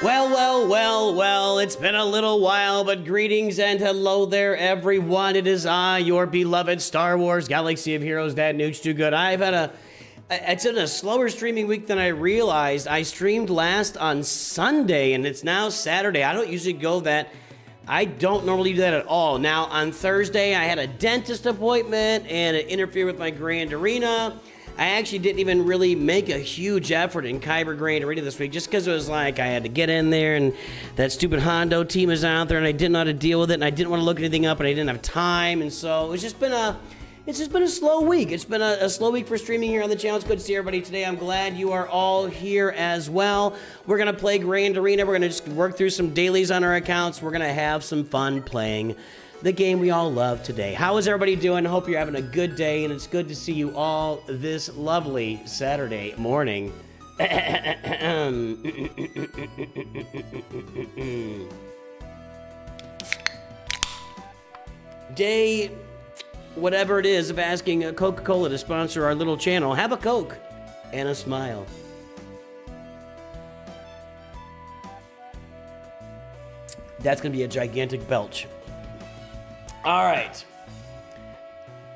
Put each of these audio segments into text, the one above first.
Well, it's been a little while, but greetings and hello there, everyone. It is I, your beloved Star Wars Galaxy of Heroes, Dad Nooch Too Good. It's been a slower streaming week than I realized. I streamed last on Sunday, and it's now Saturday. I don't usually go that. I don't normally do that at all. Now, on Thursday, I had a dentist appointment, and it interfered with my Grand Arena. I actually didn't even really make a huge effort in Kyber Grand Arena this week, just because it was like I had to get in there, and that stupid Hondo team is out there, and I didn't know how to deal with it, and I didn't want to look anything up, and I didn't have time, and so it's just been a slow week. It's been a slow week for streaming here on the channel. It's good to see everybody today. I'm glad you are all here as well. We're gonna play Grand Arena. We're gonna just work through some dailies on our accounts. We're gonna have some fun playing the game we all love today. How is everybody doing? Hope you're having a good day, and it's good to see you all this lovely Saturday morning. Day, whatever it is, of asking Coca-Cola to sponsor our little channel. Have a Coke and a smile. That's gonna be a gigantic belch. All right.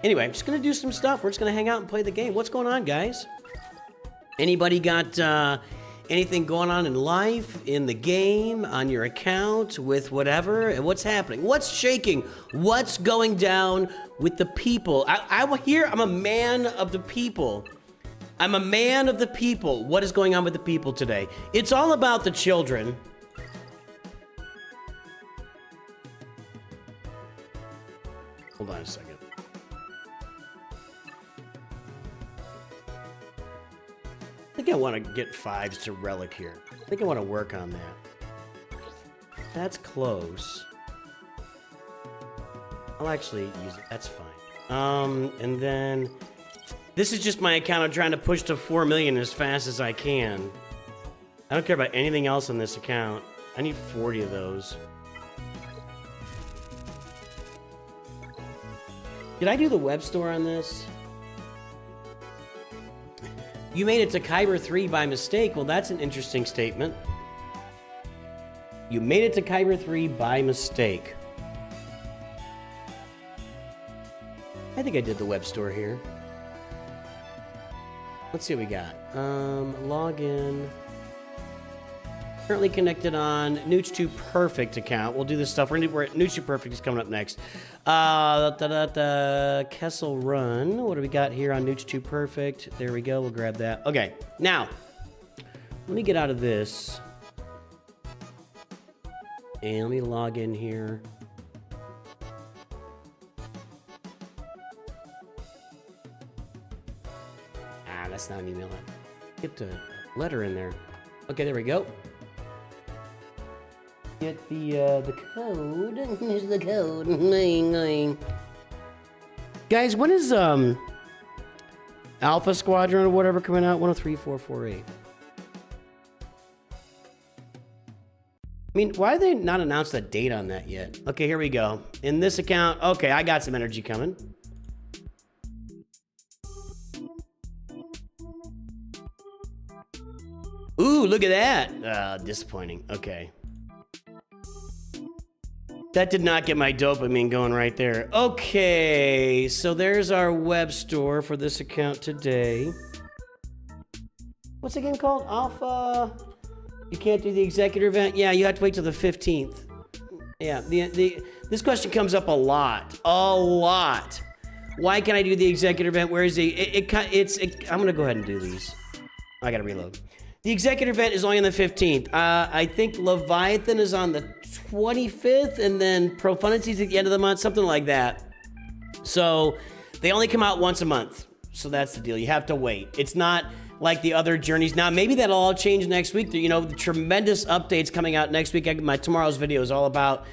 Anyway, I'm just going to do some stuff. We're just going to hang out and play the game. What's going on, guys? Anybody got anything going on in life, in the game, on your account, with whatever? And what's happening? What's shaking? What's going down with the people? I'm here. I'm a man of the people. I'm a man of the people. What is going on with the people today? It's all about the children. Hold on a second. I think I want to get 5s to relic here. I think I want to work on that. That's close. I'll actually use it. That's fine. And then this is just my account. I'm trying to push to 4 million as fast as I can. I don't care about anything else on this account. I need 40 of those. Did I do the web store on this? You made it to Kyber 3 by mistake. Well, that's an interesting statement. You made it to Kyber 3 by mistake. I think I did the web store here. Let's see what we got. Login. Currently connected on Nooch 2 Perfect account. We'll do this stuff. Nooch 2 Perfect is coming up next. Kessel Run. What do we got here on Nooch 2 Perfect? There we go. We'll grab that. Okay. Now, let me get out of this. And let me log in here. That's not an email. Get the letter in there. Okay, there we go. Get the code. Here's the code. Guys, when is Alpha Squadron or whatever coming out? 103448. I mean, why have they not announced a date on that yet? Okay, here we go. In this account, okay, I got some energy coming. Ooh, look at that. Disappointing. Okay. That did not get my dopamine going right there. Okay, so there's our web store for this account today. What's the game called? Alpha. You can't do the executive event? Yeah, you have to wait till the 15th. Yeah, this question comes up a lot. A lot. Why can't I do the executive event? Where is the... I'm going to go ahead and do these. I got to reload. The executive event is only on the 15th. I think Leviathan is on the 25th, and then Profunity's at the end of the month, something like that. So they only come out once a month. So that's the deal. You have to wait. It's not like the other journeys. Now, maybe that'll all change next week. You know, the tremendous updates coming out next week. My tomorrow's video is all about...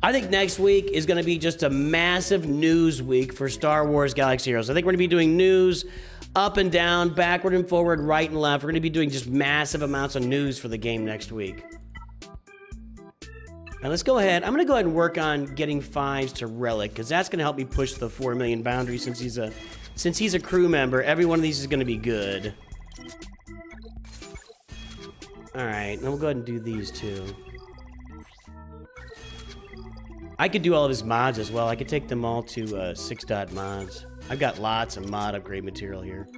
I think next week is going to be just a massive news week for Star Wars Galaxy Heroes. I think we're going to be doing news up and down, backward and forward, right and left. We're going to be doing just massive amounts of news for the game next week. Now let's go ahead. I'm going to go ahead and work on getting 5s to Relic, because that's going to help me push the 4 million boundary since he's a crew member. Every one of these is going to be good. Alright, then we'll go ahead and do these two. I could do all of his mods as well. I could take them all to 6 dot mods. I've got lots of mod upgrade material here.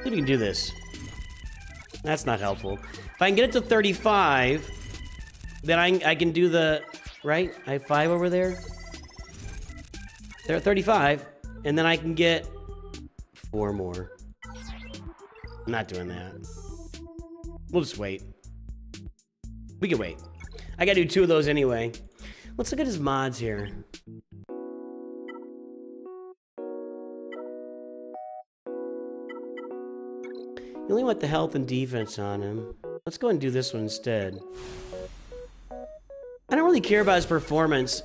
See if we can do this. That's not helpful. If I can get it to 35, then I can do the... Right? I have 5 over there. They're at 35, and then I can get 4 more. I'm not doing that. We'll just wait. We can wait. I gotta do 2 of those anyway. Let's look at his mods here. You only want the health and defense on him. Let's go ahead and do this one instead. I don't really care about his performance.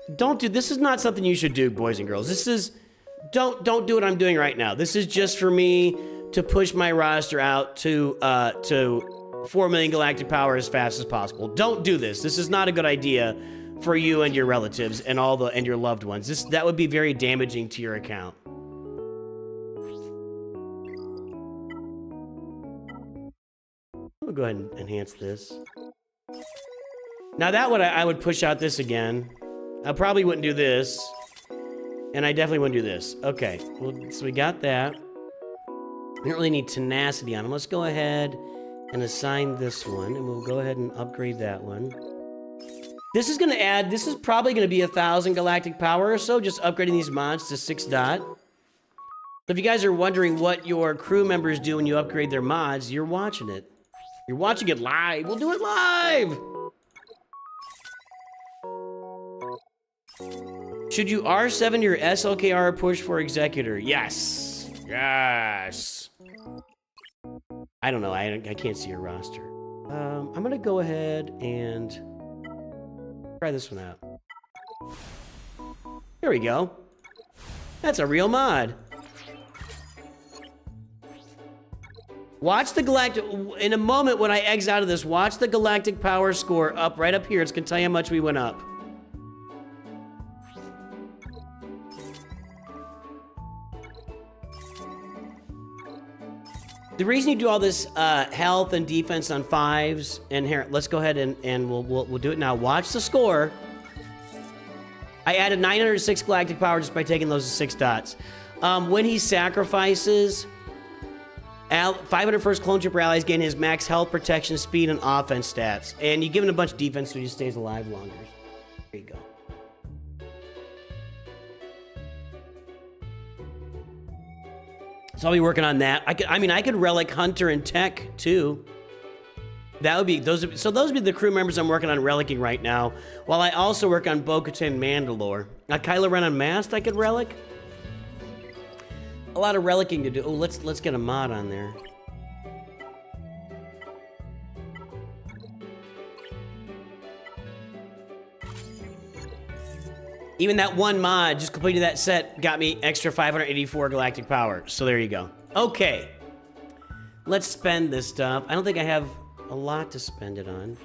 This is not something you should do, boys and girls. This is, don't do what I'm doing right now. This is just for me to push my roster out to 4 million galactic power as fast as possible. Don't do this. This is not a good idea for you and your relatives and and your loved ones. That would be very damaging to your account. We'll go ahead and enhance this. Now that would I would push out this again. I probably wouldn't do this. And I definitely wouldn't do this. Okay, well, so we got that. We don't really need tenacity on him. Let's go ahead and assign this one, and we'll go ahead and upgrade that one. This is gonna add, this is probably gonna be 1,000 galactic power or so, just upgrading these mods to 6 dot. So if you guys are wondering what your crew members do when you upgrade their mods, you're watching it. You're watching it live. We'll do it live! Should you R7 your SLKR push for Executor? Yes. Yes. I don't know. I can't see your roster. I'm going to go ahead and try this one out. There we go. That's a real mod. Watch the galactic... In a moment when I exit out of this, watch the galactic power score up right up here. It's going to tell you how much we went up. The reason you do all this health and defense on 5s, and here, let's go ahead and we'll do it now. Watch the score. I added 906 galactic power just by taking those 6 dots. When he sacrifices, 500 first clone trooper allies gain his max health, protection, speed, and offense stats. And you give him a bunch of defense so he stays alive longer. There you go. So I'll be working on that. I mean, I could relic Hunter and Tech too. That would be those would be the crew members I'm working on relicking right now. While I also work on Bo-Katan and Mandalore. Kylo Ren Unmasked I could relic. A lot of relicking to do. Oh, let's get a mod on there. Even that one mod, just completing that set, got me extra 584 galactic power. So there you go. Okay. Let's spend this stuff. I don't think I have a lot to spend it on.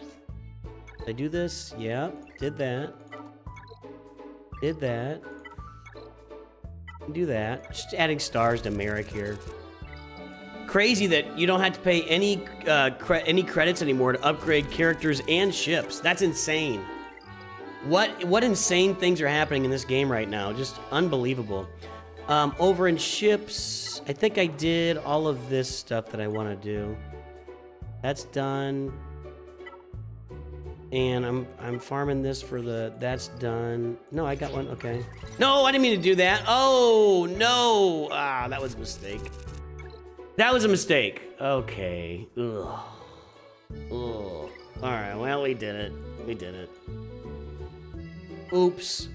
Did I do this? Yeah. Did that. Did that. Do that. Just adding stars to Merrick here. Crazy that you don't have to pay any credits anymore to upgrade characters and ships. That's insane. What insane things are happening in this game right now? Just unbelievable. Over in ships, I think I did all of this stuff that I want to do. That's done. And I'm farming this for that's done. No, I got one, okay. No, I didn't mean to do that. Oh, no. Ah, that was a mistake. That was a mistake. Okay. Ugh. Ugh. All right, well, we did it. We did it. Oops.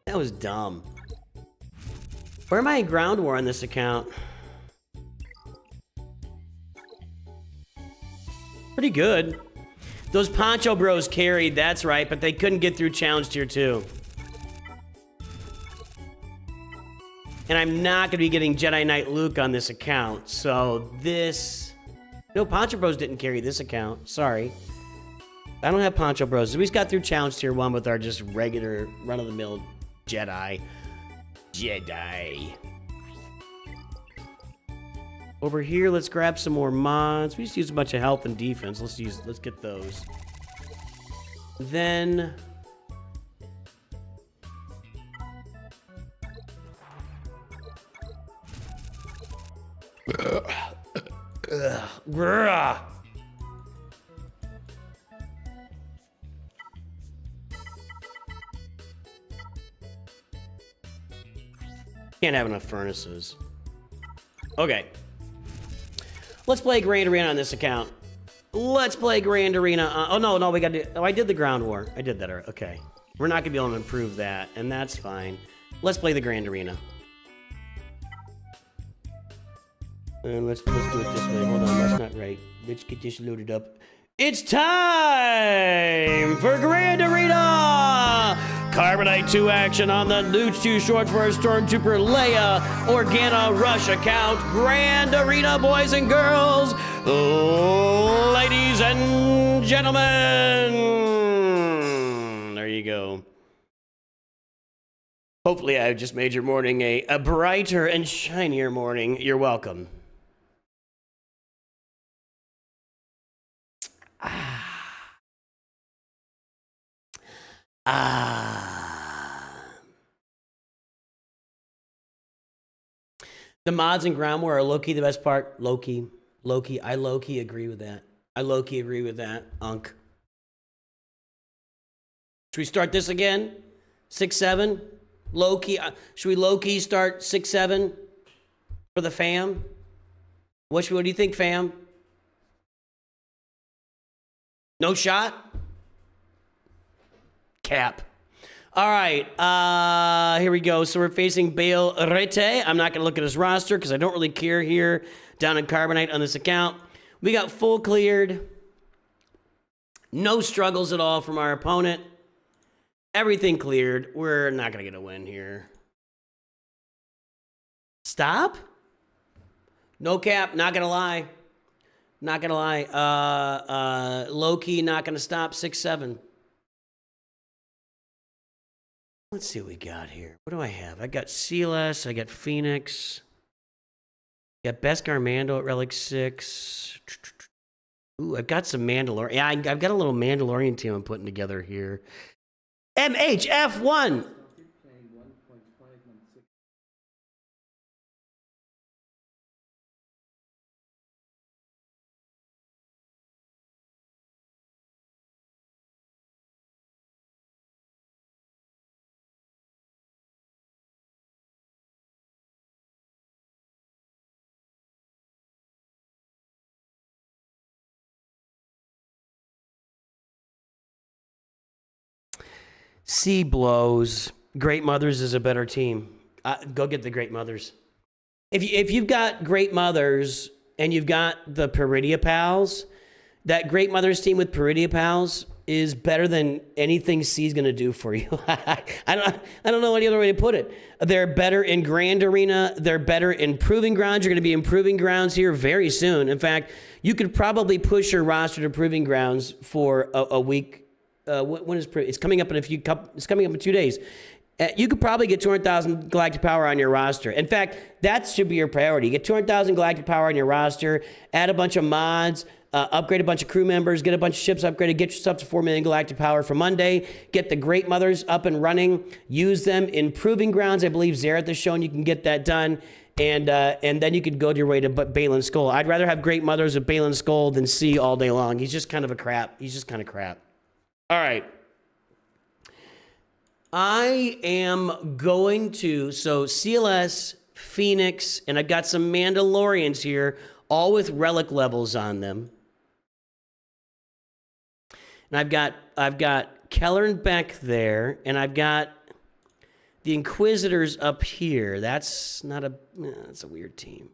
That was dumb. Where am I in ground war on this account? Pretty good. Those Poncho Bros carried, that's right, but they couldn't get through Challenge Tier 2. And I'm not going to be getting Jedi Knight Luke on this account, so this No, Poncho Bros didn't carry this account. Sorry. I don't have Poncho Bros. We just got through challenge tier 1 with our just regular run-of-the-mill Jedi. Over here, let's grab some more mods. We just use a bunch of health and defense. Let's get those. Then can't have enough furnaces. Okay. Let's play Grand Arena on this account. Let's play Grand Arena. Oh, no, we gotta do... Oh, I did the Ground War. I did that. Okay. We're not gonna be able to improve that, and that's fine. Let's play the Grand Arena. And let's do it this way. Hold on, that's not right. Let's get this loaded up. It's time for Grand Arena! Carbonite 2 action on the Luch too short for a Stormtrooper Leia Organa Rush account. Grand Arena, boys and girls, ladies and gentlemen. There you go. Hopefully I just made your morning a brighter and shinier morning. You're welcome. The mods and ground war are low-key the best part. Low-key. I low-key agree with that. Unk. Should we start this again? 6-7? Low-key. Should we low-key start 6-7 for the fam? What do you think, fam? No shot? Cap. All right, here we go. So we're facing Bale Rete. I'm not going to look at his roster because I don't really care here down in Carbonite on this account. We got full cleared. No struggles at all from our opponent. Everything cleared. We're not going to get a win here. Stop? No cap, not going to lie. Not going to lie. Low-key, not going to stop. 6-7. Let's see what we got here. What do I have? I got Silas. I got Phoenix. Got Beskar Mando at Relic 6. Ooh, I've got some Mandalorian. Yeah, I've got a little Mandalorian team I'm putting together here. MHF1. C blows. Great Mothers is a better team. Go get the Great Mothers. If you've got Great Mothers and you've got the Peridia Pals, that Great Mothers team with Peridia Pals is better than anything C's going to do for you. I don't know any other way to put it. They're better in Grand Arena. They're better in Proving Grounds. You're going to be in Proving Grounds here very soon. In fact, you could probably push your roster to Proving Grounds for a week. When is it's coming up in it's coming up in 2 days. You could probably get 200,000 galactic power on your roster. In fact, that should be your priority. Get 200,000 galactic power on your roster, add a bunch of mods, upgrade a bunch of crew members, get a bunch of ships upgraded, get yourself to 4 million galactic power for Monday, get the Great Mothers up and running, use them in Proving Grounds. I believe Zareth has shown you can get that done. And then you could go to your way to Balin Skull. I'd rather have Great Mothers with Balin Skull than C all day long. He's just kind of crap. All right. I am going to, so CLS, Phoenix, and I've got some Mandalorians here, all with relic levels on them. And I've got Kellern Beck there, and I've got the Inquisitors up here. That's a weird team.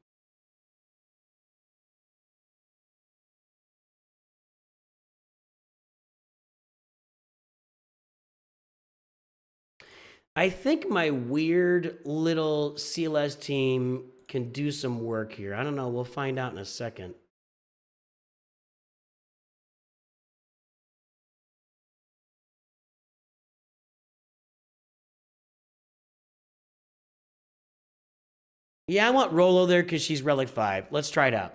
I think my weird little CLS team can do some work here. I don't know. We'll find out in a second. Yeah, I want Rolo there because she's Relic 5. Let's try it out.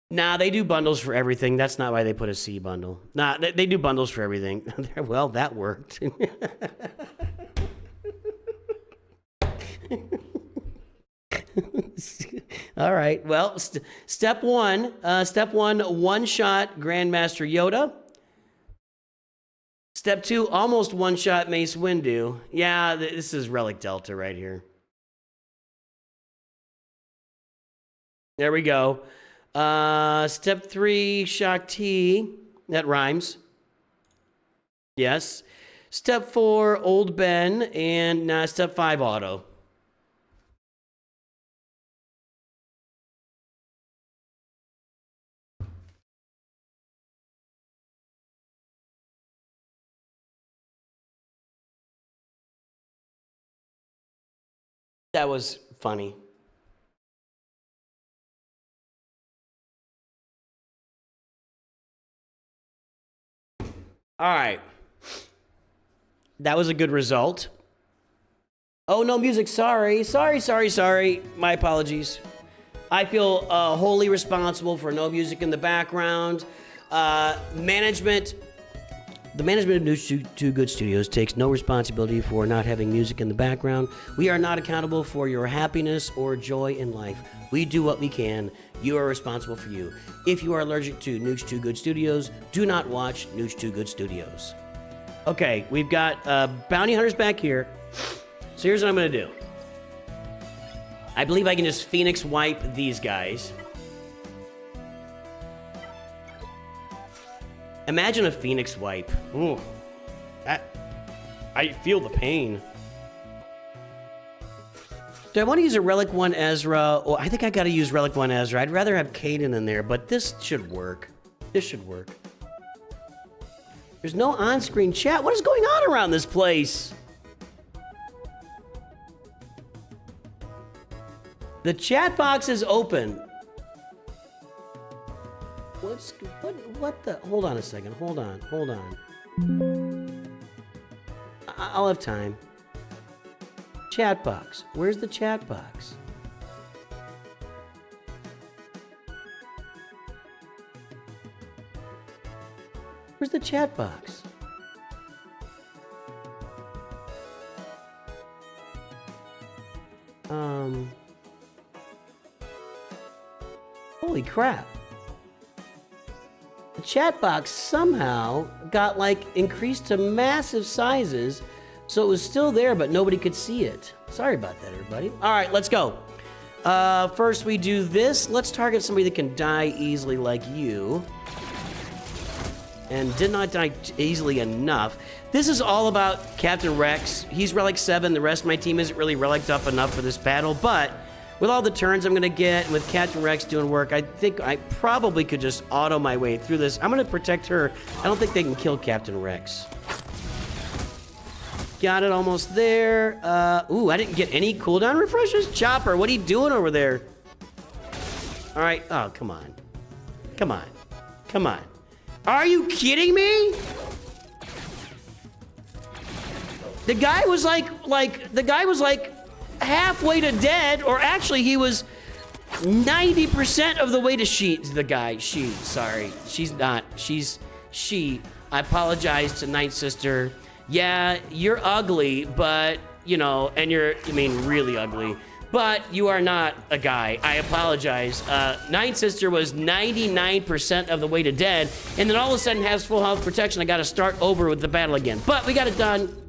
Nah, they do bundles for everything. That's not why they put a C bundle. Nah, they do bundles for everything. Well, that worked. All right. Well, step one, one-shot Grandmaster Yoda. Step 2, almost one-shot Mace Windu. Yeah, this is Relic Delta right here. There we go. Step 3, Shakti. That rhymes. Yes. Step 4, Old Ben. And step 5, Auto. That was funny. All right. That was a good result. Oh, no music. Sorry. My apologies. I feel wholly responsible for no music in the background. The management of News Too Good Studios takes no responsibility for not having music in the background. We are not accountable for your happiness or joy in life. We do what we can. You are responsible for you. If you are allergic to News Too Good Studios, do not watch News Too Good Studios. Okay, we've got bounty hunters back here. So here's what I'm going to do. I believe I can just Phoenix wipe these guys. Imagine a Phoenix wipe. Ooh, I feel the pain. Do I want to use a Relic 1 Ezra? Oh, I think I got to use Relic 1 Ezra. I'd rather have Kaden in there, but this should work. This should work. There's no on-screen chat. What is going on around this place? The chat box is open. What the? Hold on a second. Hold on. I'll have time. Chat box. Where's the chat box? Where's the chat box? Holy crap. The chat box somehow got increased to massive sizes, so it was still there, but nobody could see it. Sorry about that, everybody. All right, let's go. First we do this. Let's target somebody that can die easily like you. And did not die easily enough. This is all about Captain Rex. He's Relic 7. The rest of my team isn't really reliced up enough for this battle, but with all the turns I'm going to get, and with Captain Rex doing work, I think I probably could just auto my way through this. I'm going to protect her. I don't think they can kill Captain Rex. Got it almost there. Ooh, I didn't get any cooldown refreshes? Chopper, what are you doing over there? All right. Oh, come on. Come on. Come on. Are you kidding me? The guy was like halfway to dead, or actually he was 90% of the way to she. I apologize to Night Sister. Yeah, you're ugly, but and really ugly, but you are not a guy. I apologize. Night Sister was 99% of the way to dead, and then all of a sudden has full health protection. I got to start over with the battle again, but we got it done.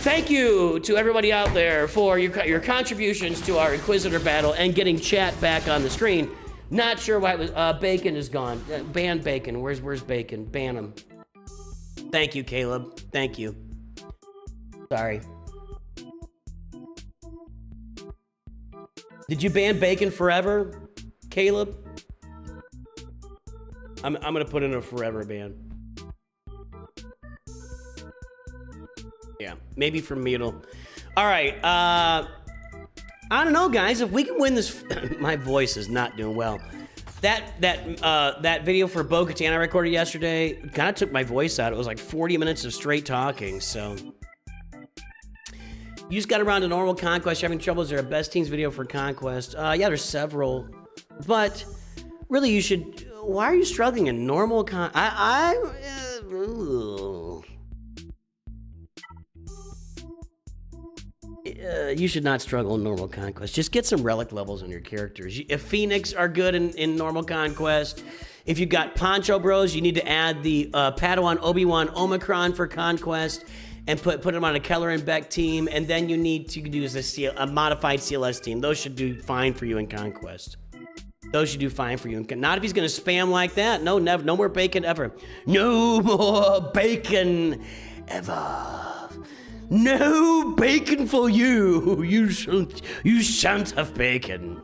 Thank you to everybody out there for your contributions to our Inquisitor battle and getting chat back on the screen. Not sure why it was. Bacon is gone. Ban Bacon. Where's Bacon? Ban him. Thank you, Caleb. Thank you. Sorry. Did you ban Bacon forever, Caleb? I'm gonna put in a forever ban. Yeah, maybe from Meadle. All right, I don't know, guys. If we can win this, my voice is not doing well. That video for Bo-Katan I recorded yesterday kind of took my voice out. It was like 40 minutes of straight talking. So You just got around to normal conquest. You're having trouble. Is there a best teams video for conquest? Yeah, there's several. But really, you should... Why are you struggling in normal you should not struggle in normal conquest. Just get some relic levels on your characters. If Phoenix are good in normal conquest, if you've got Poncho Bros, you need to add the Padawan Obi-Wan Omicron for conquest and put them on a Keller and Beck team, and then you need to do a modified CLS team. Those should do fine for you in conquest. Those should do fine for you. Not if he's going to spam like that. No, never. No more bacon ever. No more bacon ever. No bacon for you. You shan't have bacon.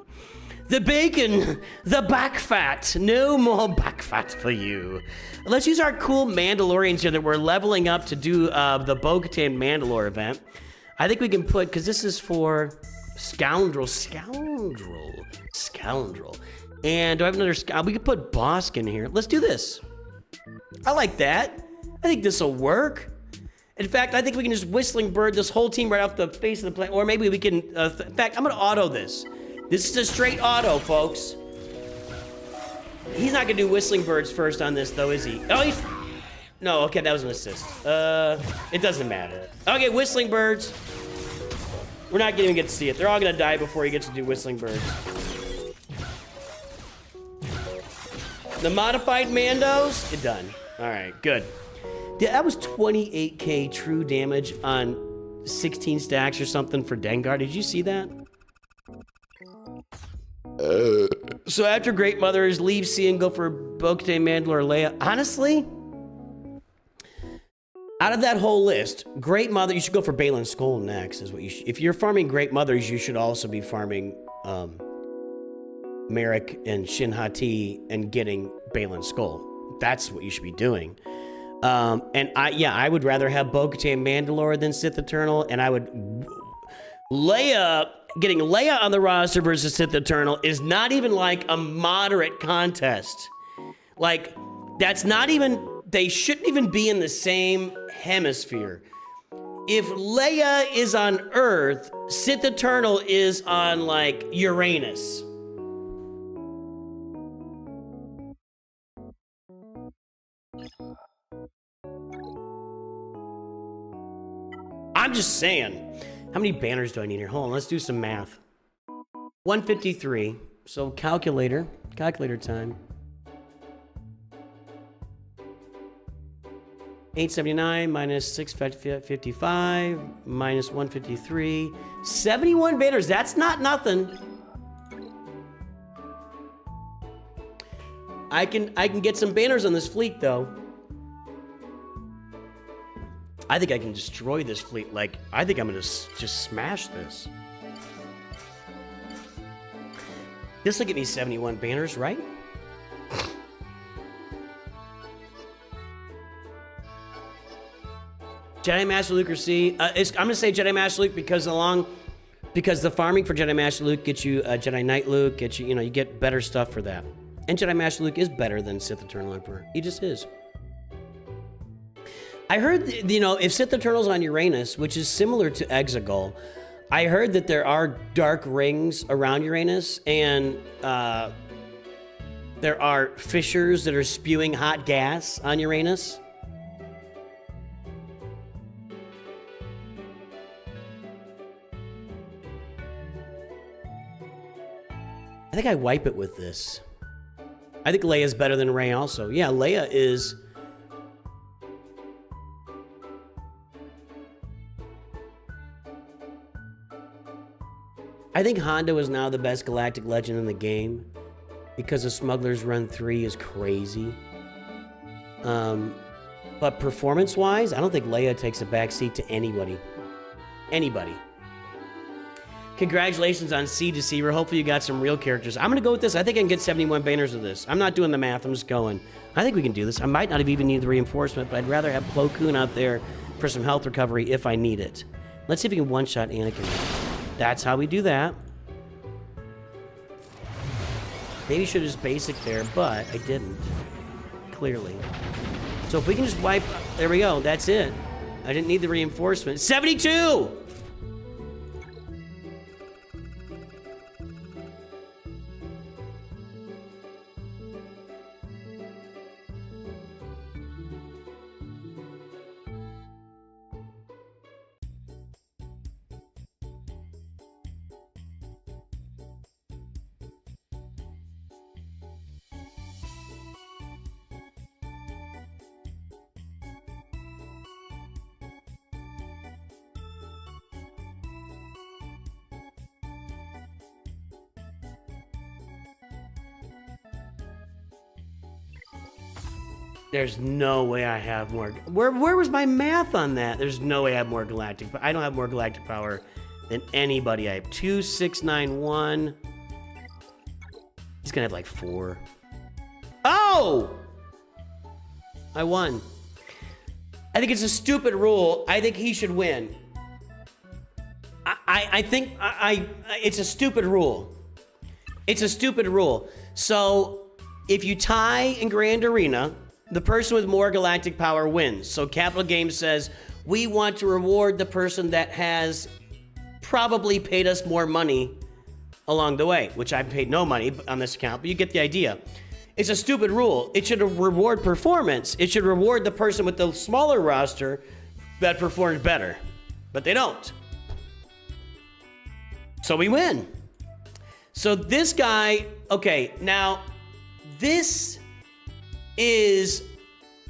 The bacon, the back fat. No more back fat for you. Let's use our cool Mandalorians here that we're leveling up to do the Bo-Katan Mandalore event. I think we can put, because this is for Scoundrel. And do I have another Scoundrel? We could put Bosk in here. Let's do this. I like that. I think this will work. In fact, I think we can just Whistling Bird this whole team right off the face of the planet. Or maybe we can, in fact, I'm going to auto this. This is a straight auto, folks. He's not going to do Whistling Birds first on this, though, is he? Oh, he's... No, okay, that was an assist. It doesn't matter. Okay, Whistling Birds. We're not going to get to see it. They're all going to die before he gets to do Whistling Birds. The modified Mandos, you're done. All right, good. Yeah, that was 28k true damage on 16 stacks or something for Dengar. Did you see that? So after Great Mothers, leave C and go for Bo-Katan, Mandalore, Leia. Honestly, out of that whole list, Great Mother, you should go for Baylan Skoll next. Is what you should. If you're farming Great Mothers, you should also be farming Merrick and Shin Hati and getting Baylan Skoll. That's what you should be doing. And I would rather have Bo-Katan Mandalore than Sith Eternal, and I would... Getting Leia on the roster versus Sith Eternal is not even like a moderate contest. Like, that's not even... They shouldn't even be in the same hemisphere. If Leia is on Earth, Sith Eternal is on, like, Uranus. I'm just saying. How many banners do I need here? Hold on, let's do some math. 153. So calculator time. 879 minus 655 minus 153. 71 banners. That's not nothing. I can get some banners on this fleet though. I think I can destroy this fleet. Like, I think I'm gonna just smash this. This will get me 71 banners, right? Jedi Master Luke or C. I'm gonna say Jedi Master Luke because the farming for Jedi Master Luke gets you Jedi Knight Luke, gets you, you get better stuff for that. And Jedi Master Luke is better than Sith Eternal Emperor. He just is. I heard, if Sith Eternal's on Uranus, which is similar to Exegol, I heard that there are dark rings around Uranus, and there are fissures that are spewing hot gas on Uranus. I think I wipe it with this. I think Leia's better than Rey also. Yeah, Leia is... I think Hondo is now the best galactic legend in the game because of Smuggler's Run 3 is crazy. But performance-wise, I don't think Leia takes a backseat to anybody. Anybody. Congratulations on Seed Deceiver. Hopefully you got some real characters. I'm going to go with this. I think I can get 71 banners with this. I'm not doing the math. I'm just going. I think we can do this. I might not have even needed the reinforcement, but I'd rather have Plo Koon out there for some health recovery if I need it. Let's see if we can one-shot Anakin. That's how we do that. Maybe should have just basic there, but I didn't. Clearly. So if we can just wipe... There we go. That's it. I didn't need the reinforcement. 72! There's no way I have more. Where was my math on that? There's no way I have more galactic. I don't have more galactic power than anybody. I have 2, 6, 9, 1. He's gonna have like 4. Oh! I won. I think it's a stupid rule. I think he should win. I think it's a stupid rule. It's a stupid rule. So if you tie in Grand Arena, the person with more galactic power wins. So Capital Games says, we want to reward the person that has probably paid us more money along the way, which I've paid no money on this account, but you get the idea. It's a stupid rule. It should reward performance. It should reward the person with the smaller roster that performed better, but they don't. So we win. So this guy, okay, now this is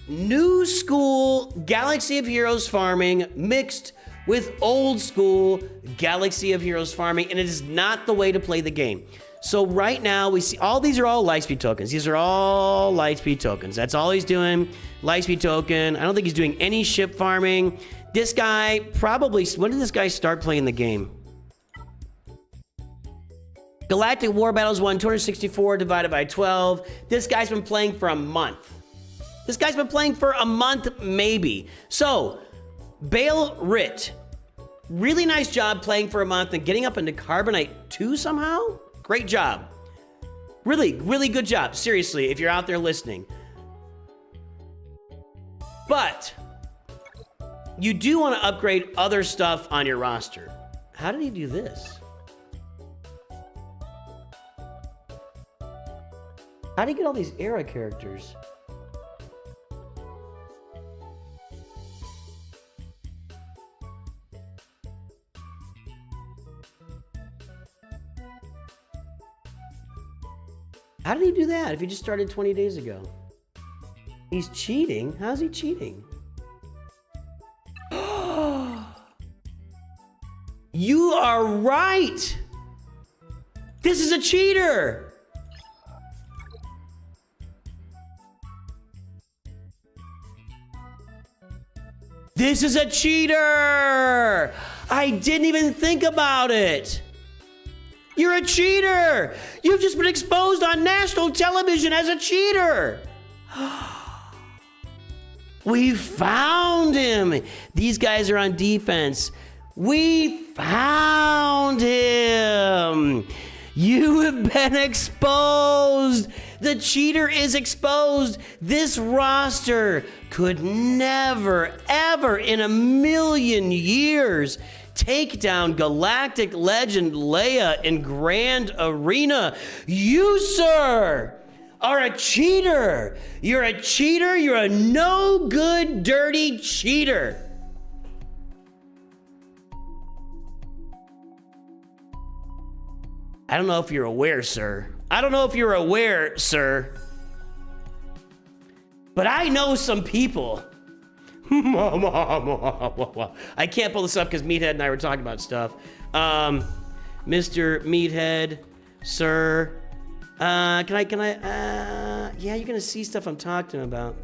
new school Galaxy of Heroes farming mixed with old school Galaxy of Heroes farming, and it is not the way to play the game. So right now we see these are all Lightspeed tokens. These are all Lightspeed tokens. That's all he's doing, Lightspeed token. I don't think he's doing any ship farming. This guy probably, when did this guy start playing the game? Galactic War Battles won 264 divided by 12. This guy's been playing for a month. This guy's been playing for a month, maybe. So, Bale Rit, really nice job playing for a month and getting up into Carbonite 2 somehow. Great job. Really, really good job. Seriously, if you're out there listening. But you do want to upgrade other stuff on your roster. How did he do this? How do you get all these era characters? How did he do that if he just started 20 days ago? He's cheating? How's he cheating? You are right! This is a cheater! This is a cheater! I didn't even think about it! You're a cheater! You've just been exposed on national television as a cheater! We found him! These guys are on defense. We found him! You have been exposed! The cheater is exposed! This roster could never, ever in a million years take down Galactic Legend Leia in Grand Arena. You, sir, are a cheater! You're a cheater! You're a no good, dirty cheater! I don't know if you're aware, sir. I don't know if you're aware, sir. But I know some people. I can't pull this up because Meathead and I were talking about stuff. Mr. Meathead, sir. Yeah, you're gonna see stuff I'm talking about.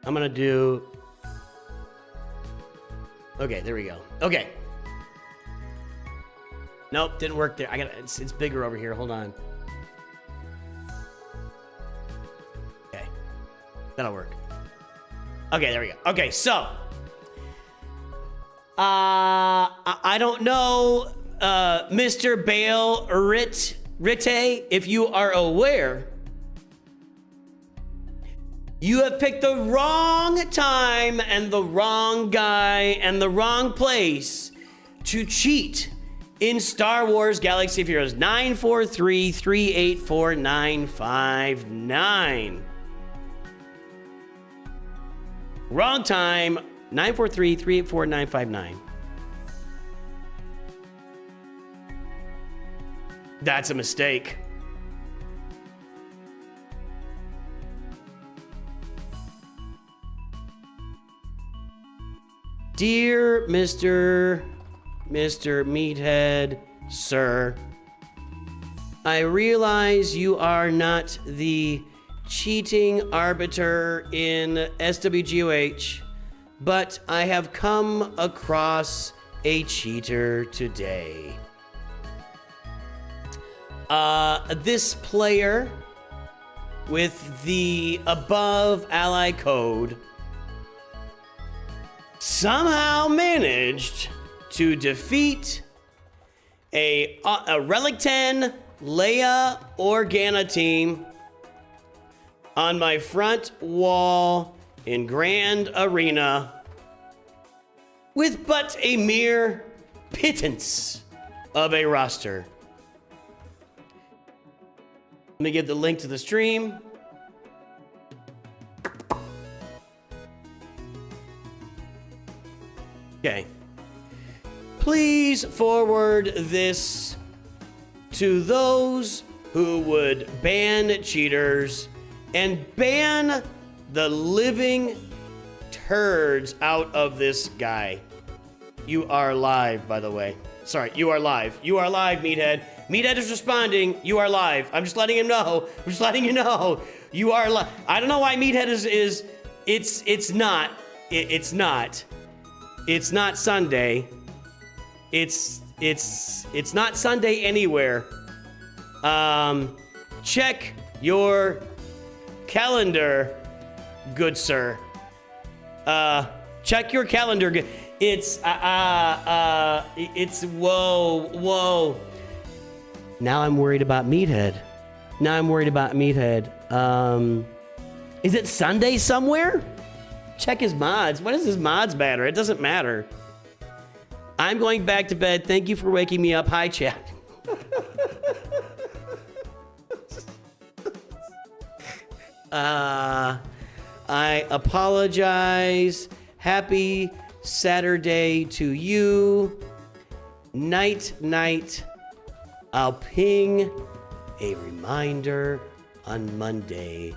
I'm gonna do... Okay, there we go. Okay. Nope, didn't work there. It's bigger over here. Hold on. Okay. That'll work. Okay, there we go. Okay, so... I don't know, Mr. Bale Rite, if you are aware... You have picked the wrong time and the wrong guy and the wrong place to cheat in Star Wars Galaxy of Heroes 943-384-959. Wrong time, 943-384-959. That's a mistake. Dear Mr. Meathead, sir, I realize you are not the cheating arbiter in SWGOH, but I have come across a cheater today. This player with the above ally code somehow managed to defeat a Relic 10 Leia Organa team on my front wall in Grand Arena with but a mere pittance of a roster. Let me give the link to the stream. Okay. Please forward this to those who would ban cheaters and ban the living turds out of this guy. You are live, by the way. Sorry, you are live. You are live, Meathead. Meathead is responding. You are live. I'm just letting him know. I'm just letting you know. You are live. I don't know why Meathead is it's not Sunday. It's not Sunday anywhere. Check your calendar, good sir. Check your calendar. It's whoa. Now I'm worried about Meathead. Is it Sunday somewhere? Check his mods. What is his mods banner? It doesn't matter. I'm going back to bed. Thank you for waking me up. Hi, chat. I apologize. Happy Saturday to you. Night. I'll ping a reminder on Monday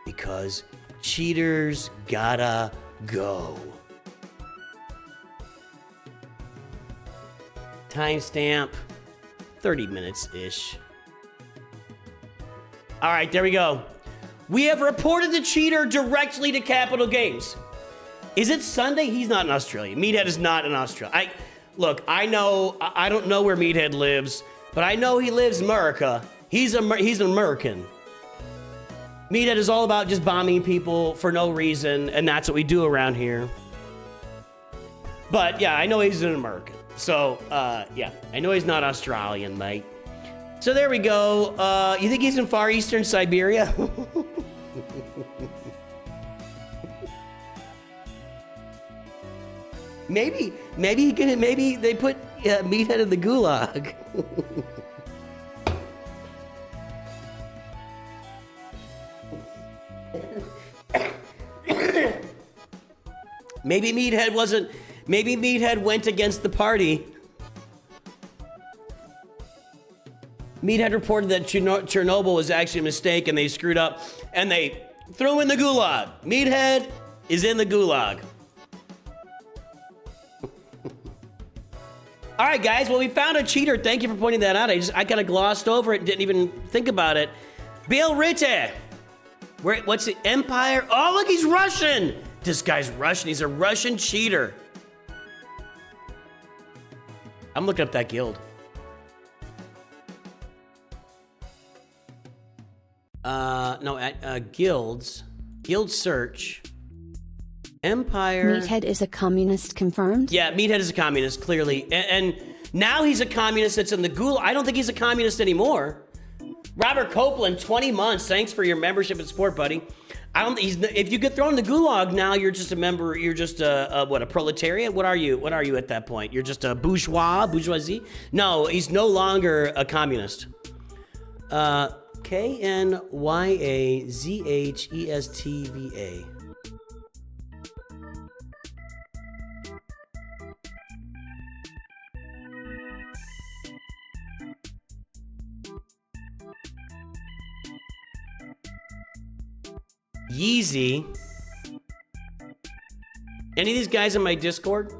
because cheaters gotta go. Timestamp 30 minutes-ish. All right, there we go. We have reported the cheater directly to Capital Games. Is it Sunday? He's not in Australia. Meathead is not in Australia. Look, I don't know where Meathead lives, but I know he lives in America. He's an American. Meathead is all about just bombing people for no reason, and that's what we do around here. But yeah, I know he's an American. So, yeah, I know he's not Australian, mate. So there we go. You think he's in Far Eastern Siberia? Maybe they put Meathead in the gulag. Maybe Meathead went against the party. Meathead reported that Chernobyl was actually a mistake and they screwed up and they threw him in the gulag. Meathead is in the gulag. All right, guys. Well, we found a cheater. Thank you for pointing that out. I kind of glossed over it, didn't even think about it. Bill Ritte. What's the Empire? Oh, look, he's Russian. This guy's Russian. He's a Russian cheater. I'm looking up that guild. Guilds. Guild search. Empire. Meathead is a communist, confirmed? Yeah, Meathead is a communist, clearly. And now he's a communist that's in the gulag. I don't think he's a communist anymore. Robert Copeland, 20 months. Thanks for your membership and support, buddy. If you get thrown in the gulag now, you're just a member. You're just a proletariat? What are you? What are you at that point? You're just a bourgeoisie? No, he's no longer a communist. KNYAZHESTVA. Yeezy. Any of these guys in my Discord?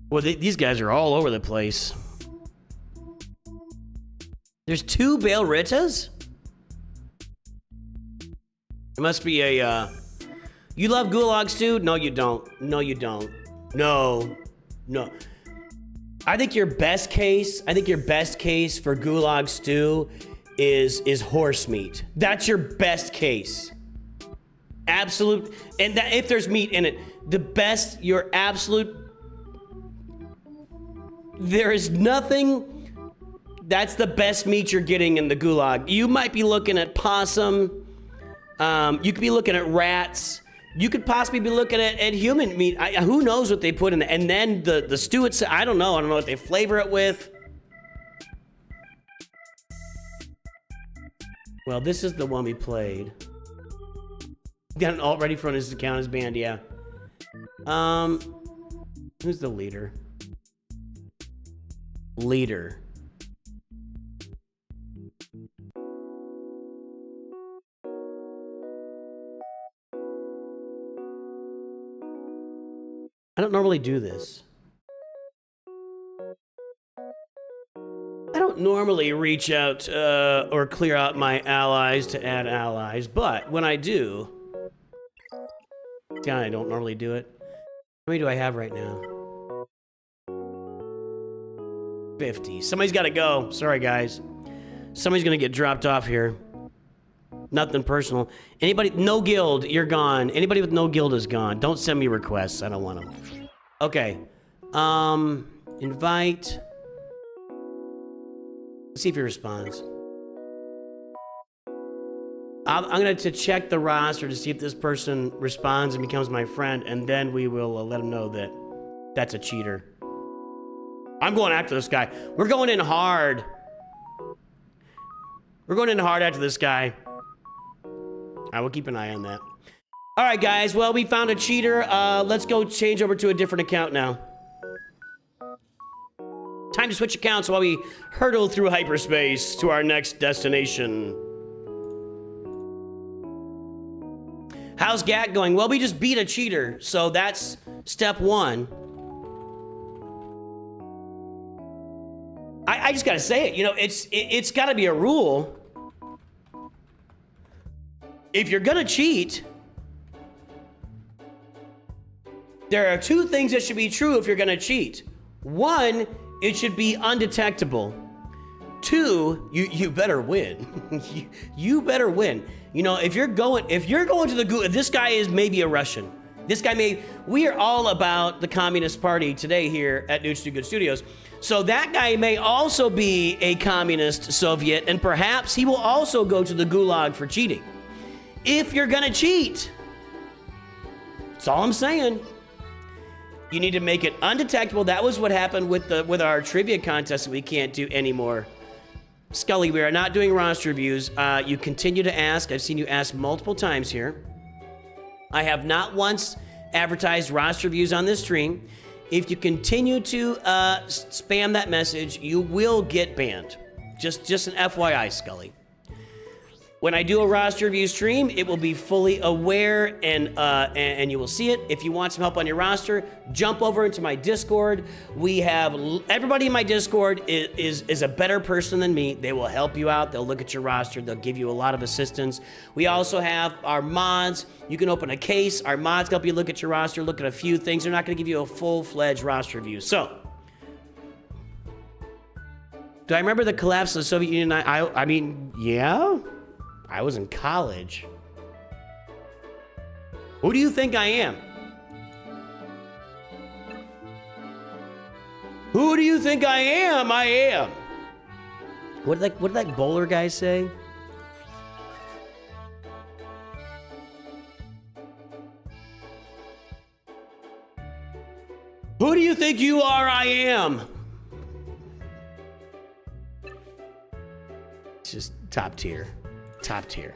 Well, these guys are all over the place. There's 2 Bail Ritas? It must be a, You love Gulag Stew? No, you don't. No, you don't. No. No. I think your best case for Gulag Stew is horse meat. That's your best case. Absolute, and that if there's meat in it, your absolute, there is nothing, that's the best meat you're getting in the Gulag. You might be looking at possum, you could be looking at rats, you could possibly be looking at human meat. Who knows what they put in it? And then the stew itself, I don't know what they flavor it with. Well, this is the one we played. Got an alt ready for his account as banned, yeah. Who's the leader? Leader. I don't normally do this. I don't normally reach out or clear out my allies to add allies, but when I do, I don't normally do it. How many do I have right now? 50. Somebody's got to go. Sorry, guys. Somebody's going to get dropped off here. Nothing personal. Anybody, no guild, you're gone. Anybody with no guild is gone. Don't send me requests. I don't want them. Okay. Invite. Let's see if he responds. I'm going to check the roster to see if this person responds and becomes my friend, and then we will let him know that that's a cheater. I'm going after this guy. We're going in hard. We're going in hard after this guy. I will keep an eye on that. All right, guys. Well, we found a cheater. Let's go change over to a different account now. Time to switch accounts while we hurtle through hyperspace to our next destination. How's GAT going? Well, we just beat a cheater, so that's step 1. I just gotta say it. You know, it's gotta be a rule. If you're gonna cheat, there are 2 things that should be true if you're gonna cheat. 1, it should be undetectable. 2, you better win. you better win. You know, if you're going to the Google, this guy is maybe a Russian. We are all about the Communist Party today here at Nooch Do Good Studios. So that guy may also be a communist Soviet, and perhaps he will also go to the Gulag for cheating. If you're gonna cheat, that's all I'm saying. You need to make it undetectable. That was what happened with our trivia contest that we can't do anymore. Scully, we are not doing roster reviews. You continue to ask. I've seen you ask multiple times here. I have not once advertised roster reviews on this stream. If you continue to spam that message, you will get banned. Just an FYI, Scully. When I do a roster review stream, it will be fully aware and you will see it. If you want some help on your roster, jump over into my Discord. We have everybody in my Discord is a better person than me. They will help you out. They'll look at your roster. They'll give you a lot of assistance. We also have our mods. You can open a case. Our mods help you look at your roster, look at a few things. They're not going to give you a full-fledged roster review. So, do I remember the collapse of the Soviet Union? I mean, yeah. I was in college. Who do you think I am? Who do you think I am? I am. What did that bowler guy say? Who do you think you are? I am. It's just top tier. Top tier.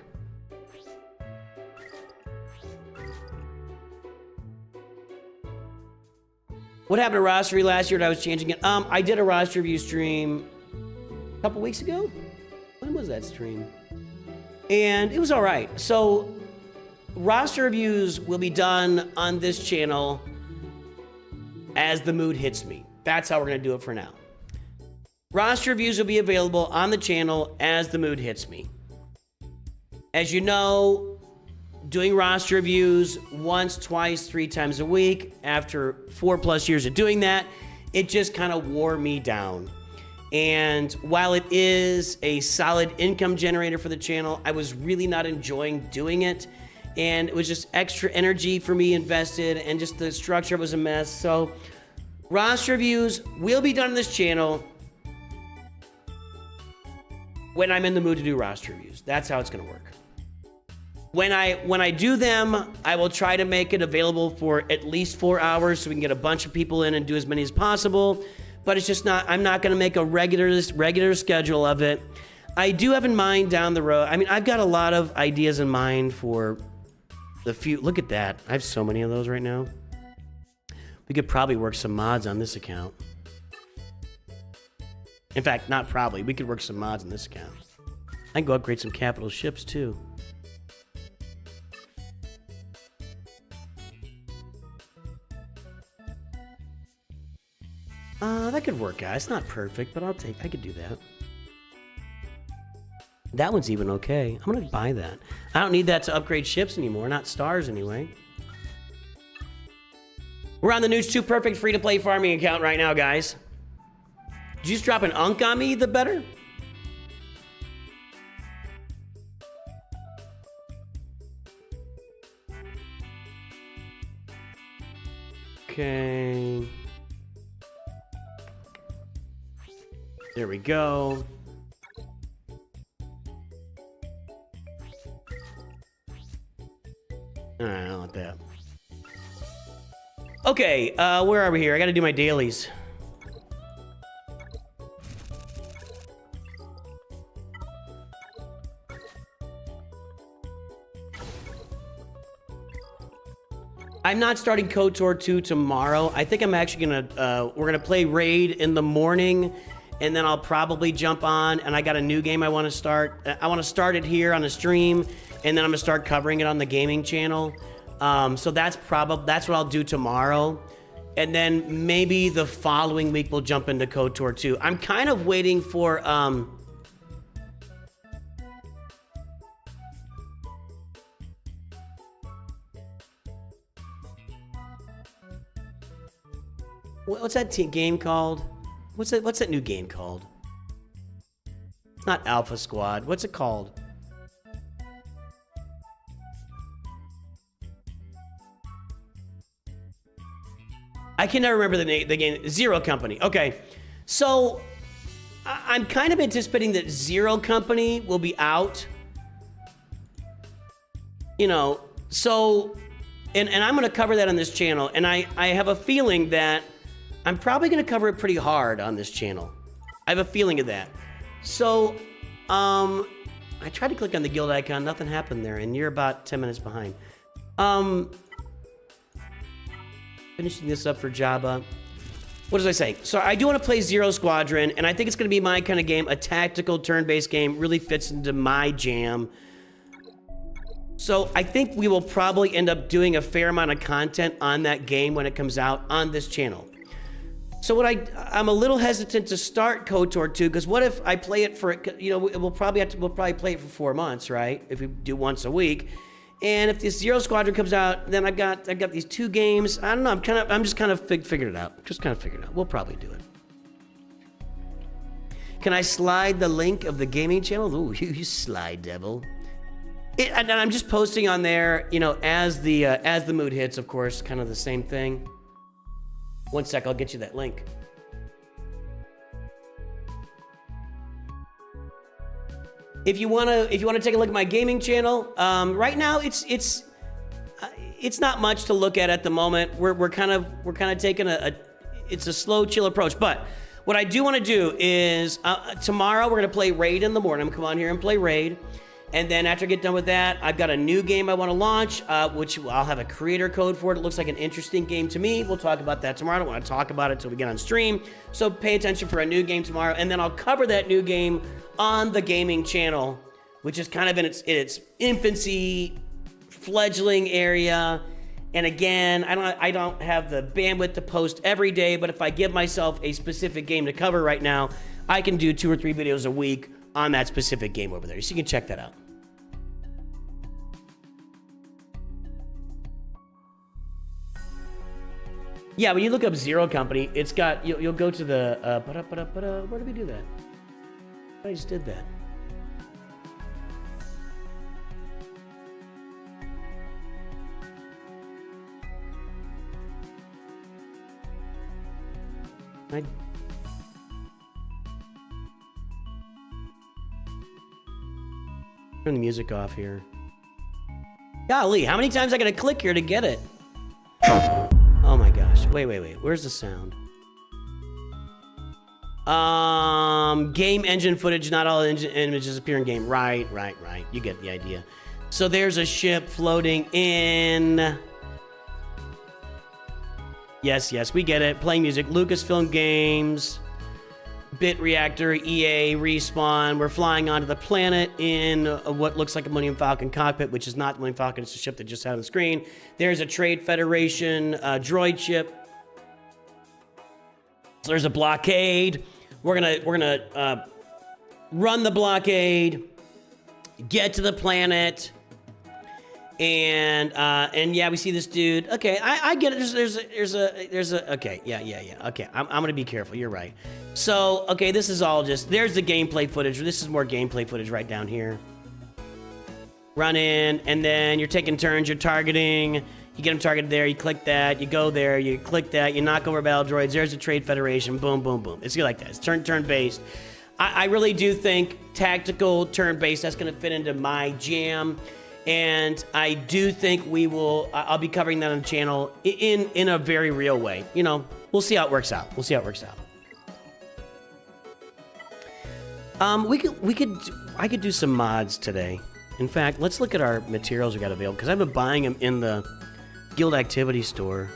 What happened to roster review last year when I was changing it? I did a roster review stream couple weeks ago. When was that stream? And it was all right. So roster reviews will be done on this channel as the mood hits me. That's how we're going to do it for now. Roster reviews will be available on the channel as the mood hits me. As you know, doing roster reviews once, twice, 3 times a week, after 4+ years of doing that, it just kind of wore me down. And while it is a solid income generator for the channel, I was really not enjoying doing it. And it was just extra energy for me invested, and just the structure was a mess. So roster reviews will be done on this channel when I'm in the mood to do roster reviews. That's how it's going to work. When I do them, I will try to make it available for at least 4 hours so we can get a bunch of people in and do as many as possible. But it's just not, I'm not going to make a regular schedule of it. I do have in mind down the road, I mean, I've got a lot of ideas in mind for the few. Look at that. I have so many of those right now. We could probably work some mods on this account. In fact, not probably. We could work some mods on this account. I can go upgrade some capital ships too. That could work, guys. It's not perfect, but I could do that. That one's even okay. I'm gonna buy that. I don't need that to upgrade ships anymore, not stars anyway. We're on the Nooch 2 Perfect free-to-play farming account right now, guys. Did you just drop an unk on me, the better? Okay. There we go. Alright, I don't want that. Okay, where are we here? I gotta do my dailies. I'm not starting KOTOR 2 tomorrow. I think I'm actually gonna, we're gonna play Raid in the morning, and then I'll probably jump on, and I got a new game I wanna start. I wanna start it here on the stream, and then I'm gonna start covering it on the gaming channel. So that's what I'll do tomorrow. And then maybe the following week we'll jump into KOTOR 2. I'm kind of waiting for, what's that game called? What's that new game called? It's not Alpha Squad. What's it called? I can never remember the game. Zero Company. Okay. So I'm kind of anticipating that Zero Company will be out. You know, so and I'm going to cover that on this channel, and I have a feeling that I'm probably going to cover it pretty hard on this channel. I have a feeling of that. So, I tried to click on the guild icon. Nothing happened there, and you're about 10 minutes behind. Finishing this up for Jabba. What did I say? So I do want to play Zero Squadron, and I think it's going to be my kind of game. A tactical turn-based game really fits into my jam. So I think we will probably end up doing a fair amount of content on that game when it comes out on this channel. So I'm a little hesitant to start KOTOR 2, because what if I play it for, you know, we'll probably play it for 4 months, right? If we do once a week. And if this Zero Squadron comes out, then I've got these 2 games. I don't know. I'm just kind of figuring it out. We'll probably do it. Can I slide the link of the gaming channel? Ooh, you slide devil. And I'm just posting on there, you know, as the mood hits, of course, kind of the same thing. One sec, I'll get you that link. If you wanna take a look at my gaming channel, right now it's not much to look at the moment. We're kind of taking it's a slow, chill approach. But what I do want to do is tomorrow we're gonna play Raid in the morning. I'm gonna come on here and play Raid, And then after I get done with that, I've got a new game I want to launch, which I'll have a creator code for it. It looks like an interesting game to me. We'll talk about that tomorrow. I don't want to talk about it until we get on stream. So pay attention for a new game tomorrow. And then I'll cover that new game on the gaming channel, which is kind of in its infancy, fledgling area. And again, I don't have the bandwidth to post every day, but if I give myself a specific game to cover right now, I can do 2 or 3 videos a week on that specific game over there. So you can check that out. Yeah, when you look up Zero Company, it's got, you'll go to the, where did we do that? I just did that. Turn the music off here. Golly, how many times I gotta click here to get it? Oh my gosh. Wait. Where's the sound? Game engine footage, not all images appear in game. Right. You get the idea. So there's a ship floating in. Yes, we get it. Playing music, Lucasfilm Games, Bit Reactor, EA, Respawn. We're flying onto the planet in what looks like a Millennium Falcon cockpit, which is not the Millennium Falcon. It's a ship that just had on the screen. There's a Trade Federation droid ship. So there's a blockade. We're gonna run the blockade, get to the planet, and yeah, we see this dude. Okay, I get it. There's a okay, yeah. Okay, I'm gonna be careful. You're right. So okay, this is all just, there's the gameplay footage. This is more gameplay footage right down here. Run in, and then you're taking turns. You're targeting. You get them targeted there. You click that. You go there. You click that. You knock over battle droids. There's the Trade Federation. Boom, boom, boom. It's like that. It's turn-based. I really do think tactical turn-based, that's going to fit into my jam. And I do think I'll be covering that on the channel in a very real way. You know, we'll see how it works out. I could do some mods today. In fact, let's look at our materials we got available, because I've been buying them in the Guild Activity Store.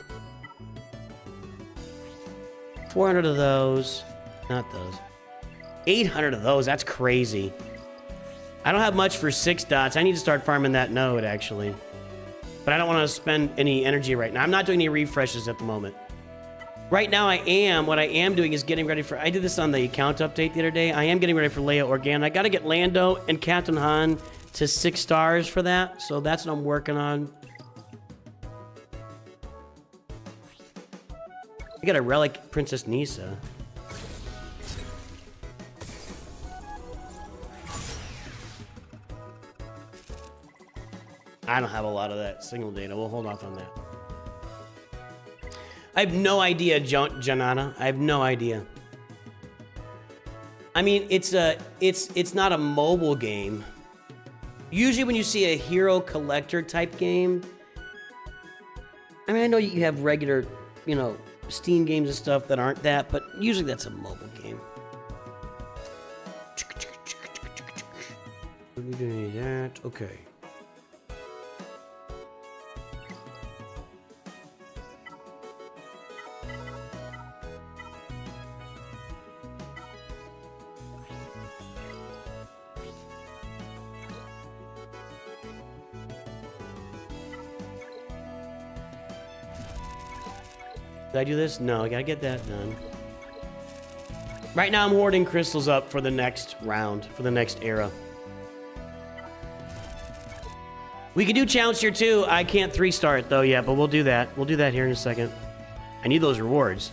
400 of those. Not those. 800 of those. That's crazy. I don't have much for 6 dots. I need to start farming that node, actually. But I don't want to spend any energy right now. I'm not doing any refreshes at the moment. Right now, what I am doing is getting ready for, I did this on the account update the other day. I am getting ready for Leia Organa. I got to get Lando and Captain Han to 6 stars for that. So that's what I'm working on. I got a relic Princess Nisa. I don't have a lot of that signal data. We'll hold off on that. I have no idea, Janana. I have no idea. I mean, it's not a mobile game. Usually when you see a hero collector type game, I mean, I know you have regular, you know, Steam games and stuff that aren't that, but usually that's a mobile game. We don't need that. Okay. Did I do this? No, I gotta get that done. Right now I'm hoarding crystals up for the next round, for the next era. We can do challenge here too. I can't 3-star it though yet, but we'll do that. We'll do that here in a second. I need those rewards.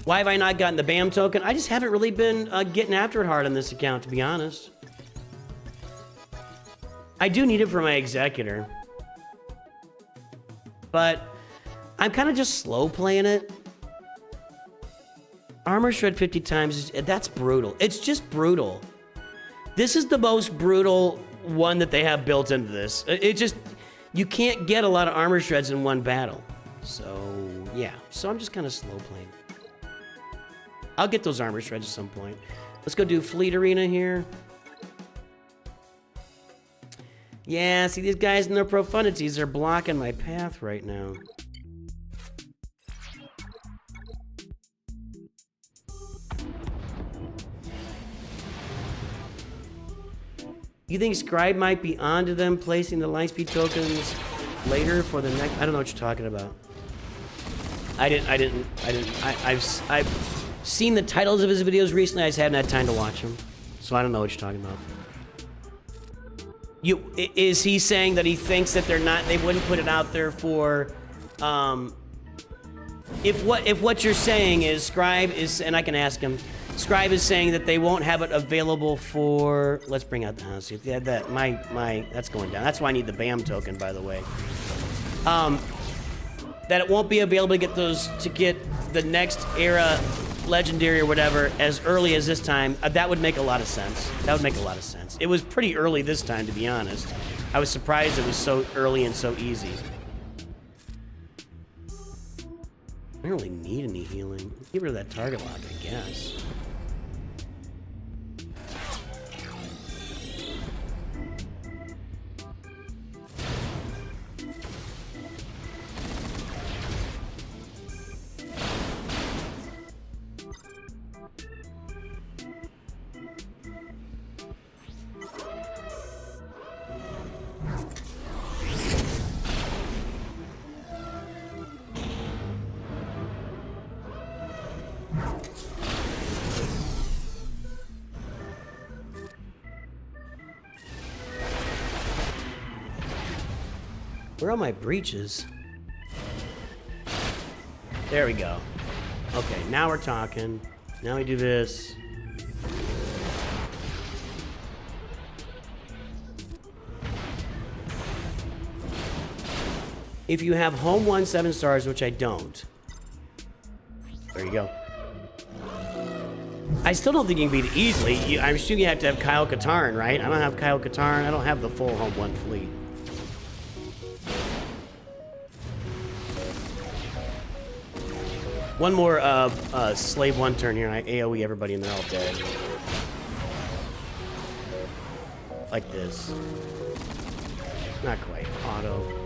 Why have I not gotten the BAM token? I just haven't really been getting after it hard on this account, to be honest. I do need it for my executor. But I'm kind of just slow playing it. Armor shred 50 times, that's brutal. It's just brutal. This is the most brutal one that they have built into this. It just, you can't get a lot of armor shreds in one battle. So, yeah. So I'm just kind of slow playing. I'll get those armor shreds at some point. Let's go do Fleet Arena here. Yeah, see, these guys and their profunities are blocking my path right now. You think Scribe might be onto them placing the Lightspeed tokens later for the next? I don't know what you're talking about. I've seen the titles of his videos recently. I just haven't had time to watch them, so I don't know what you're talking about. Is he saying that he thinks that they wouldn't put it out there for, if what you're saying is Scribe is, and I can ask him, Scribe is saying that they won't have it available for, let's bring out the house. Yeah, that's going down. That's why I need the BAM token, by the way. That it won't be available to get the next era legendary or whatever as early as this time. That would make a lot of sense. That would make a lot of sense. It was pretty early this time, to be honest. I was surprised it was so early and so easy. I don't really need any healing. Get rid of that target lock, I guess. Where are my breaches? There we go. Okay, now we're talking. Now we do this. If you have home 1 7 stars, which I don't. There you go. I still don't think you can beat it easily. I'm assuming you have to have Kyle Katarn, right? I don't have Kyle Katarn. I don't have the full home 1 fleet. One more slave 1 turn here, and I AoE everybody and they're all dead. Like this. Not quite. Auto.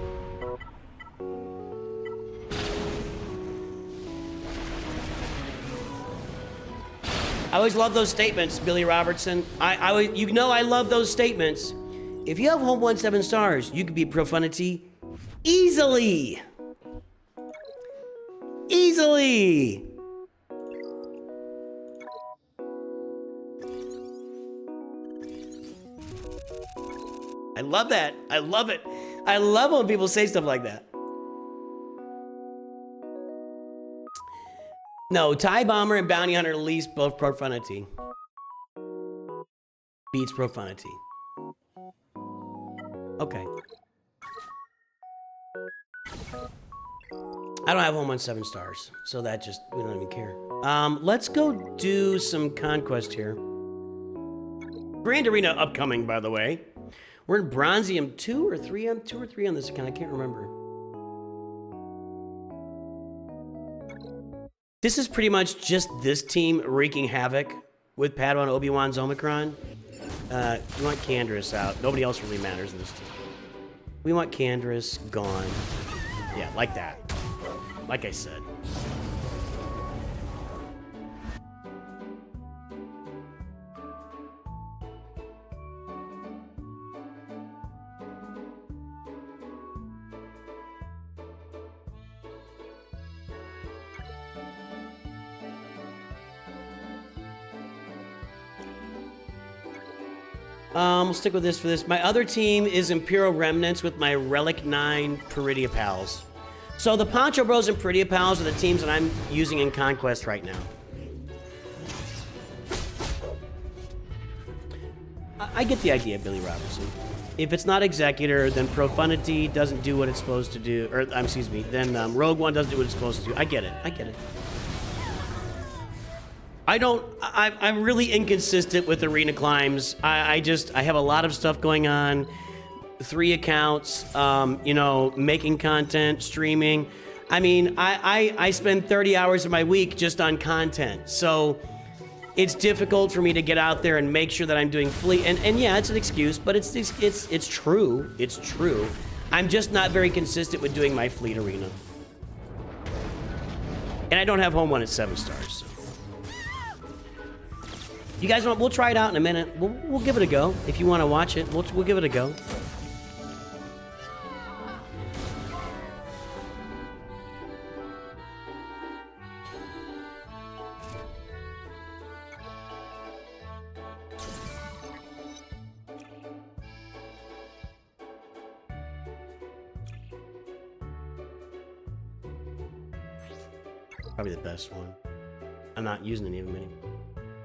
I always love those statements, Billy Robertson. I love those statements. If you have home 1 7 stars, you can beat Profundity easily. Easily! I love that. I love it. I love when people say stuff like that. No, TIE Bomber and Bounty Hunter at least both Profundity. Beats Profundity. Okay. I don't have home on 7 stars, so that just, we don't even care. Let's go do some conquest here. Grand Arena upcoming, by the way. We're in Bronzium 2 or 3 on this account, I can't remember. This is pretty much just this team wreaking havoc with Padawan, Obi-Wan's Omicron. We want Canderous out. Nobody else really matters in this team. We want Canderous gone. Yeah, like that. Like I said. We'll stick with this for this. My other team is Imperial Remnants with my Relic 9 Peridia Pals. So the Poncho Bros and Peridia Pals are the teams that I'm using in Conquest right now. I get the idea, Billy Robertson. If it's not Executor, then Profundity doesn't do what it's supposed to do. Or, excuse me, then Rogue One doesn't do what it's supposed to do. I get it. I get it. I'm really inconsistent with arena climbs. I have a lot of stuff going on. 3 accounts, you know, making content, streaming. I mean, I spend 30 hours of my week just on content. So it's difficult for me to get out there and make sure that I'm doing fleet. And yeah, it's an excuse, but it's true. It's true. I'm just not very consistent with doing my fleet arena. And I don't have home one at 7 stars. So. You guys want? We'll try it out in a minute. We'll give it a go. If you want to watch it, we'll give it a go. Probably the best one. I'm not using any of them anymore.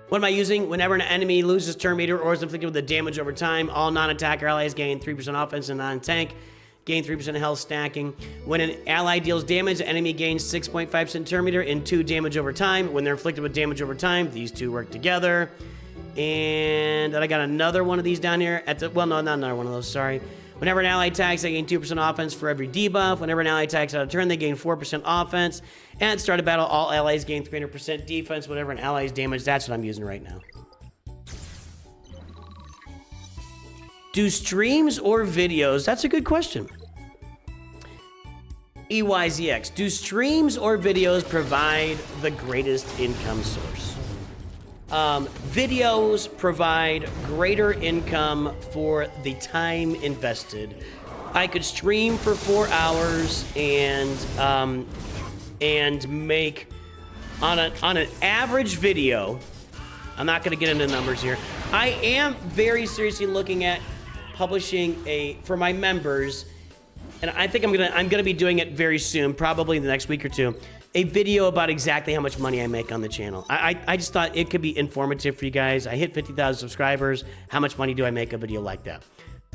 What am I using? Whenever an enemy loses turn meter or is inflicted with the damage over time, all non-attacker allies gain 3% offense and non-tank gain 3% health stacking. When an ally deals damage, the enemy gains 6.5% turn meter and 2 damage over time. When they're inflicted with damage over time, these two work together. And then I got another one of these down here at the, well, no, not another one of those, sorry. Whenever an ally attacks, they gain 2% offense for every debuff. Whenever an ally attacks out of turn, they gain 4% offense. And at start of battle, all allies gain 300% defense. Whenever an ally is damaged, that's what I'm using right now. Do streams or videos? That's a good question. EYZX. Do streams or videos provide the greatest income source? Videos provide greater income for the time invested. I could stream for 4 hours and make on an average video. I'm not going to get into numbers here. I am very seriously looking at publishing for my members, and I think I'm gonna be doing it very soon, probably in the next week or two. A video about exactly how much money I make on the channel. I just thought it could be informative for you guys. I hit 50,000 subscribers. How much money do I make a video like that?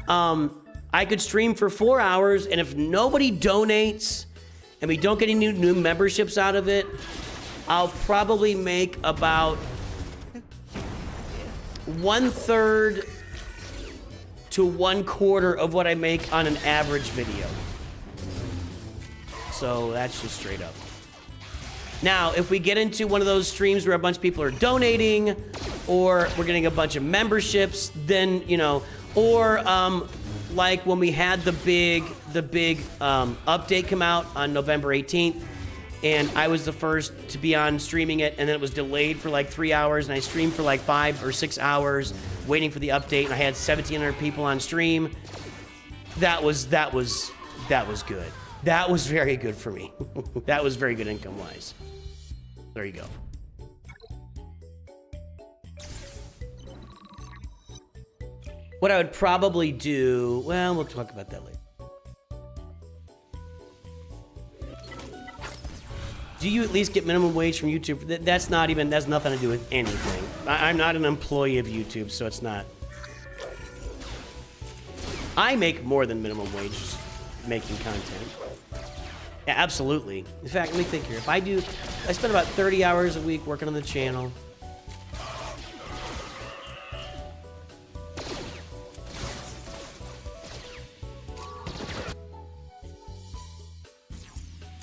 I could stream for 4 hours, and if nobody donates and we don't get any new memberships out of it, I'll probably make about 1/3 to 1/4 of what I make on an average video. So that's just straight up. Now, if we get into one of those streams where a bunch of people are donating, or we're getting a bunch of memberships, then, you know, or like when we had the big update come out on November 18th, and I was the first to be on streaming it, and then it was delayed for like 3 hours, and I streamed for like 5 or 6 hours waiting for the update, and I had 1,700 people on stream. That was good. That was very good for me. That was very good income-wise. There you go. What I would probably do, well, we'll talk about that later. Do you at least get minimum wage from YouTube? That's nothing to do with anything. I'm not an employee of YouTube, so it's not. I make more than minimum wage making content. Yeah, absolutely. In fact, let me think here. I spend about 30 hours a week working on the channel.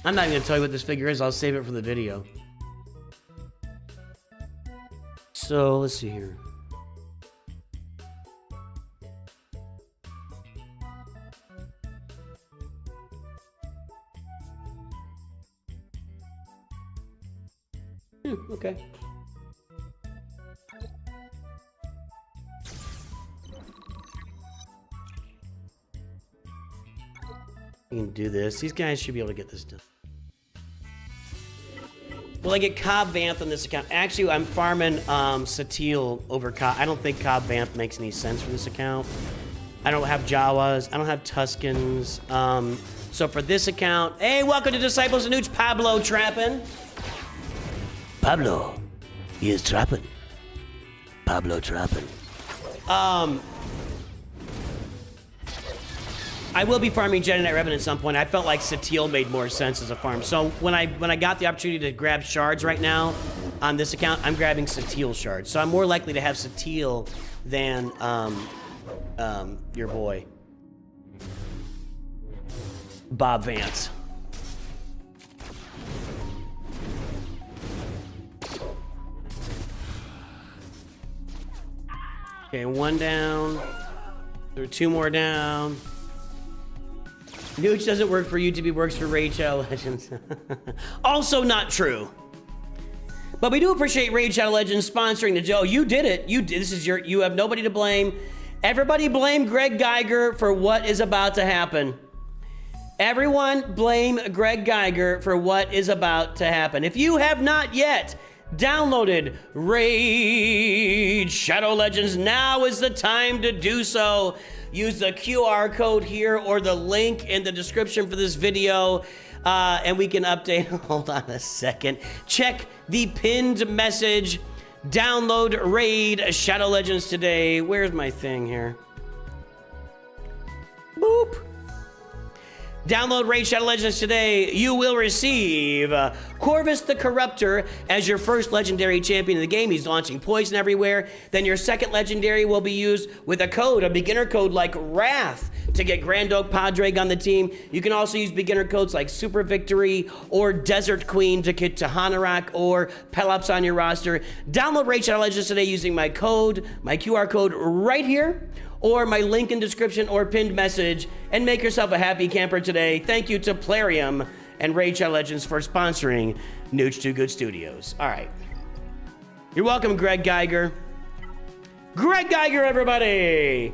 I'm not even gonna tell you what this figure is. I'll save it for the video. So let's see here. Okay. You can do this. These guys should be able to get this done. Will I get Cobb Vanth on this account? Actually, I'm farming Satil over Cobb. I don't think Cobb Vanth makes any sense for this account. I don't have Jawas. I don't have Tuscans. So for this account, hey, welcome to Disciples of Nooch. Pablo trapping. Pablo, he is trapping. Pablo trapping. I will be farming Jedi Knight Revenant at some point. I felt like Satil made more sense as a farm. So when I got the opportunity to grab shards right now on this account, I'm grabbing Satil shards. So I'm more likely to have Satil than your boy Bob Vance. Okay, 1 down. There are 2 more down. Nooch doesn't work for YouTube, works for Raid Shadow Legends. Also not true. But we do appreciate Raid Shadow Legends sponsoring the show. You did it. This is you have nobody to blame. Everybody blame Greg Geiger for what is about to happen. Everyone blame Greg Geiger for what is about to happen. If you have not yet downloaded Raid Shadow Legends, now is the time to do so. Use the QR code here or the link in the description for this video, and we can update. Hold on a second. Check the pinned message. Download Raid Shadow Legends today. Where's my thing here? Boop. Download Raid Shadow Legends today. You will receive Corvus the Corruptor as your first legendary champion in the game. He's launching poison everywhere. Then your second legendary will be used with a code, a beginner code like Wrath, to get Grand Oak Padraig on the team. You can also use beginner codes like Super Victory or Desert Queen to get to Hanorok or Pelops on your roster. Download Raid Shadow Legends today using my QR code right here, or my link in description or pinned message, and make yourself a happy camper today. Thank you to Plarium and Raid Shadow Legends for sponsoring Nooch Too Good Studios. All right. You're welcome, Greg Geiger. Greg Geiger, everybody!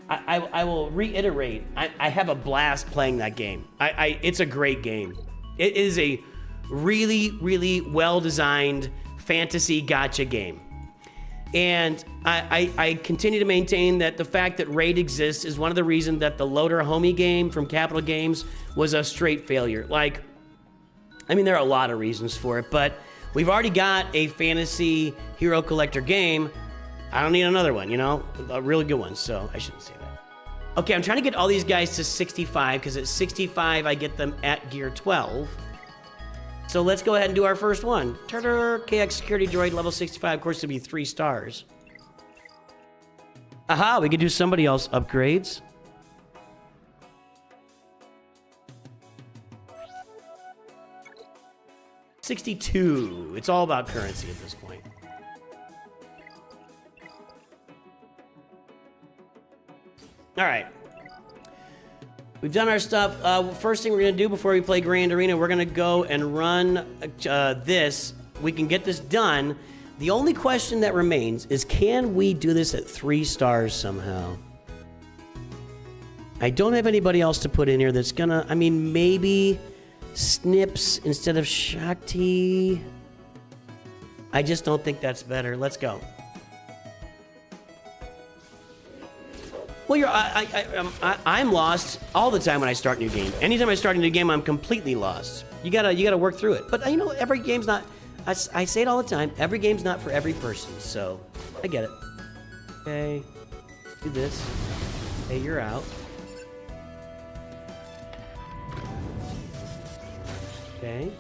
I will reiterate, I have a blast playing that game. It's a great game. It is a really, really well-designed fantasy gacha game. And I continue to maintain that the fact that Raid exists is one of the reasons that the Loader Homie game from Capital Games was a straight failure. Like, I mean, there are a lot of reasons for it, but we've already got a fantasy hero collector game. I don't need another one, you know? A really good one, so I shouldn't say that. Okay, I'm trying to get all these guys to 65, because at 65, I get them at gear 12. So let's go ahead and do our first one. Turtle KX Security Droid, level 65. Of course, it'll be 3 stars. Aha, we could do somebody else upgrades. $62. It's all about currency at this point. All right. We've done our stuff. First thing we're going to do before we play Grand Arena, we're going to go and run this. We can get this done. The only question that remains is, can we do this at 3 stars somehow? I don't have anybody else to put in here that's going to... I mean, maybe Snips instead of Shakti. I just don't think that's better. Let's go. Well, I'm lost all the time when I start a new game. Anytime I start a new game, I'm completely lost. You gotta work through it. But you know, every game's not. I say it all the time. Every game's not for every person, so I get it. Okay, do this. Hey, you're out. Okay.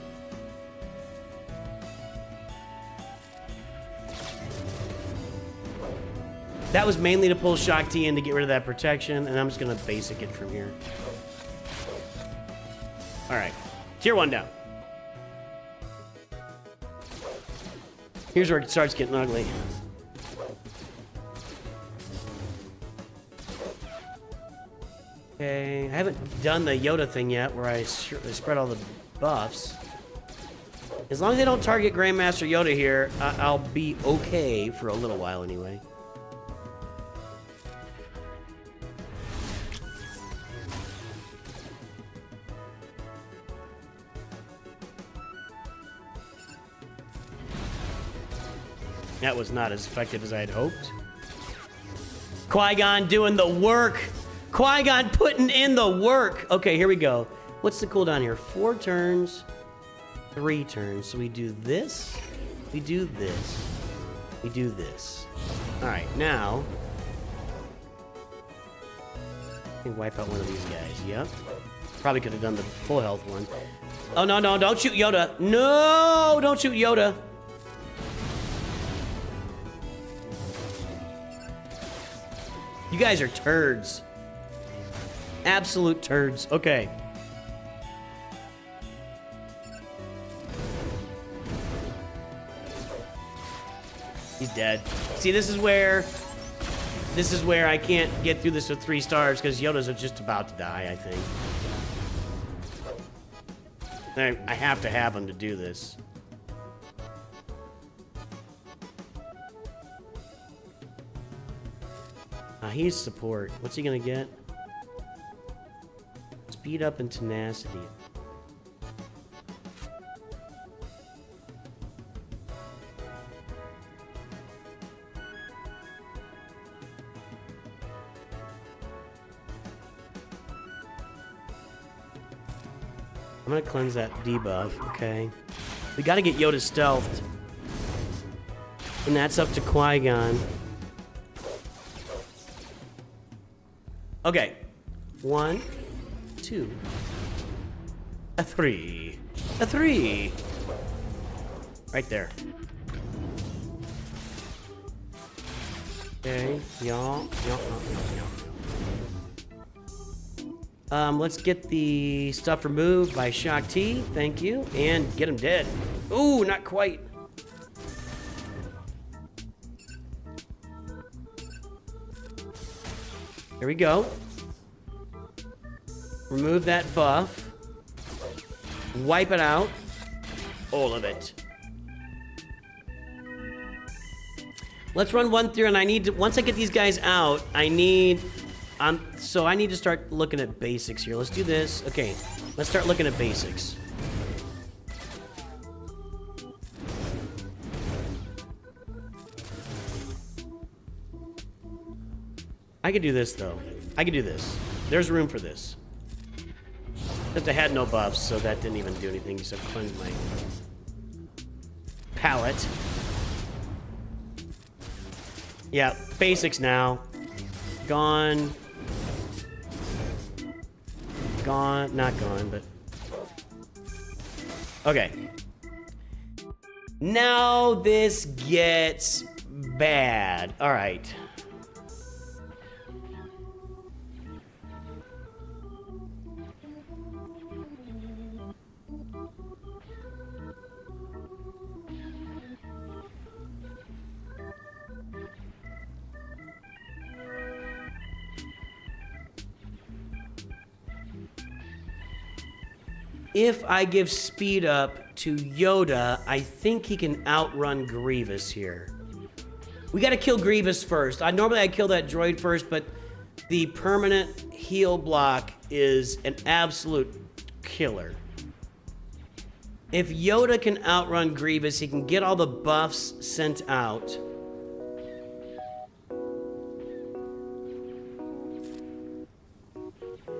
That was mainly to pull Shakti in to get rid of that protection, and I'm just gonna basic it from here. All right, tier 1 down. Here's where it starts getting ugly. Okay, I haven't done the Yoda thing yet, where I spread all the buffs. As long as they don't target Grandmaster Yoda here, I'll be okay for a little while anyway. That was not as effective as I had hoped. Qui-Gon doing the work. Qui-Gon putting in the work. Okay, here we go. What's the cooldown here? 4 turns, 3 turns. So we do this, we do this, we do this. All right, now I can wipe out one of these guys. Yep. Probably could have done the full health one. Oh, no, no, don't shoot Yoda. No, don't shoot Yoda. You guys are turds. Absolute turds. Okay. dead. See, this is where I can't get through this with 3 stars because Yoda's just about to die, I think. I have to have him to do this. He's support. What's he gonna get? Speed up and tenacity. I'm gonna cleanse that debuff, okay? We gotta get Yoda stealthed. And that's up to Qui-Gon. Okay. 1, 2, a 3. A 3. Right there. Okay, y'all. Let's get the stuff removed by Shock T. Thank you. And get him dead. Ooh, not quite. Here we go. Remove that buff. Wipe it out. All of it. Let's run 1 through, and I need to, once I get these guys out, so I need to start looking at basics here. Let's do this. Okay, let's start looking at basics. I could do this, though. I could do this. There's room for this. Just I had no buffs, so that didn't even do anything except cleanse my palette. Yeah, basics now. Gone. Gone. Not gone, but... Okay. Now this gets bad. All right. If I give speed up to Yoda, I think he can outrun Grievous here. We gotta kill Grievous first. Normally I'd kill that droid first, but the permanent heal block is an absolute killer. If Yoda can outrun Grievous, he can get all the buffs sent out.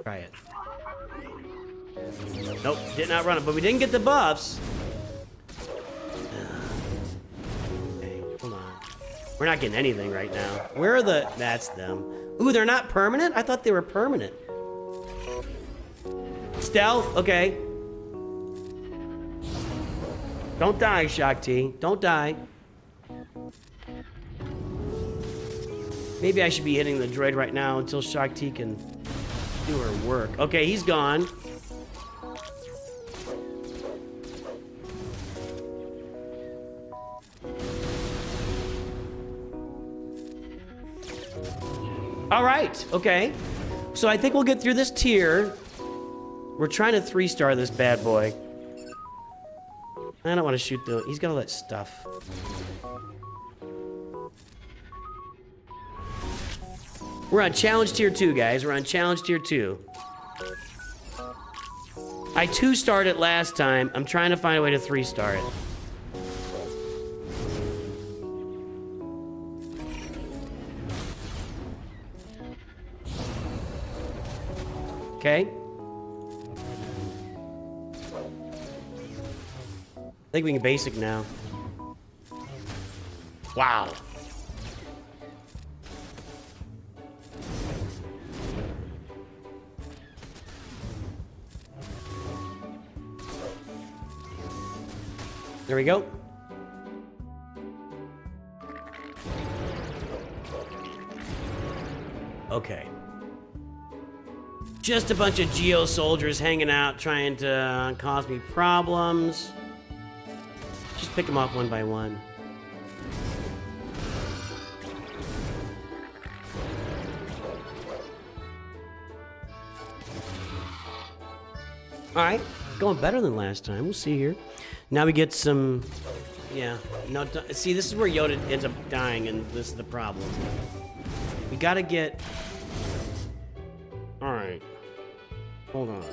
Try it. Nope, did not run it, but we didn't get the buffs. Okay, hold on. We're not getting anything right now. Where are the... That's them. Ooh, they're not permanent? I thought they were permanent. Stealth, okay. Don't die, Shock T. Don't die. Maybe I should be hitting the droid right now until Shock T can do her work. Okay, he's gone. All right, okay. So I think we'll get through this tier. We're trying to 3-star this bad boy. I don't want to shoot the... He's got all that stuff. We're on challenge tier 2, guys. We're on challenge tier 2. I 2-starred it last time. I'm trying to find a way to 3-star it. Okay. I think we can basic now. Wow. There we go. Okay. Just a bunch of Geo soldiers hanging out, trying to cause me problems. Just pick them off one by one. All right, going better than last time. We'll see here. Now we get some, yeah. No, see, this is where Yoda ends up dying, and this is the problem. We gotta get. All right, hold on.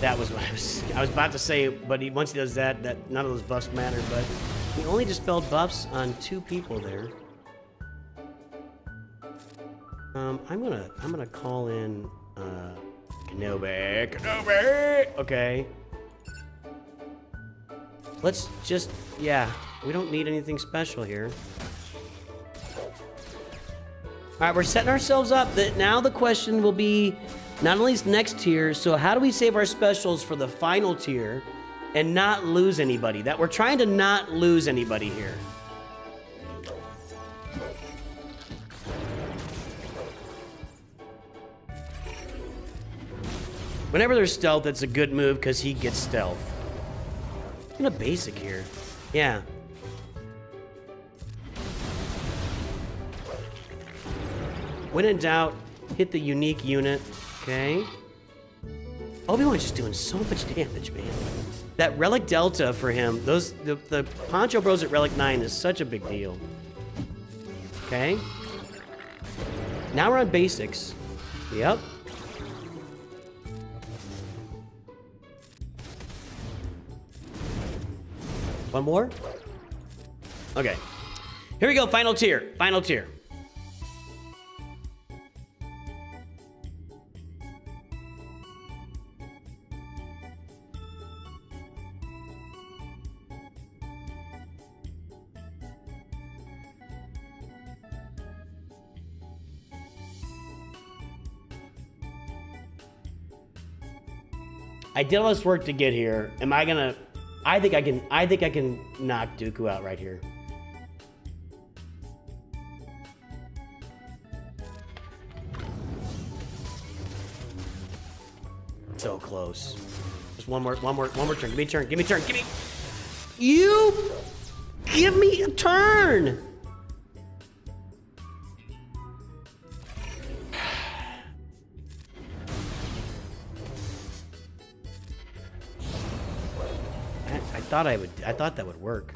That was what I was about to say, but once he does that, none of those buffs matter. But he only dispelled buffs on 2 people there. I'm gonna call in Kenobi. Okay. Let's just, yeah, we don't need anything special here. All right, we're setting ourselves up. That now the question will be. Not only is next tier, so how do we save our specials for the final tier and not lose anybody? That we're trying to not lose anybody here. Whenever there's stealth, it's a good move because he gets stealth. I'm gonna basic here. Yeah. When in doubt, hit the unique unit. Okay. Obi-Wan's just doing so much damage, man. That Relic Delta for him, the Poncho Bros at Relic 9 is such a big deal. Okay. Now we're on basics. Yep. One more? Okay. Here we go, final tier. Final tier. I did all this work to get here. Am I gonna? I think I can knock Dooku out right here. So close. Just one more turn. Give me a turn. Give me a turn. Give me. You. Give me a turn. I thought that would work.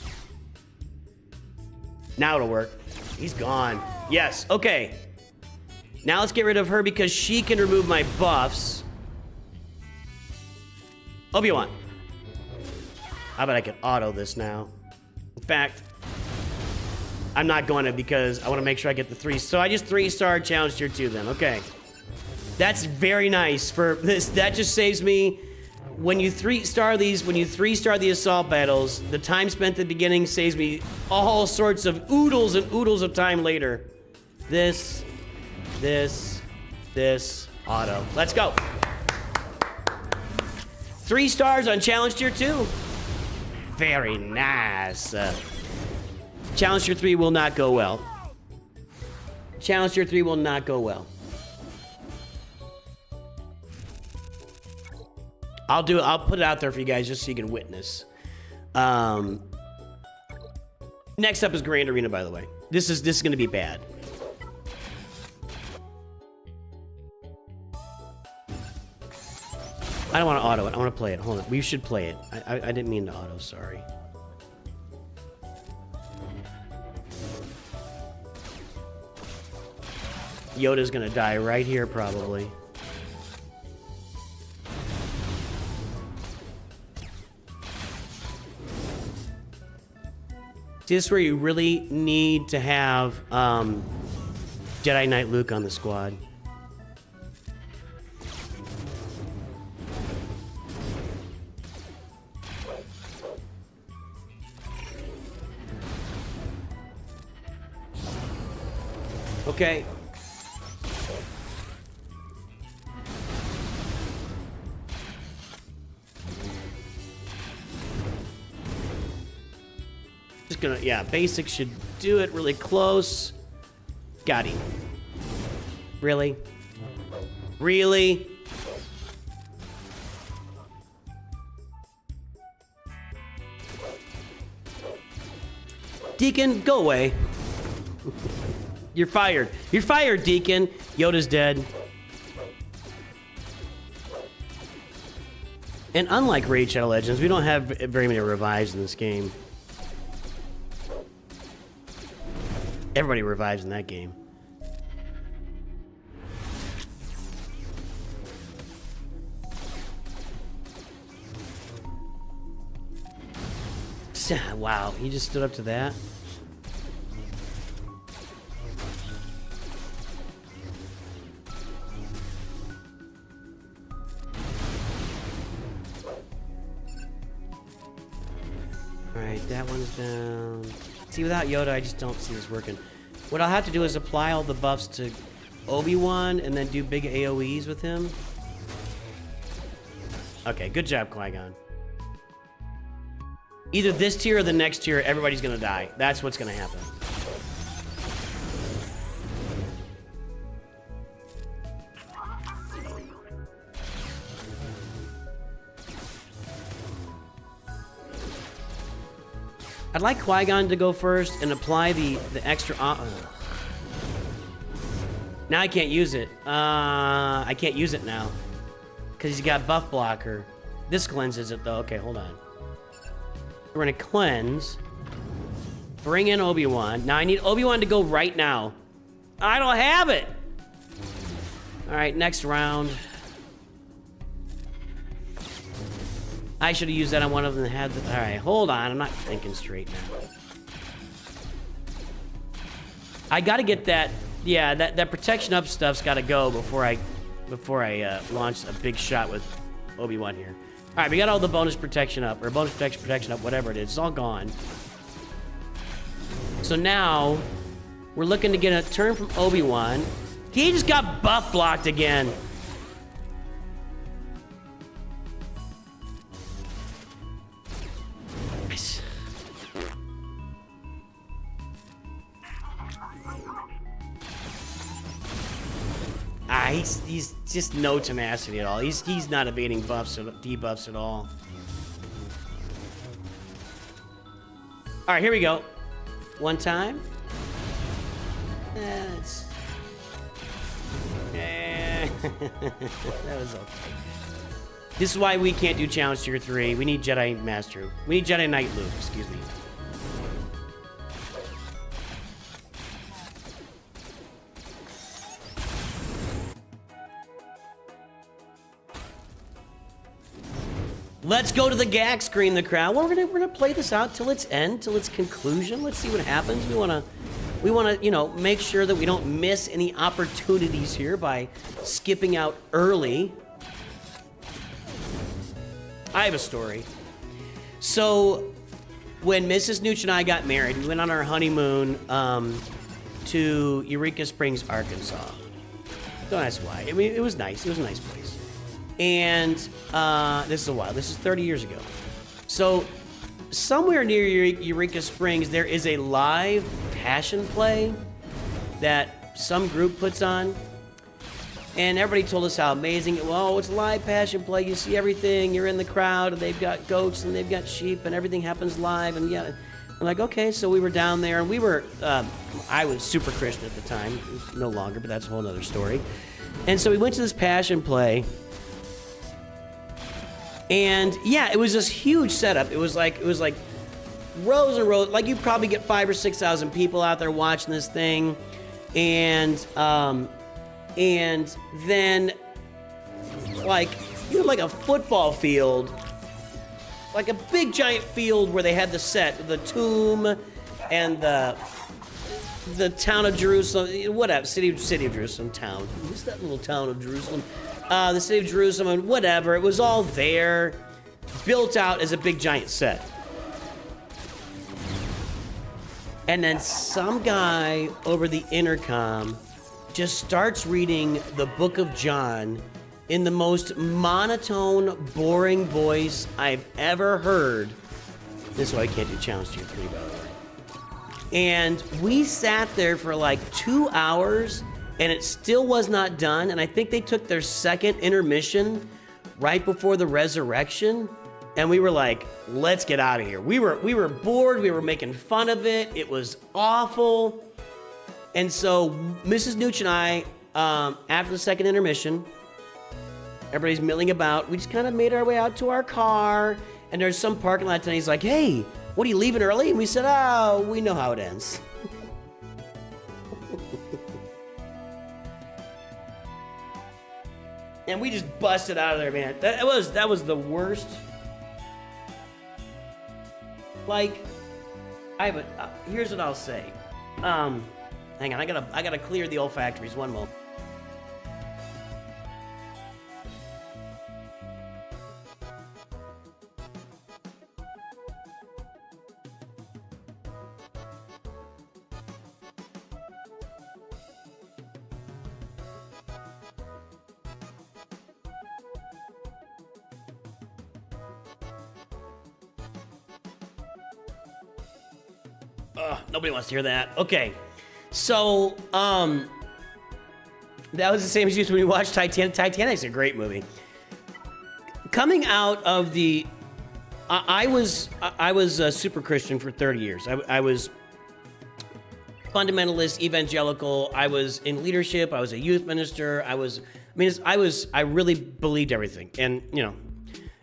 Now it'll work. He's gone. Yes, okay. Now let's get rid of her because she can remove my buffs. Obi-Wan. How about I can auto this now? In fact, I'm not going to because I want to make sure I get the 3. So I just 3-star challenge tier 2 then. Okay. That's very nice for this. That just saves me. When you 3-star these, when you 3-star the assault battles, the time spent at the beginning saves me all sorts of oodles and oodles of time later. This, auto. Let's go. 3 stars on challenge tier 2. Very nice. Challenge tier 3 will not go well. Challenge tier 3 will not go well. I'll put it out there for you guys just so you can witness. Next up is Grand Arena, by the way. This is gonna be bad. I don't want to auto it. I want to play it. Hold on. We should play it. I didn't mean to auto. Sorry. Yoda's gonna die right here, probably. See, this is where you really need to have Jedi Knight Luke on the squad. Okay. Just gonna, yeah, basic should do it really close. Got him. Really? Really? Deacon, go away. You're fired. You're fired, Deacon. Yoda's dead. And unlike Raid Shadow Legends, we don't have very many revives in this game. Everybody revives in that game. Wow, he just stood up to that. Alright, that one's down. See, without Yoda, I just don't see this working. What I'll have to do is apply all the buffs to Obi-Wan and then do big AoEs with him. Okay, good job, Qui-Gon. Either this tier or the next tier, everybody's gonna die. That's what's gonna happen. I'd like Qui-Gon to go first and apply the extra... Now I can't use it. I can't use it now. Because he's got buff blocker. This cleanses it, though. Okay, hold on. We're gonna cleanse. Bring in Obi-Wan. Now I need Obi-Wan to go right now. I don't have it! Alright, next round. I should have used that on one of them that had the... Alright, hold on. I'm not thinking straight now. I gotta get that... Yeah, that protection up stuff's gotta go before I launch a big shot with Obi-Wan here. Alright, we got all the bonus protection up, or bonus protection up, whatever it is. It's all gone. So now, we're looking to get a turn from Obi-Wan. He just got buff blocked again. Nice. He's just no tenacity at all. He's not evading buffs or debuffs at all. All right, here we go. One time. That was okay. This is why we can't do challenge tier 3. We need Jedi Master. We need Jedi Knight Luke, excuse me. Let's go to the gag screen, the crowd. Well, we're gonna play this out till its end, till its conclusion. Let's see what happens. We wanna, you know, make sure that we don't miss any opportunities here by skipping out early. I have a story. So, when Mrs. Nooch and I got married, we went on our honeymoon to Eureka Springs, Arkansas. Don't ask why. I mean, it was nice. It was a nice place. And this is a while. This is 30 years ago. So somewhere near Eureka Springs, there is a live passion play that some group puts on. And everybody told us how amazing it was. Oh, it's a live passion play. You see everything. You're in the crowd, and they've got goats, and they've got sheep, and everything happens live. And yeah, I'm like, okay. So we were down there, and we were, I was super Christian at the time. No longer, but that's a whole other story. And so we went to this passion play. And yeah, it was this huge setup. It was like rows and rows. Like you probably get 5,000 or 6,000 people out there watching this thing, and then like you had like a football field, like a big giant field where they had the set, the tomb, and the town of Jerusalem, whatever, city of Jerusalem town. What's that little town of Jerusalem? The city of Jerusalem and whatever. It was all there, built out as a big giant set. And then some guy over the intercom just starts reading the book of John in the most monotone, boring voice I've ever heard. This is why I can't do challenge tier 3, by the way. And we sat there for like 2 hours, and it still was not done. And I think they took their second intermission right before the resurrection. And we were like, let's get out of here. We were bored. We were making fun of it. It was awful. And so Mrs. Nooch and I, after the second intermission, everybody's milling about. We just kind of made our way out to our car. And there's some parking lot, and he's like, hey, what, are you leaving early? And we said, oh, we know how it ends. And we just busted out of there, man. That was the worst. Like, here's what I'll say. Hang on, I gotta clear the olfactories. One moment. Nobody wants to hear that. Okay. So, that was the same excuse when we watched Titanic. Titanic's a great movie. Coming out of the... I was a super Christian for 30 years. I was fundamentalist, evangelical. I was in leadership. I was a youth minister. I really believed everything. And, you know,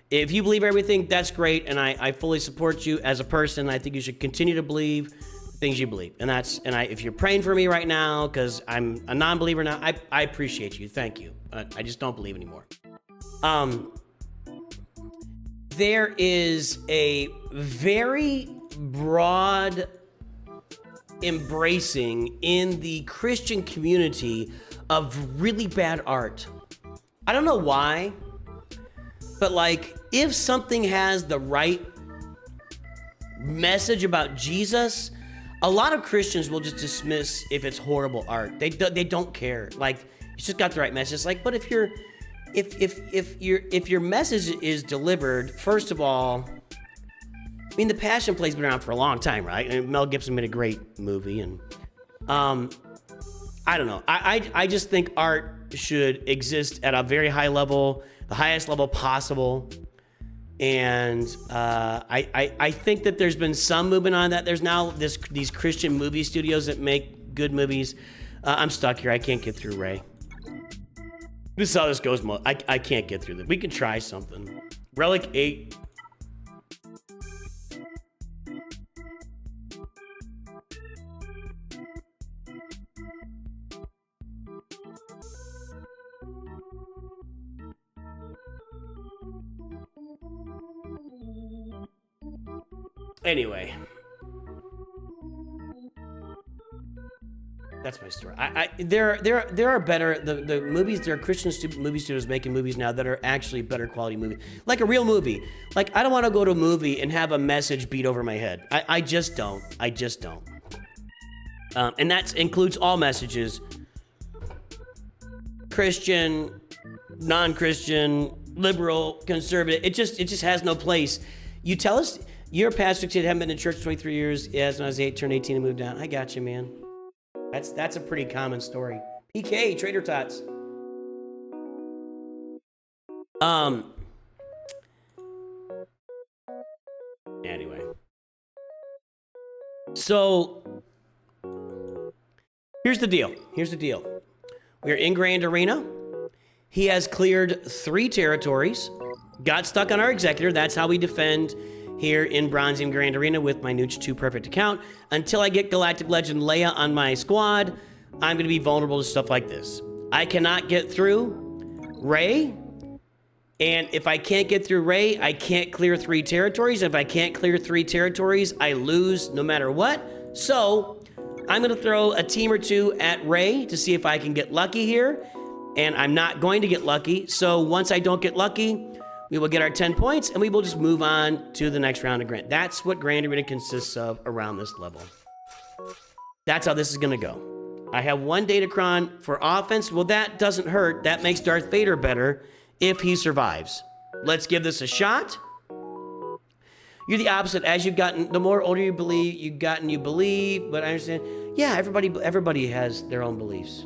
if you believe everything, that's great. And I fully support you as a person. I think you should continue to believe things you believe. If you're praying for me right now, because I'm a non-believer now, I appreciate you. Thank you. I just don't believe anymore. There is a very broad embracing in the Christian community of really bad art. I don't know why, but like, if something has the right message about Jesus, a lot of Christians will just dismiss if it's horrible art. They don't care. Like, you just got the right message. Like, but if your message is delivered, first of all, I mean, the Passion Play's been around for a long time, right? And Mel Gibson made a great movie, and I don't know. I just think art should exist at a very high level, the highest level possible. And I think that there's been some movement on that. There's now these Christian movie studios that make good movies. I'm stuck here. I can't get through Ray. This is how this goes. I can't get through this. We can try something. Relic 8. Anyway, that's my story. There are better the movies. There are Christian movie studios making movies now that are actually better quality movies, like a real movie. Like, I don't want to go to a movie and have a message beat over my head. I just don't. And that includes all messages: Christian, non-Christian, liberal, conservative. It just has no place. You tell us. You're a pastor, kid, haven't been in church 23 years. Yes, when I was 8, turned 18 and moved down. I got you, man. That's a pretty common story. PK, Trader Tots. Anyway. So, here's the deal. We're in Grand Arena. He has cleared 3 territories. Got stuck on our executor. That's how we defend here in Bronzium Grand Arena with my Nooch 2 perfect account. Until I get Galactic Legend Leia on my squad, I'm going to be vulnerable to stuff like this. I cannot get through Rey, and if I can't get through Rey, I can't clear 3 territories. If I can't clear 3 territories, I lose no matter what. So I'm going to throw a team or 2 at Rey to see if I can get lucky here, and I'm not going to get lucky. So once I don't get lucky, we will get our 10 points, and we will just move on to the next round of Grand. That's what Grand Arena consists of around this level. That's how this is going to go. I have 1 Datacron for offense. Well, that doesn't hurt. That makes Darth Vader better if he survives. Let's give this a shot. You're the opposite. As you've gotten, the more older you believe, you believe. But I understand. Yeah, everybody has their own beliefs.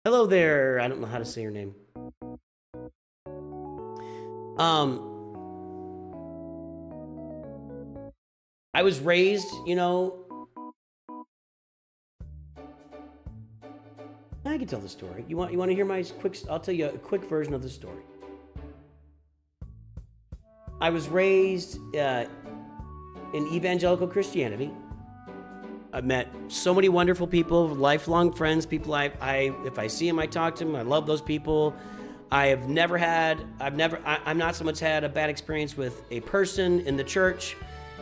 Hello there. I don't know how to say your name. I was raised, I can tell the story. You want to hear my quick? I'll tell you a quick version of the story. I was raised in evangelical Christianity. I've met so many wonderful people, lifelong friends, people if I see them, I talk to them. I love those people. I'm not so much had a bad experience with a person in the church.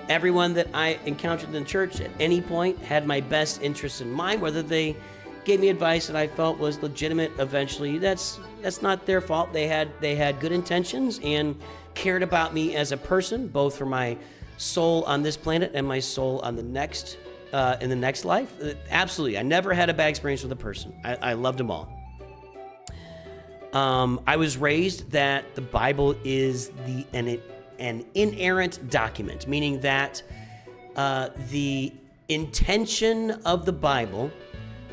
Everyone that I encountered in the church at any point had my best interests in mind, whether they gave me advice that I felt was legitimate eventually. That's not their fault. They had good intentions and cared about me as a person, both for my soul on this planet and my soul on the next in the next life. Absolutely. I never had a bad experience with a person. I loved them all. I was raised that the Bible is an inerrant document, meaning that the intention of the Bible,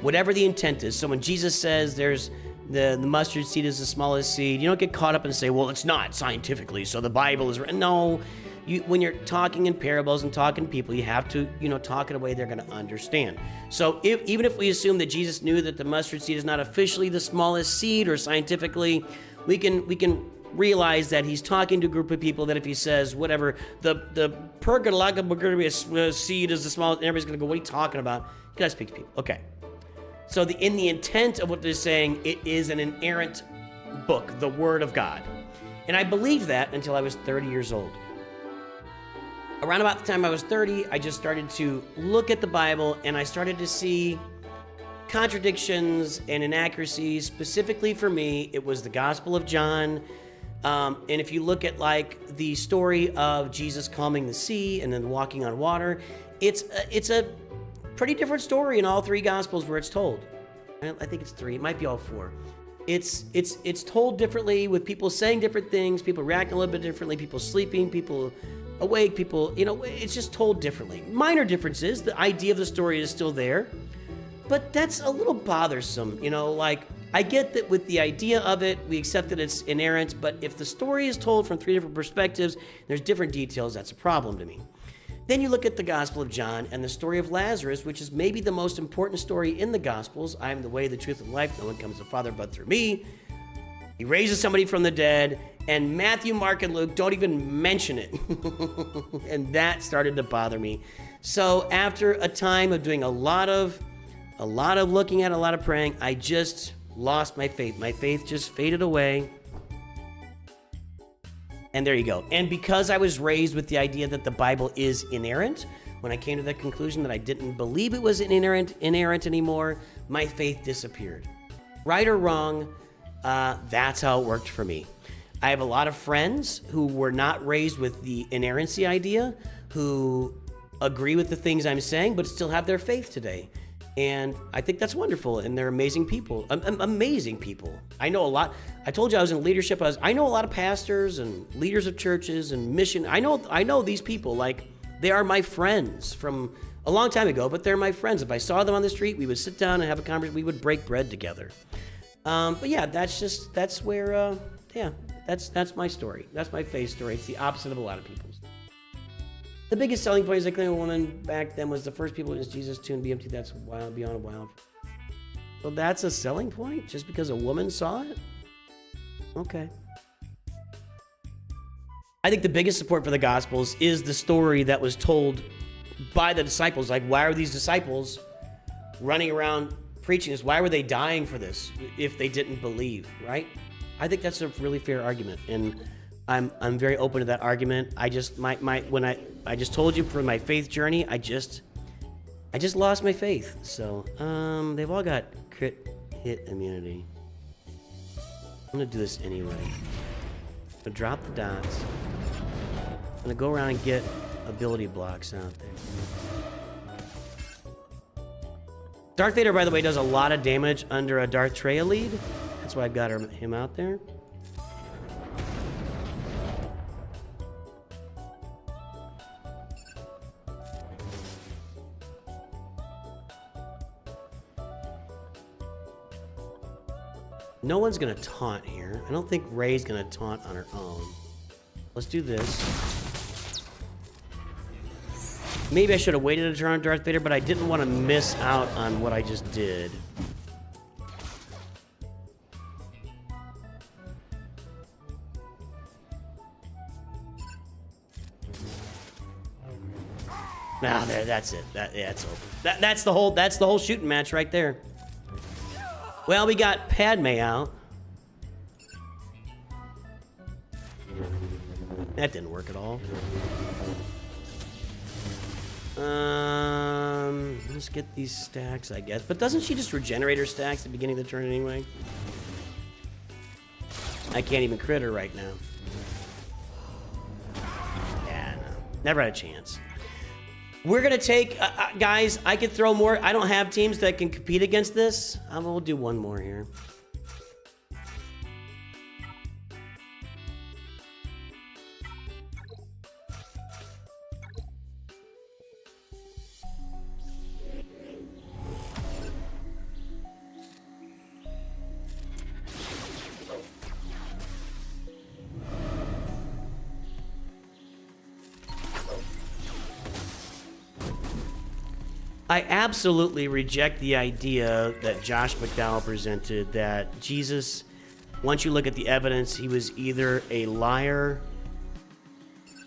whatever the intent is. So when Jesus says there's the mustard seed is the smallest seed, you don't get caught up and say, well, it's not scientifically, so the Bible is... No, when you're talking in parables and talking to people, you have to, talk in a way they're going to understand. So even if we assume that Jesus knew that the mustard seed is not officially the smallest seed, or scientifically, we can realize that he's talking to a group of people that if he says whatever, the pergolaga seed is the smallest, everybody's going to go, what are you talking about? You got to speak to people. Okay. So in the intent of what they're saying, it is an inerrant book, the Word of God. And I believed that until I was 30 years old. Around about the time I was 30, I just started to look at the Bible, and I started to see contradictions and inaccuracies. Specifically for me, it was the Gospel of John. And if you look at like the story of Jesus calming the sea and then walking on water, it's a pretty different story in all three Gospels where it's told. I think it's three. It might be all four. It's told differently, with people saying different things, people reacting a little bit differently, people sleeping, people awake, people, it's just told differently. Minor differences. The idea of the story is still there, but that's a little bothersome. Like, I get that with the idea of it, we accept that it's inerrant, but if the story is told from three different perspectives, there's different details, that's a problem to me. Then you look at the Gospel of John and the story of Lazarus, which is maybe the most important story in the Gospels. I am the way, the truth, and life. No one comes to the Father but through me. He raises somebody from the dead, and Matthew, Mark, and Luke don't even mention it. And that started to bother me. So after a time of doing a lot of looking at, a lot of praying, I just lost my faith. My faith just faded away. And there you go. And because I was raised with the idea that the Bible is inerrant, when I came to the conclusion that I didn't believe it was inerrant anymore, my faith disappeared. Right or wrong, that's how it worked for me. I have a lot of friends who were not raised with the inerrancy idea, who agree with the things I'm saying, but still have their faith today. And I think that's wonderful, and they're amazing people. Amazing people. I know a lot. I told you I was in leadership. I know a lot of pastors and leaders of churches and mission. I know these people. Like, they are my friends from a long time ago, but they're my friends. If I saw them on the street, we would sit down and have a conversation. We would break bread together. But yeah, that's my story. That's my faith story. It's the opposite of a lot of people's. The biggest selling point is that claiming a woman back then was the first people to witness Jesus tune BMT. That's wild, beyond a wild. Well, that's a selling point just because a woman saw it? Okay. I think the biggest support for the Gospels is the story that was told by the disciples. Like, why are these disciples running around preaching this? Why were they dying for this if they didn't believe, right? I think that's a really fair argument, and I'm very open to that argument. I just I just told you for my faith journey, I just lost my faith. So they've all got crit hit immunity. I'm gonna do this anyway. I'm gonna drop the dots. I'm gonna go around and get ability blocks out there. Darth Vader, by the way, does a lot of damage under a Darth Traya lead. That's why I've got him out there. No one's gonna taunt here. I don't think Rey's gonna taunt on her own. Let's do this. Maybe I should have waited to turn on Darth Vader, but I didn't want to miss out on what I just did. Nah, there. That's it. Yeah, it's over. That's the whole shooting match right there. Well, we got Padme out. That didn't work at all. Let's get these stacks, I guess. But doesn't she just regenerate her stacks at the beginning of the turn anyway? I can't even crit her right now. Yeah, no. Never had a chance. We're going to take... guys, I could throw more. I don't have teams that can compete against this. We'll do one more here. I absolutely reject the idea that Josh McDowell presented that Jesus, once you look at the evidence, he was either a liar.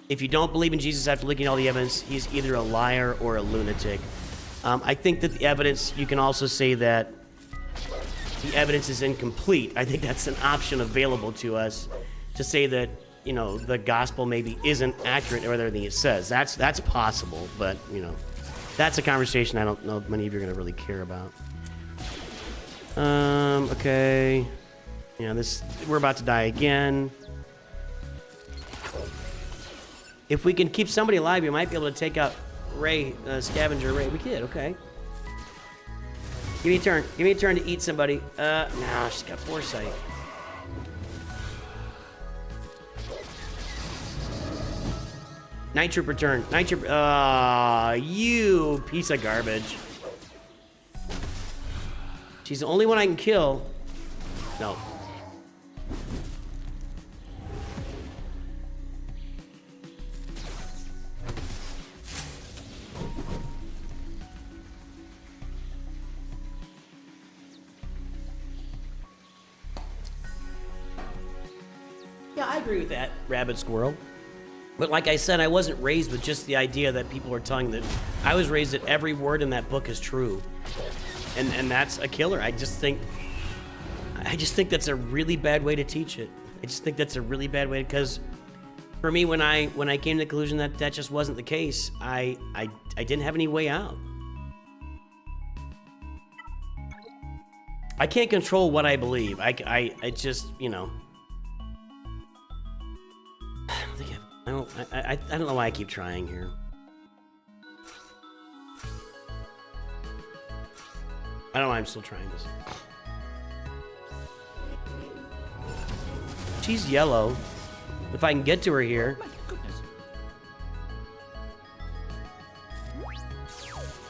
If you don't believe in Jesus after looking at all the evidence, he's either a liar or a lunatic. I think that the evidence, you can also say that the evidence is incomplete. I think that's an option available to us to say that, you know, the gospel maybe isn't accurate or everything it says. That's possible, but, you know. That's a conversation I don't know many of you are going to really care about. Okay. Yeah, we're about to die again. If we can keep somebody alive, you might be able to take out Ray, Scavenger Ray. We did, okay. Give me a turn. Give me a turn to eat somebody. No, she's got foresight. Night Trooper turn. Night Trooper. You piece of garbage. She's the only one I can kill. No. Yeah, I agree with that, Rabbit Squirrel. But like I said, I wasn't raised with just the idea that people are telling that. I was raised that every word in that book is true. And that's a killer. I just think that's a really bad way to teach it. I just think that's a really bad way, because for me, when I came to the conclusion that that just wasn't the case, I didn't have any way out. I can't control what I believe. I just, you know. I don't know why I keep trying here. I don't know why I'm still trying this. She's yellow. If I can get to her here. My goodness.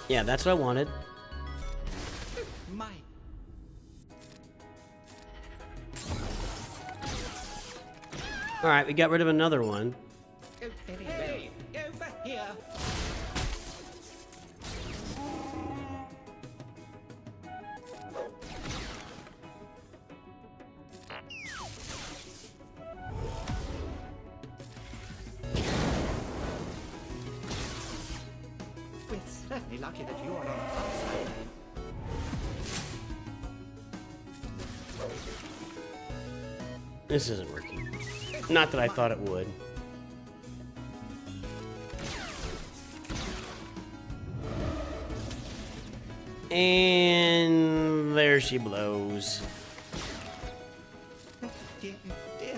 Yeah, that's what I wanted. My. All right, we got rid of another one. Oh, very hey, well. Over here. We're certainly lucky that you are on our side. This isn't working. Not that I thought it would. And there she blows. Dear, dear.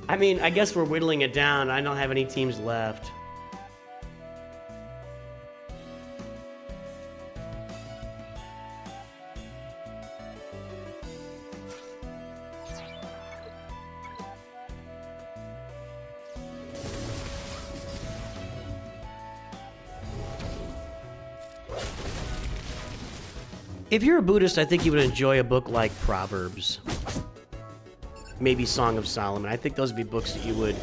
I mean, I guess we're whittling it down. I don't have any teams left. If you're a Buddhist, I think you would enjoy a book like Proverbs. Maybe Song of Solomon. I think those would be books that you would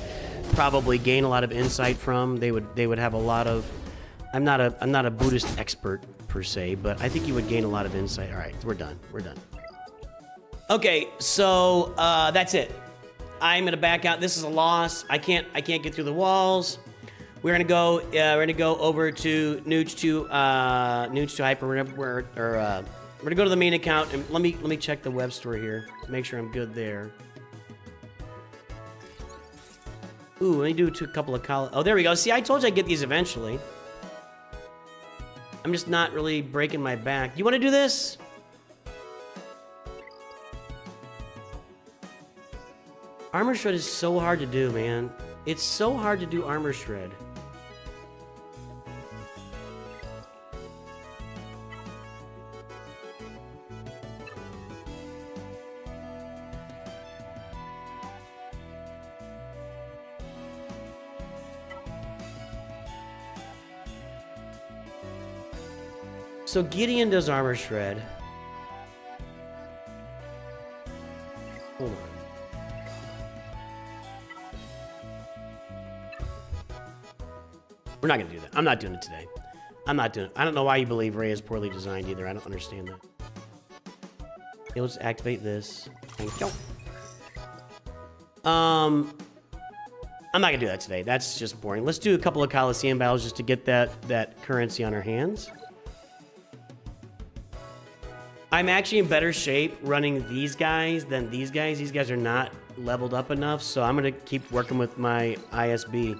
probably gain a lot of insight from. They would have a lot of... I'm not a Buddhist expert per se, but I think you would gain a lot of insight. All right, we're done. We're done. Okay, so that's it. I'm gonna back out. This is a loss. I can't get through the walls. We're gonna go over to Nooch to Hyper. We're gonna go to the main account and let me check the web store here. Make sure I'm good there. Ooh, let me do a couple of college. Oh, there we go. See, I told you I'd get these eventually. I'm just not really breaking my back. You want to do this? Armor Shred is so hard to do, man. It's so hard to do Armor Shred. So Gideon does Armor Shred. Hold on. We're not gonna do that. I'm not doing it today. I'm not doing it. I don't know why you believe Ray is poorly designed either. I don't understand that. Okay, let's activate this. Thank you. I'm not gonna do that today. That's just boring. Let's do a couple of Coliseum battles just to get that currency on our hands. I'm actually in better shape running these guys than these guys. These guys are not leveled up enough, so I'm gonna keep working with my ISB.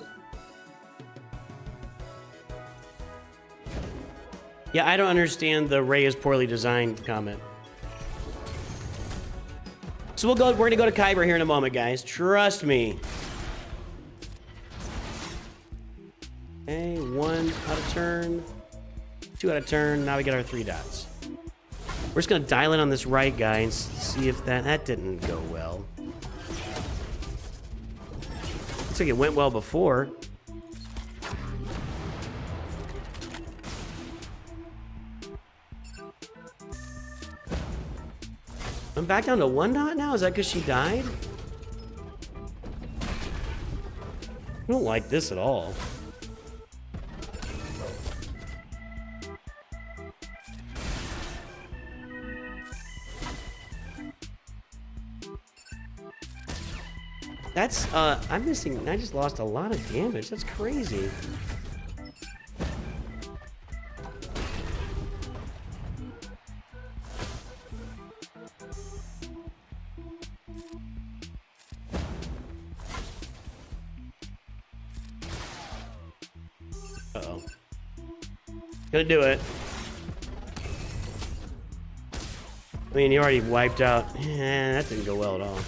Yeah, I don't understand the Ray is poorly designed comment. So we're gonna go to Kyber here in a moment, guys. Trust me. Okay, 1 out of turn, 2 out of turn. Now we get our 3 dots. We're just gonna dial in on this right guy and see if that didn't go well. Looks like it went well before. I'm back down to 1 dot now? Is that because she died? I don't like this at all. That's, I'm missing, I just lost a lot of damage. That's crazy. Uh-oh. Gonna do it. I mean, you already wiped out. That didn't go well at all.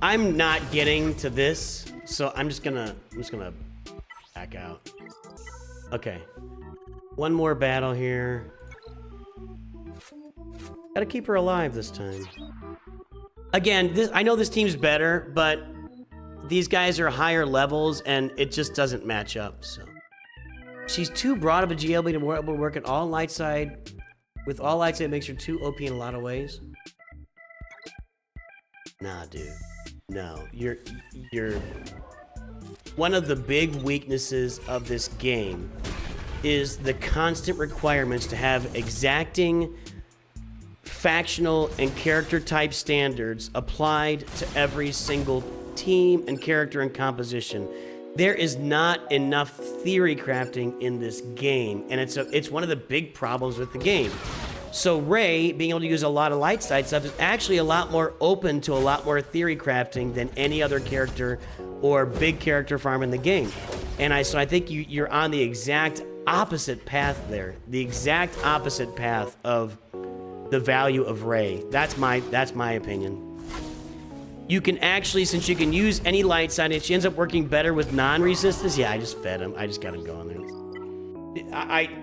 I'm not getting to this, so I'm just gonna back out. Okay. 1 more battle here. Gotta keep her alive this time. Again, I know this team's better, but these guys are higher levels, and it just doesn't match up, so. She's too broad of a GLB to work at all light side. With all light side, makes her too OP in a lot of ways. Nah, dude. No, you're one of the big weaknesses of this game is the constant requirements to have exacting factional and character type standards applied to every single team and character and composition. There is not enough theory crafting in this game, and it's one of the big problems with the game. So Ray, being able to use a lot of light side stuff, is actually a lot more open to a lot more theory crafting than any other character or big character farm in the game. And so I think you're on the exact opposite path there. The exact opposite path of the value of Ray. That's my opinion. You can actually, since you can use any light side, and she ends up working better with non-resistance. Yeah, I just fed him. I just got him going there.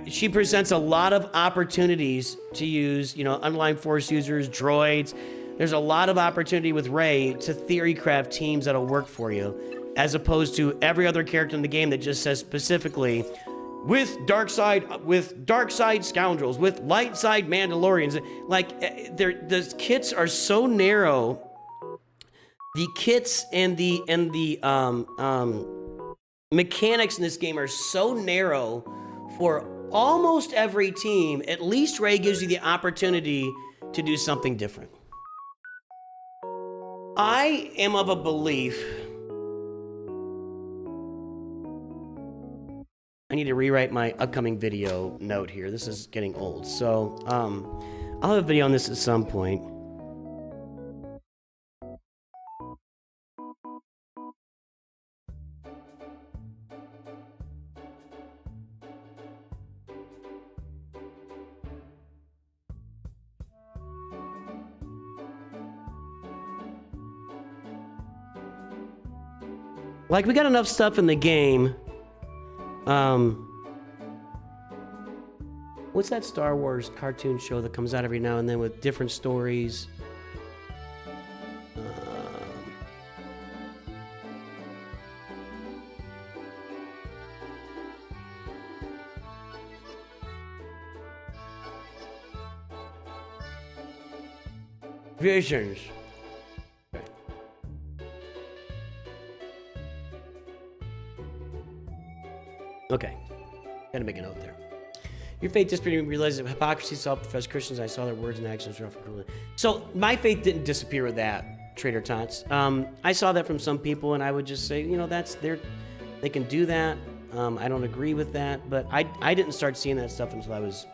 She presents a lot of opportunities to use, you know, underlying force users, droids, there's a lot of opportunity with Ray to theory craft teams that'll work for you, as opposed to every other character in the game that just says specifically, with dark side scoundrels, with light side Mandalorians. Like, the kits are so narrow. The kits and the mechanics in this game are so narrow for almost every team. At least Ray gives you the opportunity to do something different. I am of a belief. I need to rewrite my upcoming video note here. This is getting old. So, I'll have a video on this at some point. Like, we got enough stuff in the game. What's that Star Wars cartoon show that comes out every now and then with different stories? Visions. Okay, gotta make a note there. Your faith disappeared. Realized that hypocrisy, self-professed Christians. I saw their words and actions rough and cruel. So my faith didn't disappear with that, Trader Tots. I saw that from some people, and I would just say, you know, that's their. They can do that. I don't agree with that, but I didn't start seeing that stuff until I was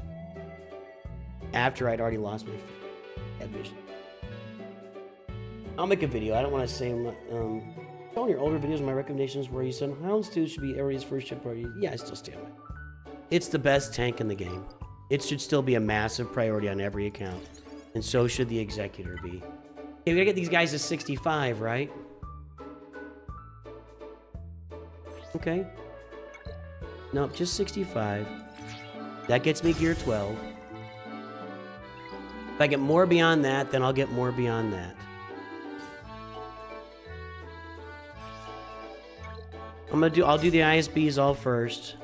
after I'd already lost my vision. I'll make a video. I don't want to say. All your older videos, my recommendations where you said Houndstooth should be everybody's first ship party. Yeah, I still stand by it. It's the best tank in the game. It should still be a massive priority on every account. And so should the Executor be. Okay, we gotta get these guys to 65, right? Okay. Nope, just 65. That gets me gear 12. If I get more beyond that, then I'll get more beyond that. I'll do the ISBs all first.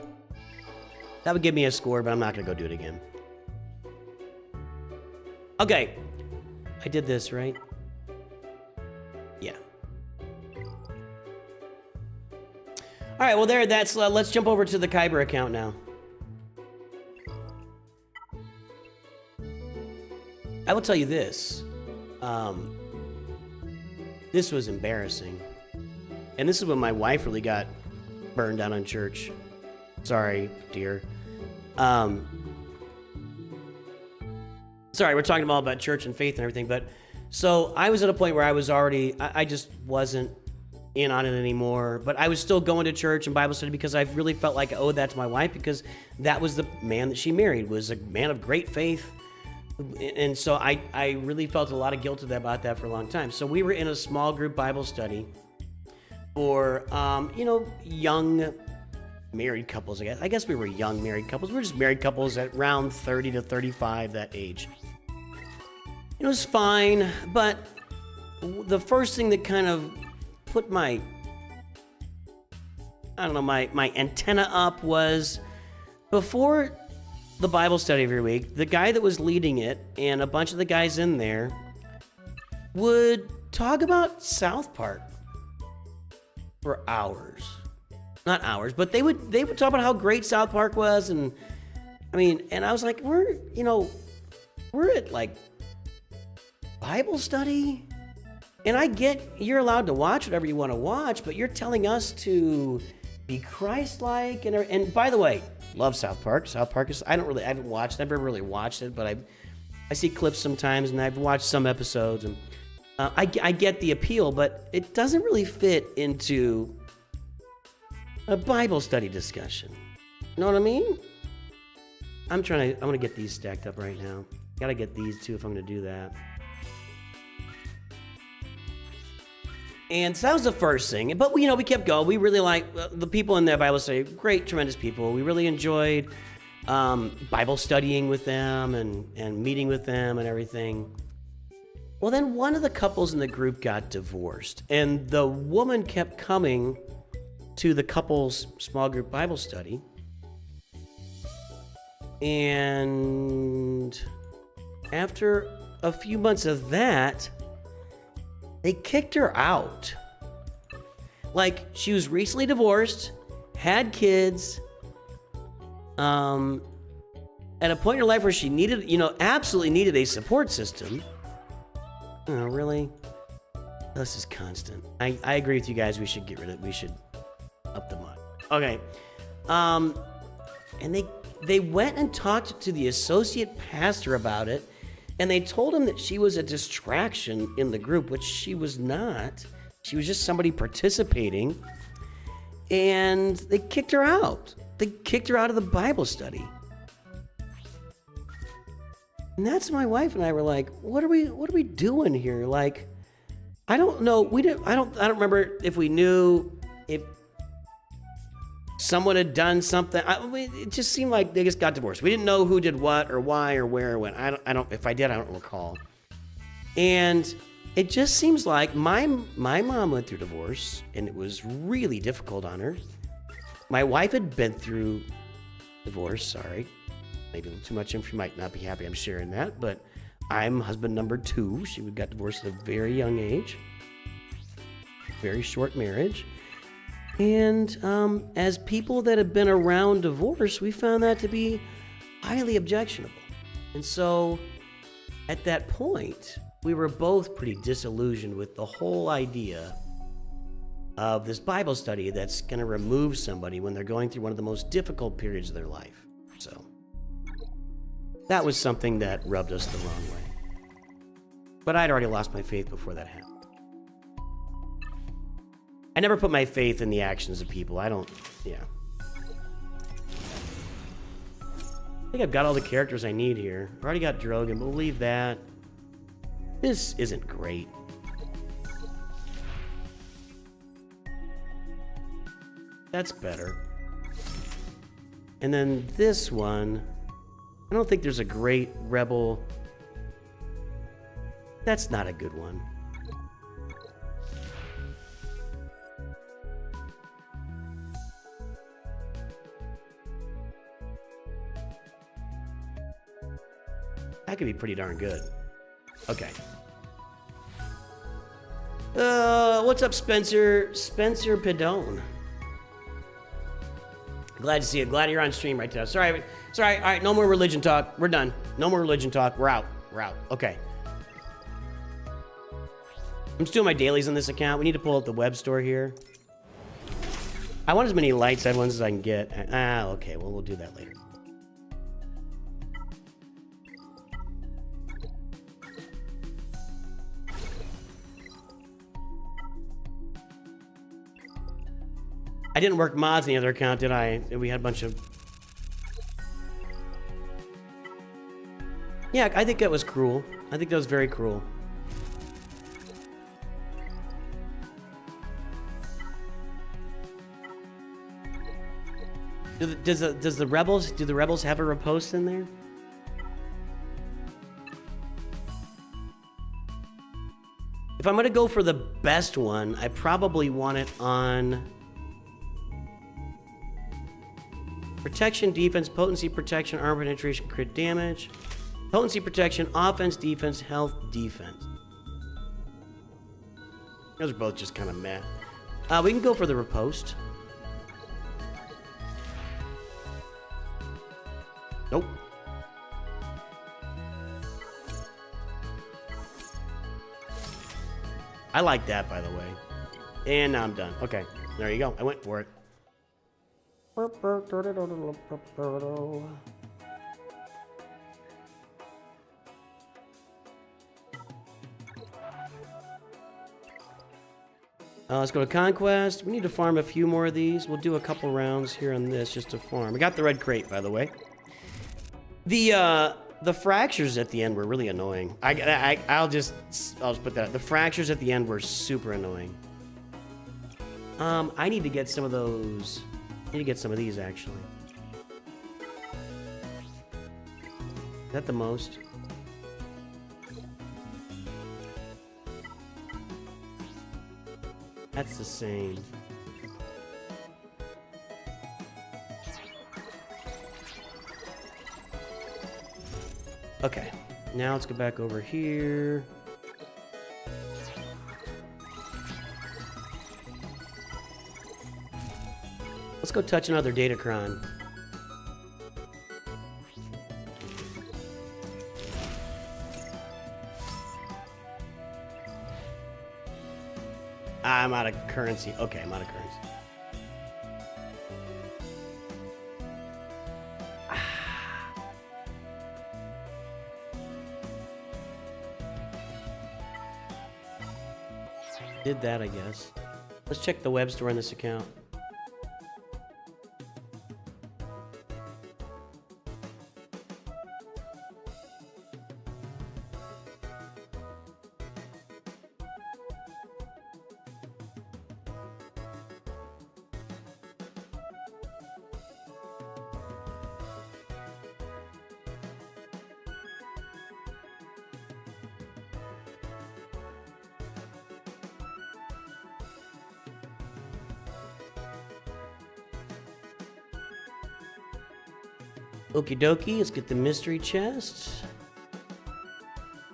That would give me a score, but I'm not gonna go do it again. Okay. I did this, right? Yeah. All right, well there, let's jump over to the Kyber account now. I will tell you this. This was embarrassing. And this is when my wife really got burned down on church. Sorry, dear. Sorry, we're talking all about church and faith and everything, but so I was at a point where I was already, I just wasn't in on it anymore, but I was still going to church and Bible study because I really felt like I owed that to my wife because that was the man that she married, was a man of great faith. And so I really felt a lot of guilt about that for a long time. So we were in a small group Bible study for, you know, young married couples, I guess. I guess we were young married couples. We were just married couples at around 30 to 35, that age. It was fine, but the first thing that kind of put my, I don't know, my antenna up was before the Bible study every week, the guy that was leading it and a bunch of the guys in there would talk about South Park for hours. Not hours, but they would talk about how great South Park was, and I mean, and I was like, we're at like Bible study, and I get you're allowed to watch whatever you want to watch, but you're telling us to be Christ-like, and by the way, love South Park. South Park is I haven't watched, never really watched it, but I see clips sometimes, and I've watched some episodes, and I get the appeal, but it doesn't really fit into a Bible study discussion. You know what I mean? I'm gonna get these stacked up right now. Gotta get these too if I'm gonna do that. And so that was the first thing. But we kept going. We really the people in the Bible study, great, tremendous people. We really enjoyed Bible studying with them and meeting with them and everything. Well, then one of the couples in the group got divorced, and the woman kept coming to the couple's small group Bible study. And after a few months of that, they kicked her out. Like, she was recently divorced, had kids, at a point in her life where she needed, absolutely needed a support system. Oh, really? This is constant. I agree with you guys. We should get rid of it. We should up the mud. Okay. And they went and talked to the associate pastor about it, and they told him that she was a distraction in the group, which she was not. She was just somebody participating, and they kicked her out. They kicked her out of the Bible study. And that's my wife and I were like, what are we doing here? Like, I don't know. I don't remember if we knew if someone had done something. It just seemed like they just got divorced. We didn't know who did what or why or where or when. I don't. If I did, I don't recall. And it just seems like my mom went through divorce, and it was really difficult on her. My wife had been through divorce. Sorry, maybe a little too much. She might not be happy I'm sharing that, but I'm husband number 2. She got divorced at a very young age. Very short marriage. And as people that have been around divorce, we found that to be highly objectionable. And so at that point, we were both pretty disillusioned with the whole idea of this Bible study that's going to remove somebody when they're going through one of the most difficult periods of their life. So that was something that rubbed us the wrong way. But I'd already lost my faith before that happened. I never put my faith in the actions of people. I think I've got all the characters I need here. I've already got Drogon, but we'll leave that. This isn't great. That's better. And then this one, I don't think there's a great rebel. That's not a good one. That could be pretty darn good. Okay. What's up, Spencer? Spencer Pedone. Glad to see you. Glad you're on stream right now. Sorry. All right, no more religion talk. We're done. No more religion talk. We're out. Okay. I'm just doing my dailies on this account. We need to pull up the web store here. I want as many light side ones as I can get. Okay. Well, we'll do that later. I didn't work mods on the other account, did I? We had a bunch of... Yeah, I think that was cruel. I think that was very cruel. Do the rebels have a riposte in there? If I'm gonna go for the best one, I probably want it on protection, defense, potency, protection, armor penetration, crit damage, potency, protection, offense, defense, health, defense. Those are both just kind of meh. We can go for the riposte. Nope. I like that, by the way. And now I'm done. Okay, there you go. I went for it. Let's go to Conquest. We need to farm a few more of these. We'll do a couple rounds here on this just to farm. I got the red crate, by the way. The fractures at the end were really annoying. I'll just put that. The fractures at the end were super annoying. I need to get some of those. I need to get some of these, actually. Is that the most? That's the same. Okay, now let's go back over here. Let's go touch another Datacron. I'm out of currency. Okay, I'm out of currency. Did that, I guess. Let's check the web store on this account. Okie dokie, let's get the mystery chest.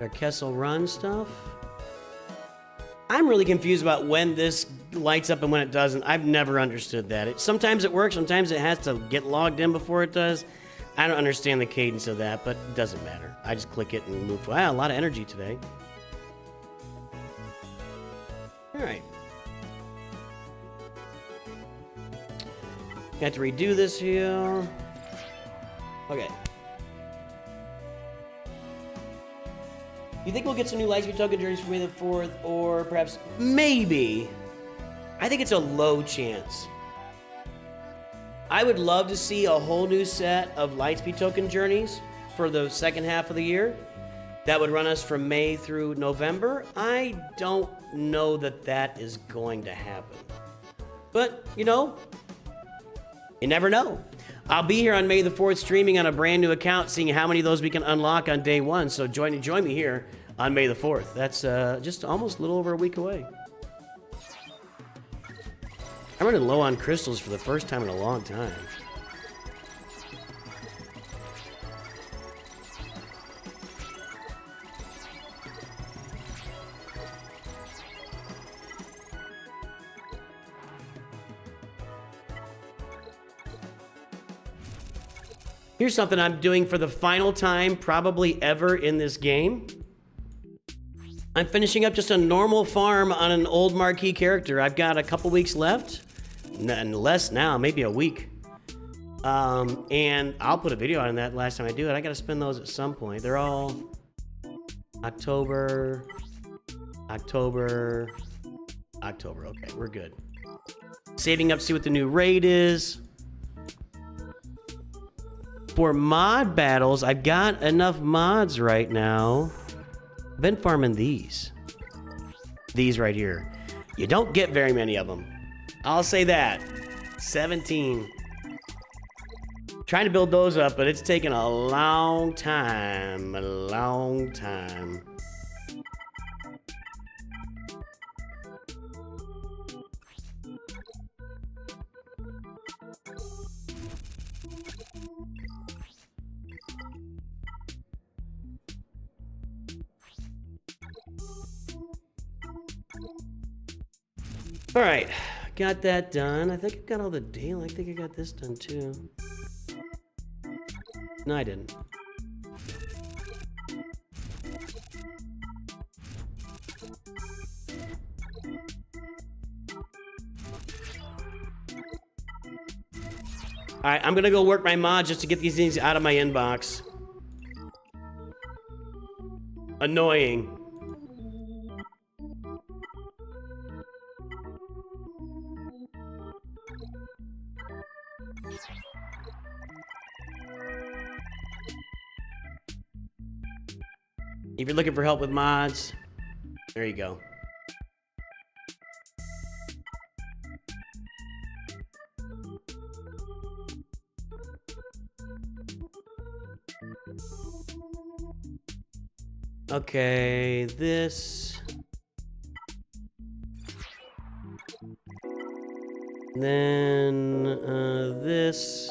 Our Kessel Run stuff. I'm really confused about when this lights up and when it doesn't. I've never understood that. Sometimes it works, sometimes it has to get logged in before it does. I don't understand the cadence of that, but it doesn't matter. I just click it and move. Wow, a lot of energy today. All right. Got to redo this here. Okay. You think we'll get some new Lightspeed token journeys for May the 4th, or perhaps, maybe? I think it's a low chance. I would love to see a whole new set of Lightspeed token journeys for the second half of the year. That would run us from May through November. I don't know that that is going to happen. But, you know, you never know. I'll be here on May the 4th streaming on a brand new account, seeing how many of those we can unlock on day one. So join me here on May the 4th. That's just almost a little over a week away. I'm running low on crystals for the first time in a long time. Here's something I'm doing for the final time probably ever in this game. I'm finishing up just a normal farm on an old marquee character. I've got a couple weeks left, and less now, maybe a week. And I'll put a video on that last time I do it. I gotta spend those at some point. They're all October. Okay, we're good. Saving up to see what the new raid is. For mod battles, I've got enough mods right now. I've been farming these. These right here. You don't get very many of them. I'll say that. 17. Trying to build those up, but it's taken a long time. A long time. All right, got that done. I think I got all the daylight. I think I got this done too. No, I didn't. All right, I'm gonna go work my mods just to get these things out of my inbox. Annoying. If you're looking for help with mods, there you go. Okay, this. Then this.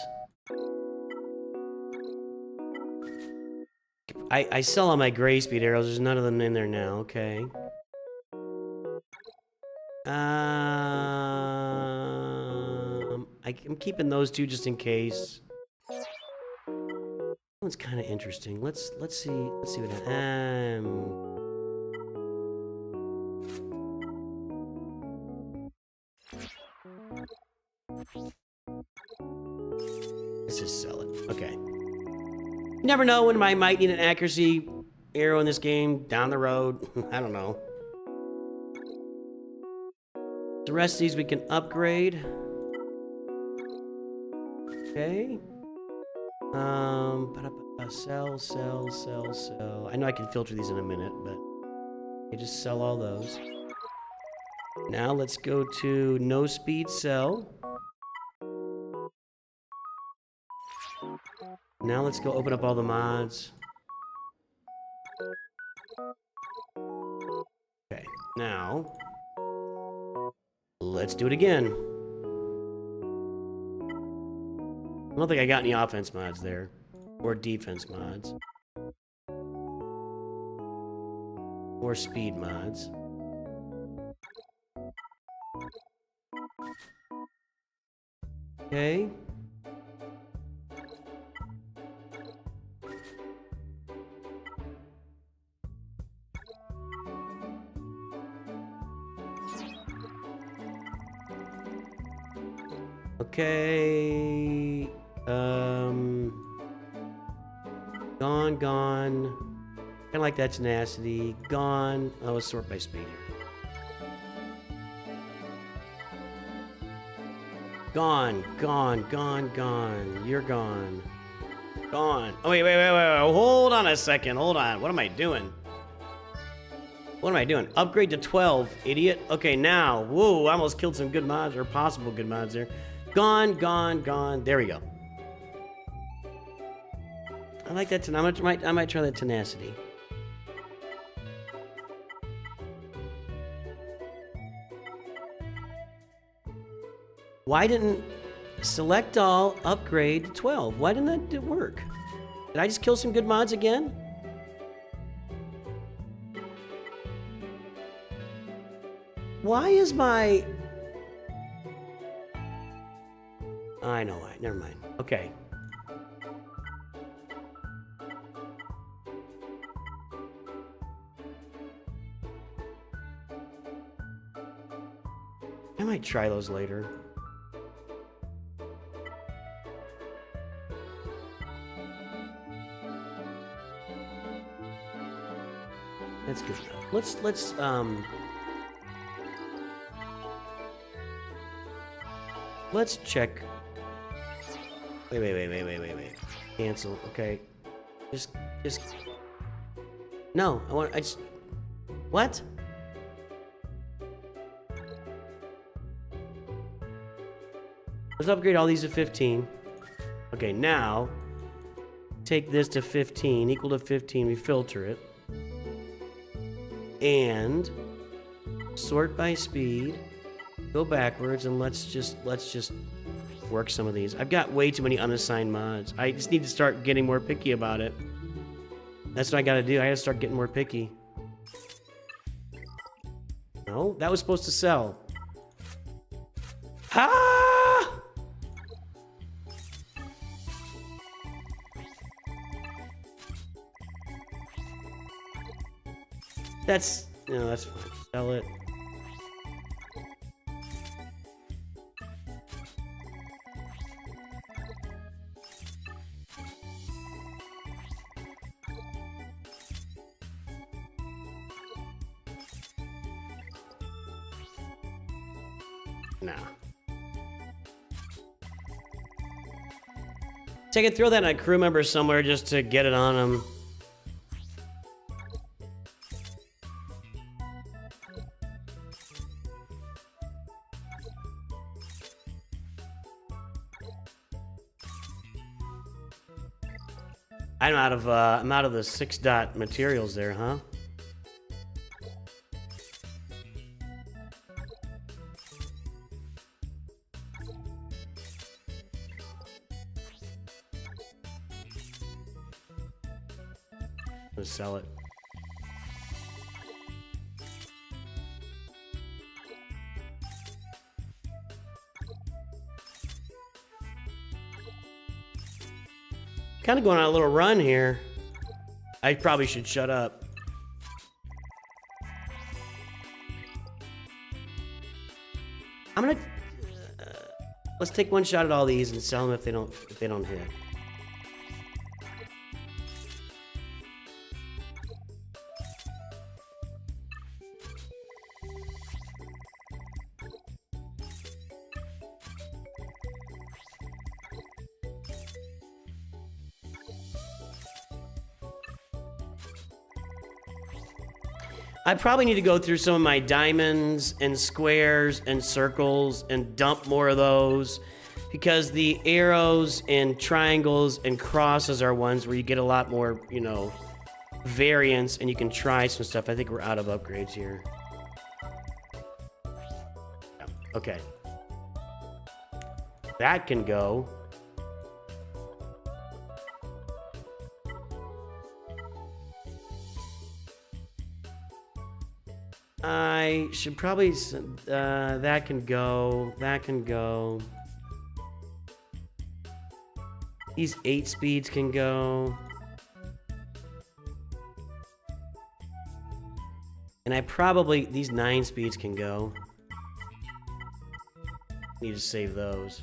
I sell all my gray speed arrows. There's none of them in there now. Okay. I'm keeping those two just in case. That one's kind of interesting. Let's see what let's just sell it. Okay. You never know when I might need an accuracy arrow in this game down the road. I don't know. The rest of these we can upgrade. Okay. Sell. I know I can filter these in a minute, but I just sell all those. Now let's go to no speed sell. Now let's go open up all the mods. Okay, now let's do it again. I don't think I got any offense mods there. Or defense mods. Or speed mods. Okay. Okay. Gone. Kinda like that tenacity. Gone. Oh, let's sort by speed here. Gone. You're gone. Gone. Oh, wait. Hold on a second. Hold on. What am I doing? Upgrade to 12, idiot. Okay, now. Whoa, I almost killed some good mods, or possible good mods there. Gone. There we go. I like that. I might try that tenacity. Why didn't select all upgrade to 12? Why didn't that work? Did I just kill some good mods again? Why is my... I know why. Never mind. Okay. I might try those later. That's good enough. Let's check. Wait. Cancel. Okay. Just. No, what? Let's upgrade all these to 15. Okay, now take this to 15, equal to 15. We filter it. And sort by speed. Go backwards and let's just work some of these. I've got way too many unassigned mods. I just need to start getting more picky about it. That's what I gotta do. I gotta start getting more picky. No, that was supposed to sell. Ah! That's fine. Sell it. Nah. So I could throw that on a crew member somewhere just to get it on them. I'm out of the 6-dot materials there, huh? Let's sell it. Kind of going on a little run here. I probably should shut up. I'm gonna let's take one shot at all these and sell them if they don't hit. I probably need to go through some of my diamonds and squares and circles and dump more of those, because the arrows and triangles and crosses are ones where you get a lot more, you know, variance and you can try some stuff. I think we're out of upgrades here. Okay. That can go. I should probably, that can go, that can go. These 8 speeds can go. And I probably, these 9 speeds can go. Need to save those.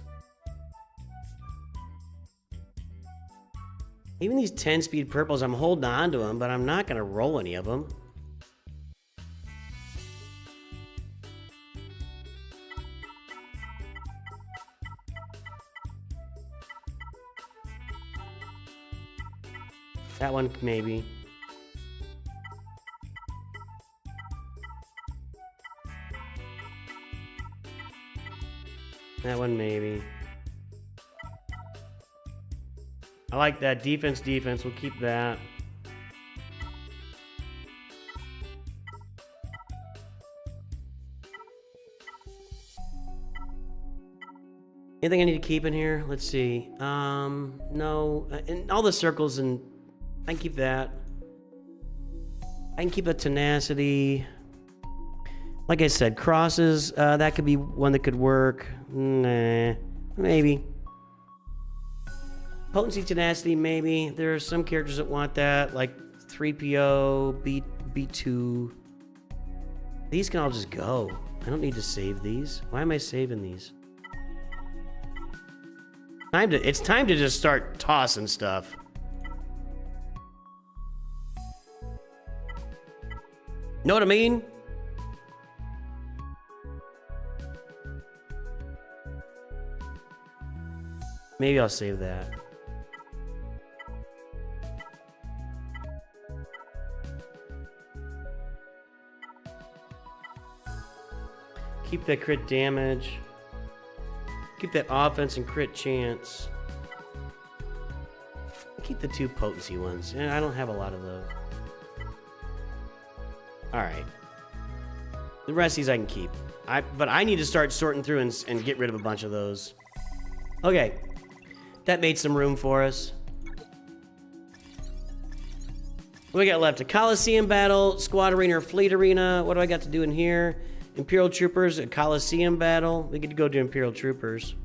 Even these 10 speed purples, I'm holding on to them, but I'm not gonna roll any of them. That one, maybe. That one, maybe. I like that. Defense, defense. We'll keep that. Anything I need to keep in here? Let's see. No. And all the circles, and I can keep that. I can keep a tenacity. Like I said, crosses, that could be one that could work. Nah, maybe. Potency, tenacity, maybe. There are some characters that want that, like 3PO, B2. These can all just go. I don't need to save these. Why am I saving these? It's time to just start tossing stuff. Know what I mean? Maybe I'll save that. Keep that crit damage. Keep that offense and crit chance. Keep the 2 potency ones. I don't have a lot of those. Alright. The rest of these I can keep. But I need to start sorting through and get rid of a bunch of those. Okay. That made some room for us. What do we got left? A Coliseum battle, Squad Arena, or Fleet Arena. What do I got to do in here? Imperial Troopers, a Coliseum battle. We get to go do Imperial Troopers.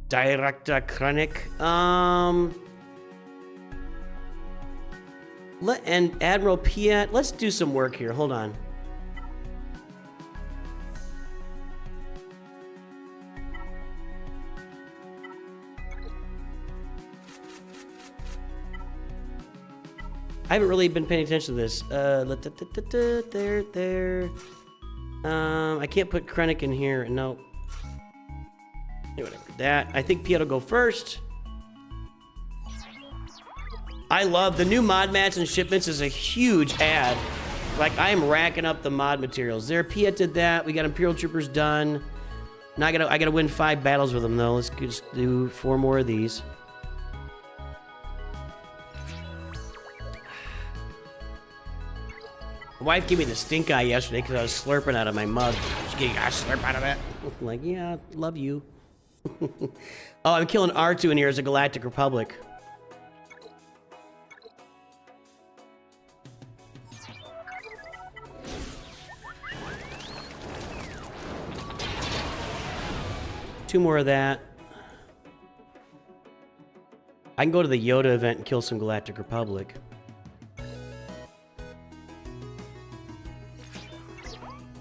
Director Krennic. And Admiral Piat. Let's do some work here. Hold on. I haven't really been paying attention to this. There. I can't put Krennic in here. No. Whatever. That. I think Piat will go first. I love the new mod mats and shipments is a huge ad. Like, I am racking up the mod materials. There, Piat did that. We got Imperial Troopers done. Now I gotta win 5 battles with them though. Let's just do 4 more of these. My wife gave me the stink eye yesterday because I was slurping out of my mug. She gave me a slurp out of that. I'm like, yeah, love you. Oh, I'm killing R2 in here as a Galactic Republic. 2 more of that. I can go to the Yoda event and kill some Galactic Republic.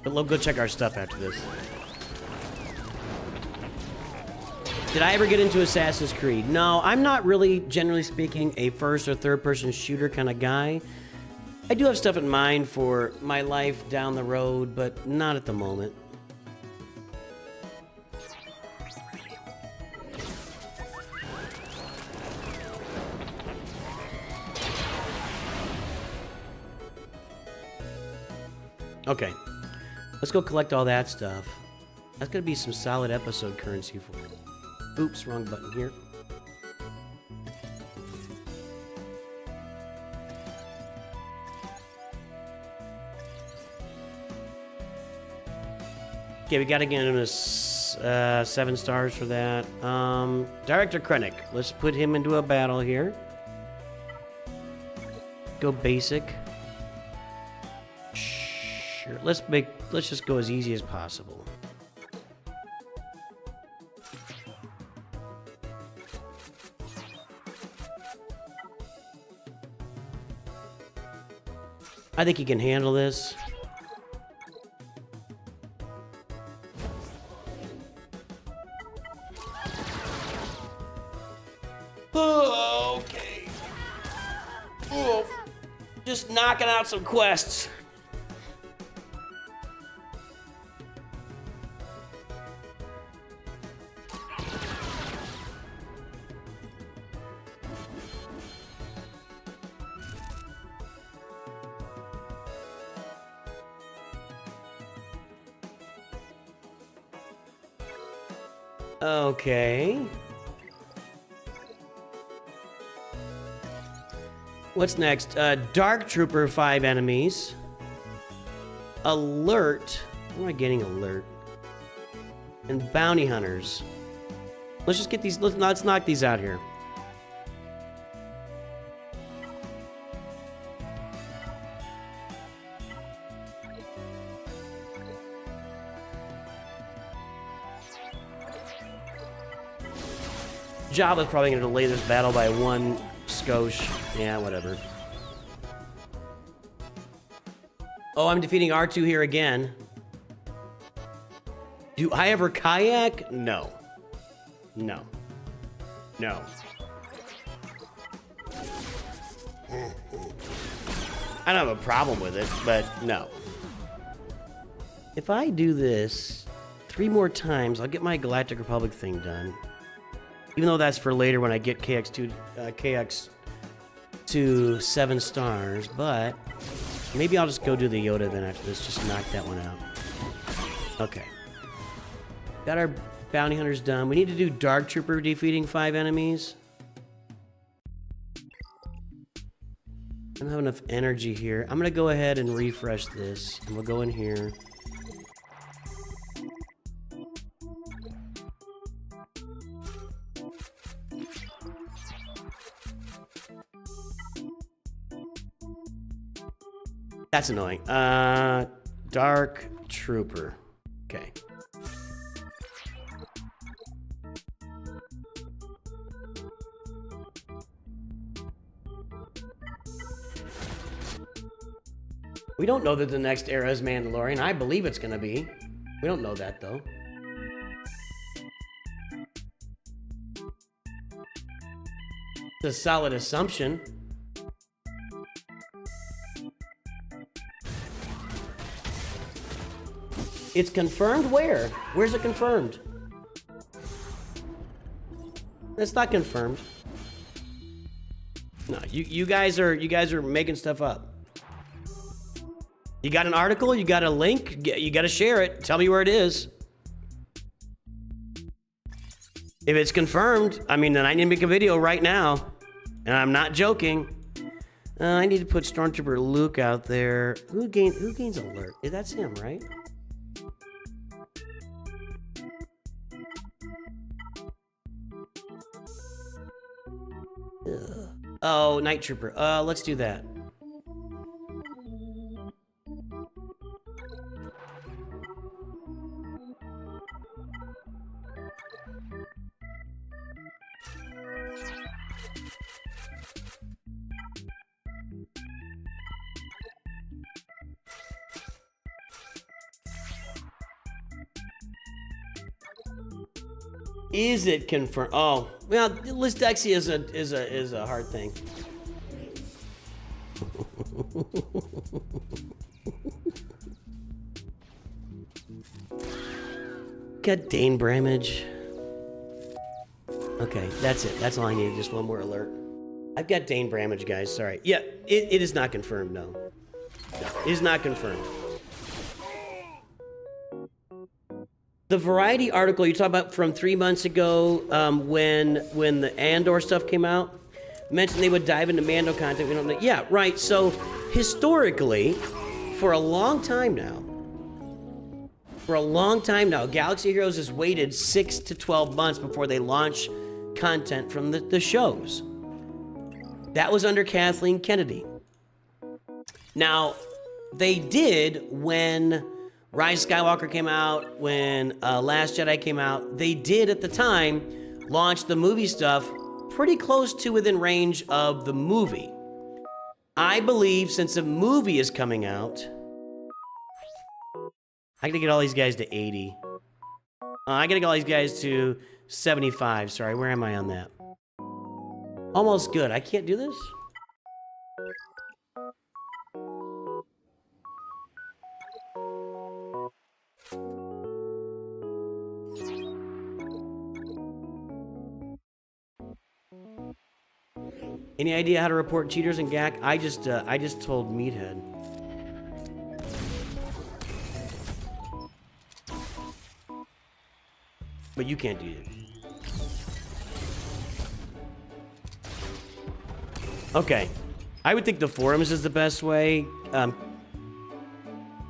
But we'll go check our stuff after this. Did I ever get into Assassin's Creed? No, I'm not really, generally speaking, a first or third person shooter kind of guy. I do have stuff in mind for my life down the road, but not at the moment. Okay, let's go collect all that stuff. That's gonna be some solid episode currency for it. Oops, wrong button here. Okay, we gotta get him a 7 stars for that. Director Krennic, let's put him into a battle here. Go basic. Sure, let's just go as easy as possible. I think he can handle this. Oh, okay. Oh, just knocking out some quests. Okay. What's next? Dark Trooper, 5 enemies. Alert. Where am I getting alert? And bounty hunters. Let's just get these. Let's knock these out here. Jabba's probably going to delay this battle by 1 skosh. Yeah, whatever. Oh, I'm defeating R2 here again. Do I ever kayak? No. No. No. I don't have a problem with it, but no. If I do this 3 more times, I'll get my Galactic Republic thing done. Even though that's for later when I get KX to 7 stars, but maybe I'll just go do the Yoda then after this. Just knock that one out. Okay. Got our bounty hunters done. We need to do Dark Trooper defeating 5 enemies. I don't have enough energy here. I'm going to go ahead and refresh this. And we'll go in here. That's annoying. Dark Trooper. Okay. We don't know that the next era is Mandalorian. I believe it's gonna be. We don't know that though. It's a solid assumption. It's confirmed where? Where's it confirmed? It's not confirmed. No, you guys are making stuff up. You got an article, you got a link, you got to share it. Tell me where it is. If it's confirmed, I mean, then I need to make a video right now. And I'm not joking. I need to put Stormtrooper Luke out there. Who gains alert? That's him, right? Ugh. Oh, Night Trooper. Let's do that. Is it confirmed? Oh, well, Lysdexia is a hard thing. Got Dane Bramage. Okay, that's it. That's all I needed. Just one more alert. I've got Dane Bramage, guys. Sorry. Yeah, it is not confirmed. No, it is not confirmed. The Variety article you talked about from 3 months ago, when the Andor stuff came out, mentioned they would dive into Mando content. We don't know. Yeah, right. So historically, for a long time now, Galaxy Heroes has waited 6 to 12 months before they launch content from the shows. That was under Kathleen Kennedy. Now, they did when Rise of Skywalker came out, when Last Jedi came out, they did at the time launch the movie stuff pretty close to within range of the movie. I believe since the movie is coming out, I gotta get all these guys to 80. I gotta get all these guys to 75. Sorry, where am I on that? Almost good. I can't do this? Any idea how to report cheaters in GAC? I just told Meathead. But you can't do it. Okay. I would think the forums is the best way.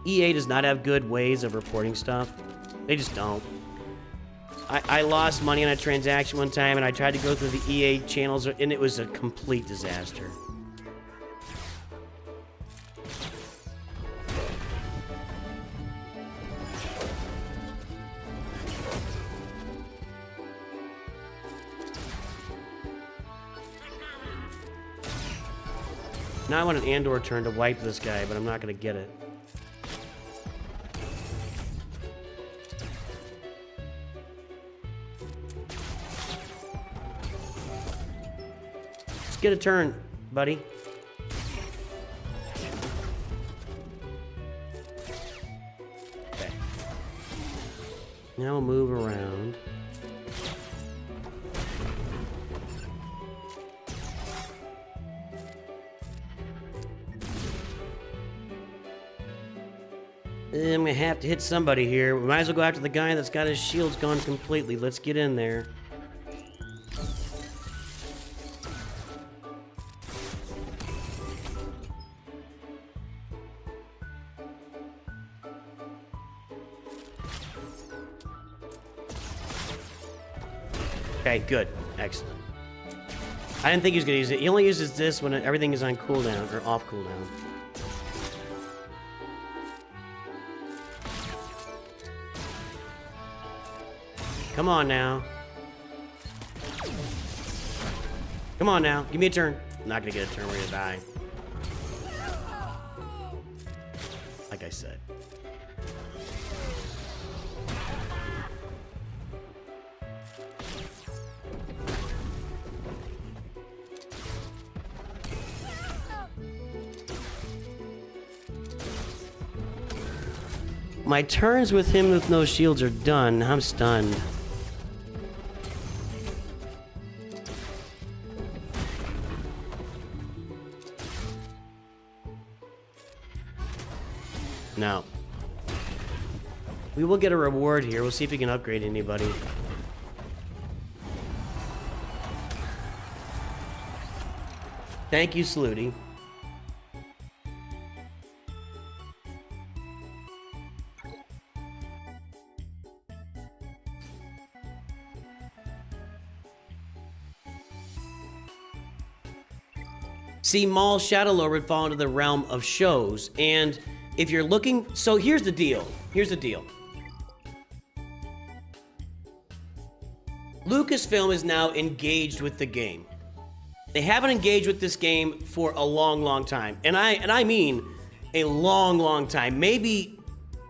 EA does not have good ways of reporting stuff. They just don't. I lost money on a transaction one time, and I tried to go through the EA channels, and it was a complete disaster. Now I want an Andor turn to wipe this guy, but I'm not going to get it. Get a turn, buddy. Okay. Now we'll move around. I'm gonna have to hit somebody here. We might as well go after the guy that's got his shields gone completely. Let's get in there. Okay, good. Excellent. I didn't think he was going to use it. He only uses this when everything is on cooldown, or off cooldown. Come on now. Come on now. Give me a turn. I'm not going to get a turn. We're going to die. Like I said. My turns with him with no shields are done. I'm stunned. Now, we will get a reward here. We'll see if we can upgrade anybody. Thank you, Sluty. See, Maul Shadowlord would fall into the realm of shows, and if you're looking... So here's the deal. Here's the deal. Lucasfilm is now engaged with the game. They haven't engaged with this game for a long, long time. And I mean a long, long time. Maybe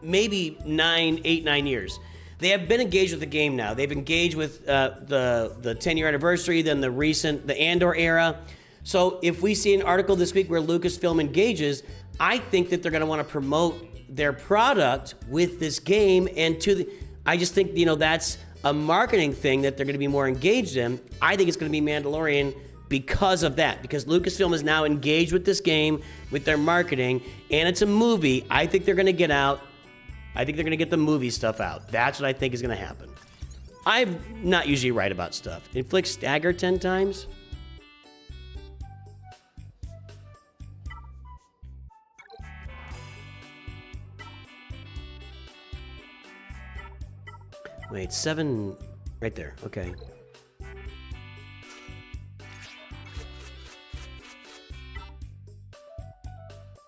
8, 9 years. They have been engaged with the game now. They've engaged with the 10-year anniversary, then the Andor era. So if we see an article this week where Lucasfilm engages, I think that they're going to want to promote their product with this game. And I just think, that's a marketing thing that they're going to be more engaged in. I think it's going to be Mandalorian because of that, because Lucasfilm is now engaged with this game, with their marketing, and it's a movie. I think they're going to get out. I think they're going to get the movie stuff out. That's what I think is going to happen. I'm not usually right about stuff. Inflict stagger 10 times? Wait, 7... Right there. Okay.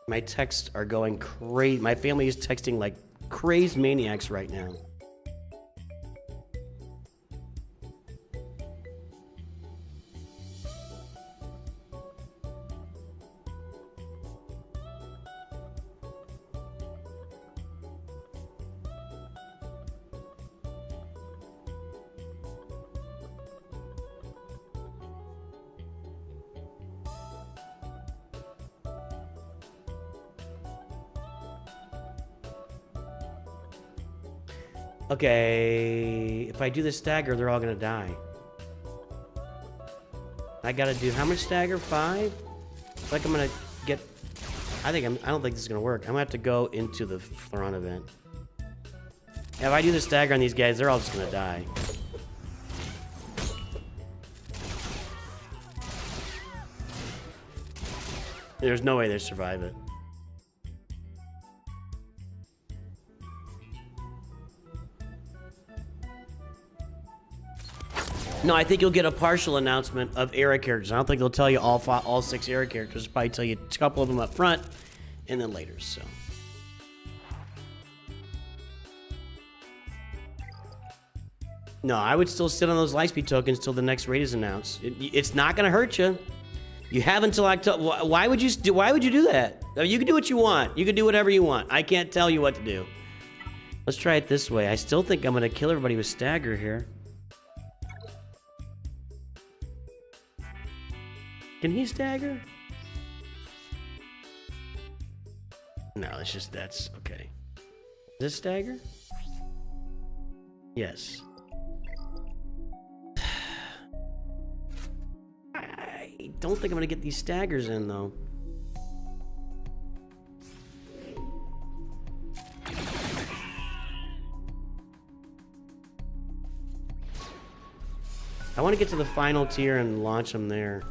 My texts are going crazy. My family is texting like crazed maniacs right now. Okay, if I do the stagger, they're all gonna die. I gotta do how much stagger? 5? Like I'm gonna get. I don't think this is gonna work. I'm gonna have to go into the Thrawn event. If I do the stagger on these guys, they're all just gonna die. There's no way they survive it. No, I think you'll get a partial announcement of era characters. I don't think they'll tell you all 6 era characters. They'll probably tell you a couple of them up front, and then later. So, no, I would still sit on those Lightspeed tokens till the next raid is announced. It's not going to hurt you. You have until October. Why would you do that? You can do what you want. You can do whatever you want. I can't tell you what to do. Let's try it this way. I still think I'm going to kill everybody with stagger here. Can he stagger? No, it's just that's okay. Is this stagger? Yes. I don't think I'm gonna get these staggers in though. I want to get to the final tier and launch them there.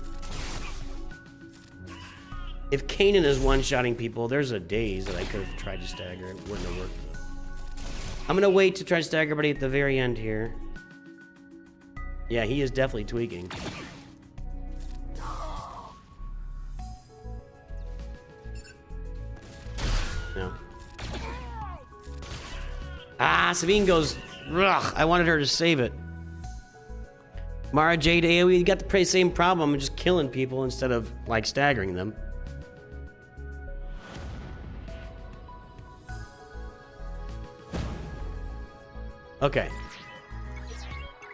If Kanan is one-shotting people, there's a daze that I could have tried to stagger. It wouldn't have worked. I'm gonna wait to try to stagger everybody at the very end here. Yeah, he is definitely tweaking. No. Ah, Sabine goes, ugh, I wanted her to save it. Mara Jade AoE, you got the same problem, just killing people instead of, like, staggering them. Okay.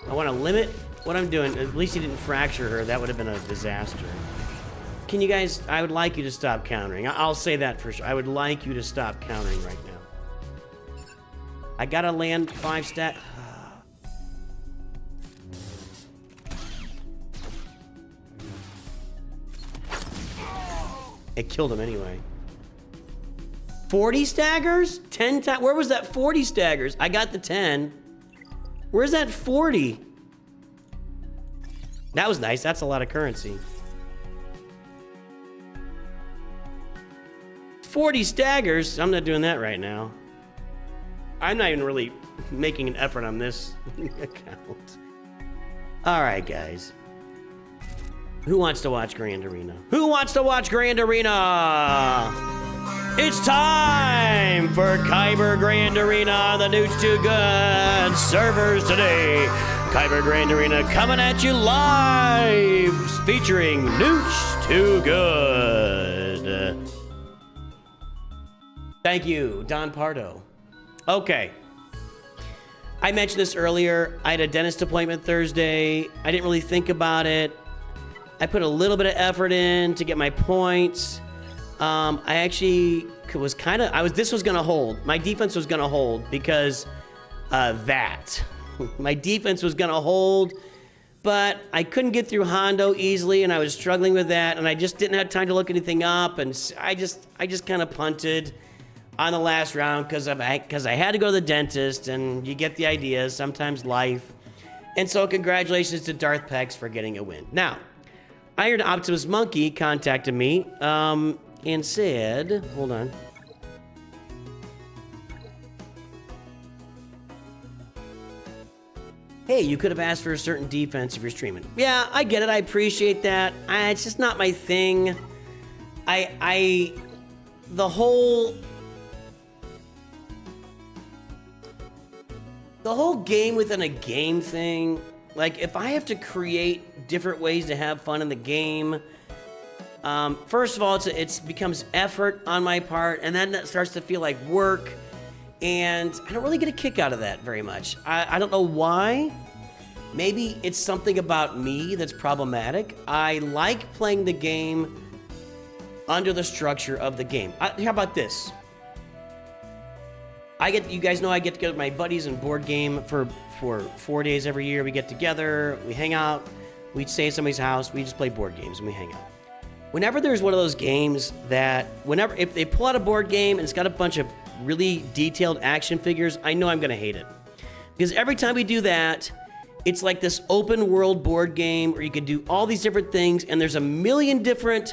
I want to limit what I'm doing. At least he didn't fracture her. That would have been a disaster. Can you guys... I would like you to stop countering. I'll say that for sure. I would like you to stop countering right now. I gotta land 5 stat... It killed him anyway. 40 staggers? 10 times? Where was that 40 staggers? I got the 10. Where's that 40? That was nice. That's a lot of currency. 40 staggers? I'm not doing that right now. I'm not even really making an effort on this account. All right, guys. Who wants to watch Grand Arena? Who wants to watch Grand Arena? It's time for Kyber Grand Arena. The dude's too good. Servers today. Kyber Grand Arena coming at you live, featuring Nooch Too Good. Thank you, Don Pardo. Okay. I mentioned this earlier. I had a dentist appointment Thursday. I didn't really think about it. I put a little bit of effort in to get my points. I actually was this was going to hold. My defense was going to hold because my defense was going to hold, but I couldn't get through Hondo easily, and I was struggling with that, and I just didn't have time to look anything up, and I just kind of punted on the last round because I had to go to the dentist, and you get the idea, sometimes life. And so congratulations to Darth Pex for getting a win. Now, Iron Optimus Monkey contacted me and said, hold on. Hey, you could have asked for a certain defense if you're streaming. Yeah, I get it. I appreciate that. It's just not my thing. The whole game within a game thing, like if I have to create different ways to have fun in the game, first of all, it becomes effort on my part, and then that starts to feel like work. And I don't really get a kick out of that very much. I don't know why. Maybe it's something about me that's problematic. I like playing the game under the structure of the game. How about this? You guys know I get together with my buddies and board game for 4 days every year. We get together, we hang out, we stay at somebody's house, we just play board games and we hang out. Whenever there's one of those games if they pull out a board game and it's got a bunch of really detailed action figures, I know I'm gonna hate it. Because every time we do that, it's like this open world board game where you can do all these different things, and there's a million different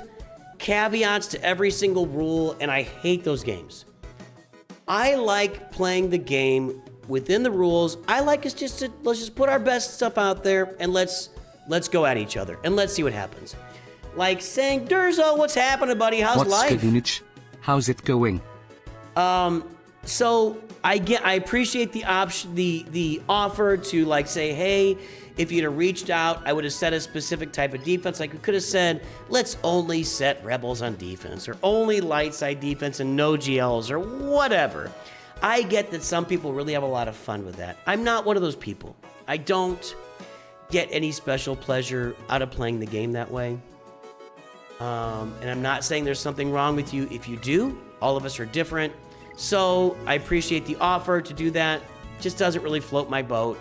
caveats to every single rule, and I hate those games. I like playing the game within the rules. I like us let's just put our best stuff out there and let's go at each other and let's see what happens. Like saying, Durzo, what's happening, buddy? How's life? How's it going? So I appreciate the option, the offer to like say, hey, if you'd have reached out, I would have set a specific type of defense. Like we could have said, let's only set rebels on defense, or only light side defense and no GLs, or whatever. I get that some people really have a lot of fun with that. I'm not one of those people. I don't get any special pleasure out of playing the game that way. And I'm not saying there's something wrong with you if you do. All of us are different. So I appreciate the offer to do that. Just doesn't really float my boat,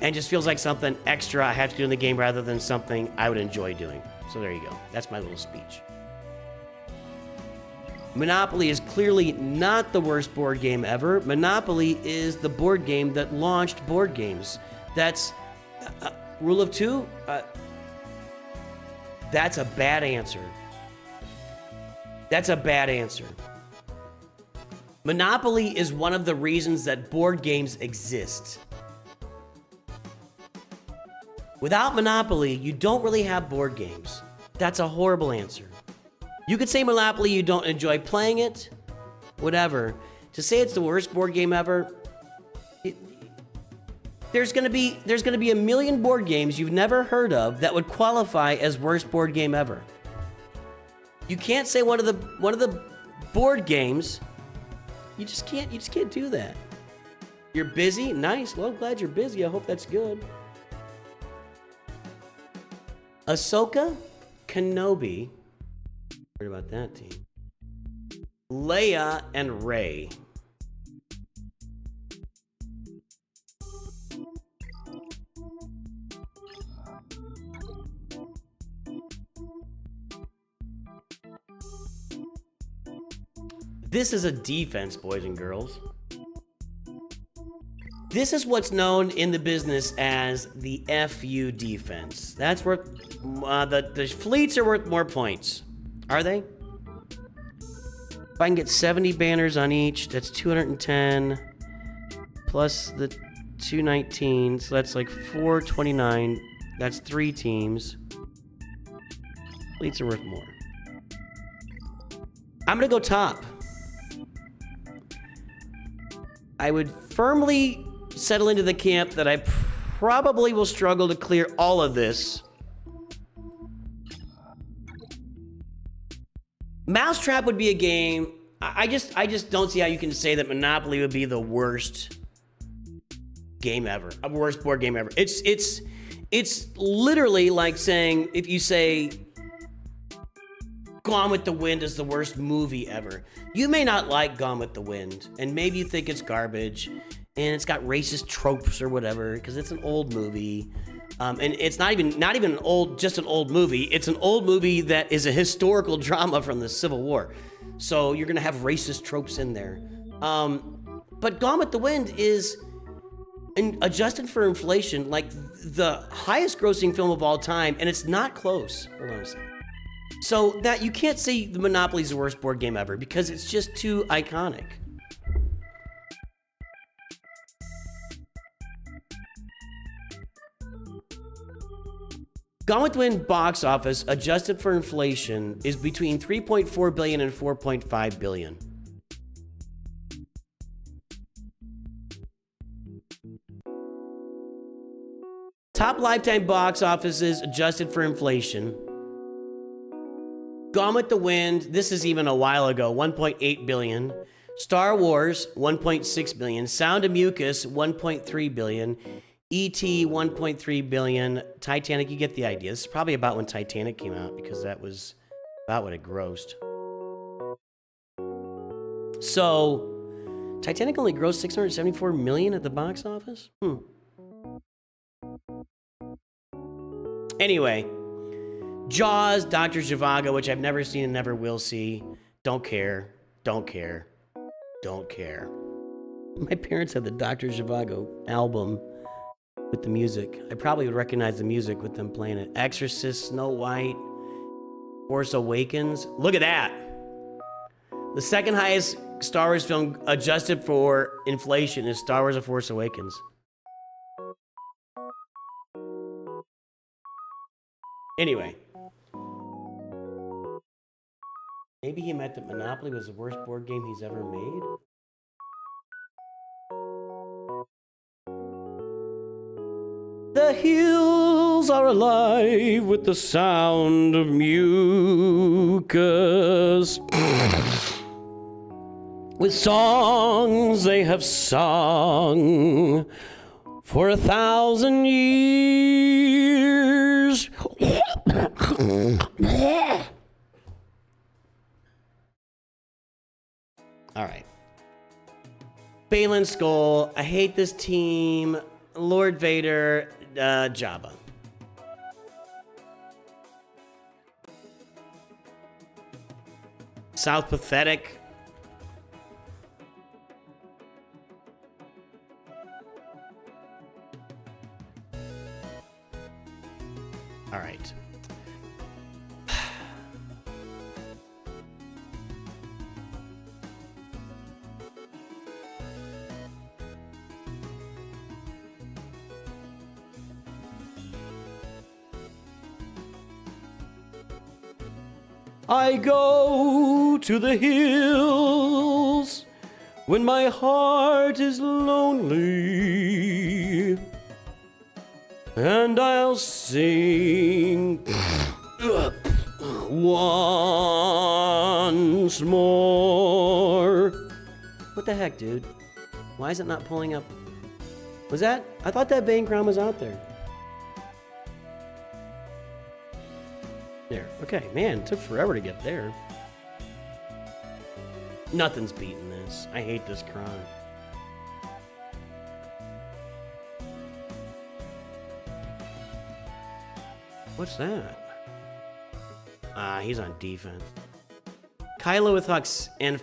and just feels like something extra I have to do in the game rather than something I would enjoy doing. So there you go. That's my little speech. Monopoly is clearly not the worst board game ever. Monopoly is the board game that launched board games. That's rule of two. That's a bad answer. That's a bad answer. Monopoly is one of the reasons that board games exist. Without Monopoly, you don't really have board games. That's a horrible answer. You could say Monopoly, you don't enjoy playing it, whatever. To say it's the worst board game ever, there's gonna be a million board games you've never heard of that would qualify as worst board game ever. You can't say one of the board games. You just can't do that. You're busy? Nice. Well, I'm glad you're busy. I hope that's good. Ahsoka, Kenobi. Heard about that team. Leia and Rey. This is a defense, boys and girls. This is what's known in the business as the FU defense. That's worth, the fleets are worth more points. Are they? If I can get 70 banners on each, that's 210, plus the 219, so that's like 429. That's 3 teams. Fleets are worth more. I'm gonna go top. I would firmly settle into the camp that I probably will struggle to clear all of this. Mousetrap would be a game. I just don't see how you can say that Monopoly would be the worst game ever, a worst board game ever. It's literally like saying, if you say Gone with the Wind is the worst movie ever. You may not like Gone with the Wind, and maybe you think it's garbage, and it's got racist tropes or whatever, because it's an old movie. And it's not even just an old movie. It's an old movie that is a historical drama from the Civil War. So you're gonna have racist tropes in there. But Gone with the Wind is, adjusted for inflation, like the highest grossing film of all time, and it's not close. Hold on a second. So that you can't say the Monopoly is the worst board game ever because it's just too iconic. Gone with the Wind box office, adjusted for inflation, is between $3.4 billion and $4.5 billion. Top lifetime box offices, adjusted for inflation. Gone with the Wind, this is even a while ago, $1.8 billion. Star Wars, $1.6 billion. Sound of Mucus, $1.3 billion. E.T., $1.3 billion. Titanic, you get the idea. This is probably about when Titanic came out because that was about what it grossed. So, Titanic only grossed $674 million at the box office? Anyway, Jaws, Dr. Zhivago, which I've never seen and never will see. Don't care. Don't care. Don't care. My parents had the Dr. Zhivago album with the music. I probably would recognize the music with them playing it. Exorcist, Snow White, Force Awakens. Look at that. The second highest Star Wars film adjusted for inflation is Star Wars: The Force Awakens. Anyway. Maybe he meant that Monopoly was the worst board game he's ever made? The hills are alive with the sound of mucus. With songs they have sung for 1,000 years. All right. Balin Skull, I hate this team. Lord Vader, Jabba. South Pathetic. All right. I go to the hills when my heart is lonely, and I'll sing once more. What the heck, dude? Why is it not pulling up? Was that? I thought that Bane Crown was out there. There. Okay, man, it took forever to get there. Nothing's beating this. I hate this Kron. What's that? He's on defense. Kylo with Hux and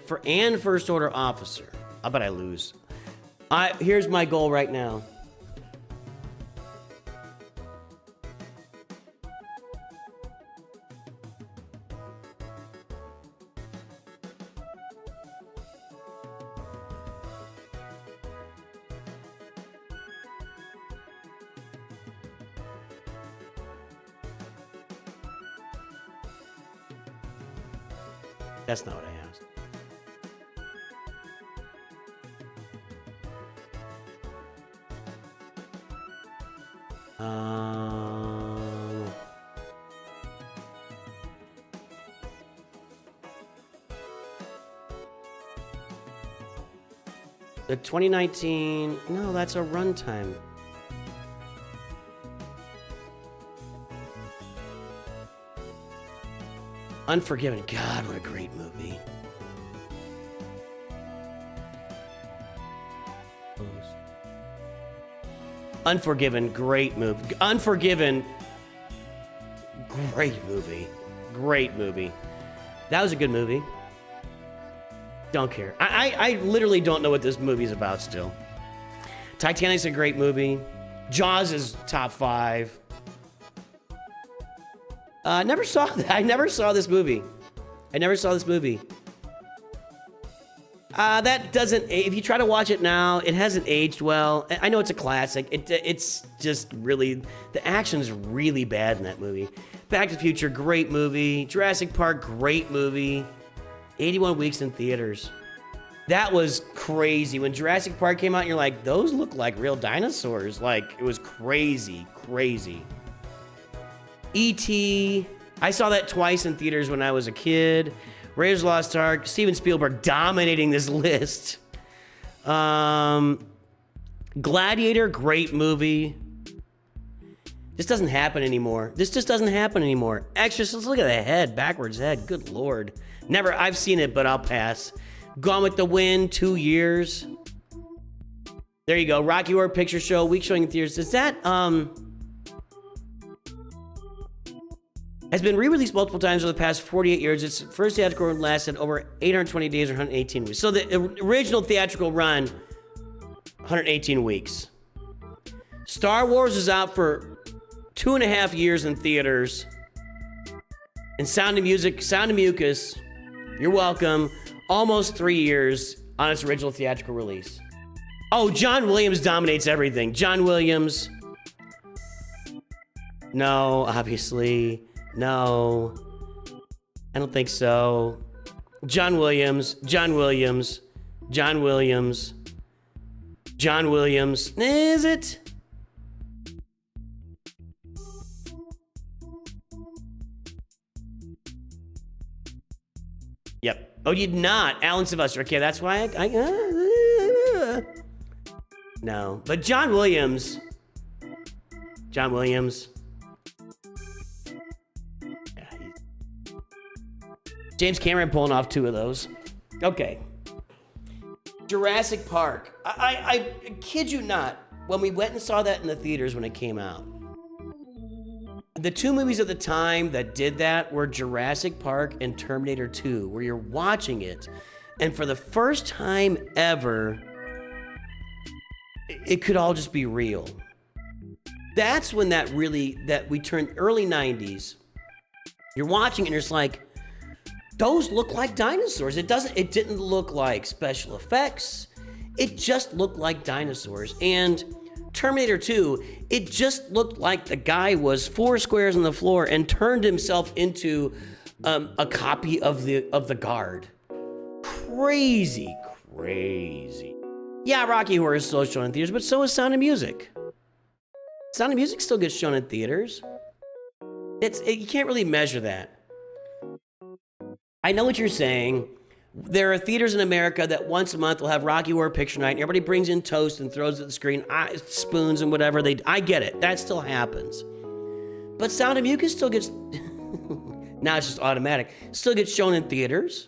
First Order Officer. I bet I lose. Here's my goal right now. That's not what I asked. The 2019. No, that's a runtime. Unforgiven. God, what a great movie. Unforgiven, great movie. Unforgiven, great movie. Great movie. That was a good movie. Don't care. I literally don't know what this movie's about still. Titanic's a great movie. Jaws is top 5. Never saw that. I never saw this movie. That doesn't, if you try to watch it now, it hasn't aged well. I know it's a classic. It's just really, the action's really bad in that movie. Back to the Future, great movie. Jurassic Park, great movie. 81 weeks in theaters. That was crazy. When Jurassic Park came out, you're like, those look like real dinosaurs. Like, it was crazy, crazy. E.T., I saw that twice in theaters when I was a kid. Raiders of the Lost Ark, Steven Spielberg dominating this list. Gladiator, great movie. This doesn't happen anymore. This just doesn't happen anymore. Exorcist, look at the head, backwards head. Good Lord. Never, I've seen it, but I'll pass. Gone with the Wind, 2 years. There you go. Rocky Horror Picture Show, week showing in theaters. Is that, has been re-released multiple times over the past 48 years. Its first theatrical run lasted over 820 days or 118 weeks. So the original theatrical run, 118 weeks. Star Wars is out for 2.5 years in theaters. And Sound of Mucus, you're welcome, almost 3 years on its original theatrical release. Oh, John Williams dominates everything. John Williams. No, obviously. No, I don't think so. John Williams. Is it? Yep. Oh, you did not. Alan Sylvester. Okay, that's why no, but John Williams. James Cameron pulling off 2 of those. Okay. Jurassic Park. I kid you not, when we went and saw that in the theaters when it came out, the 2 movies at the time that did that were Jurassic Park and Terminator 2, where you're watching it, and for the first time ever, it could all just be real. That's when that we turned early 90s. You're watching it and you're just like, those look like dinosaurs. It didn't look like special effects. It just looked like dinosaurs. And Terminator 2, it just looked like the guy was 4 squares on the floor and turned himself into a copy of the guard. Crazy. Yeah, Rocky Horror is still shown in theaters, but so is Sound of Music. Sound of Music still gets shown in theaters. You can't really measure that. I know what you're saying. There are theaters in America that once a month will have Rocky Horror Picture Night, and everybody brings in toast and throws it at the screen, spoons and whatever. I get it. That still happens. But Sound of Mucus still gets... now it's just automatic. Still gets shown in theaters.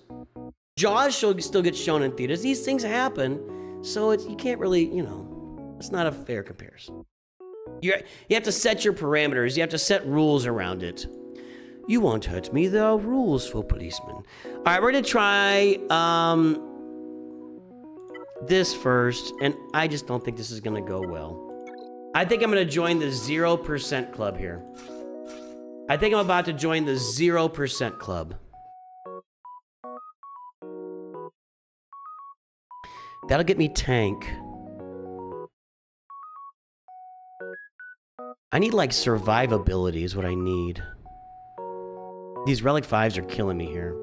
Jaws still gets shown in theaters. These things happen, so you can't really, it's not a fair comparison. You have to set your parameters. You have to set rules around it. You won't hurt me. There are rules for policemen. All right, we're going to try this first, and I just don't think this is going to go well. I think I'm going to join the 0% club here. I think I'm about to join the 0% club. That'll get me tank. I need, like, survivability is what I need. These Relic 5s are killing me here.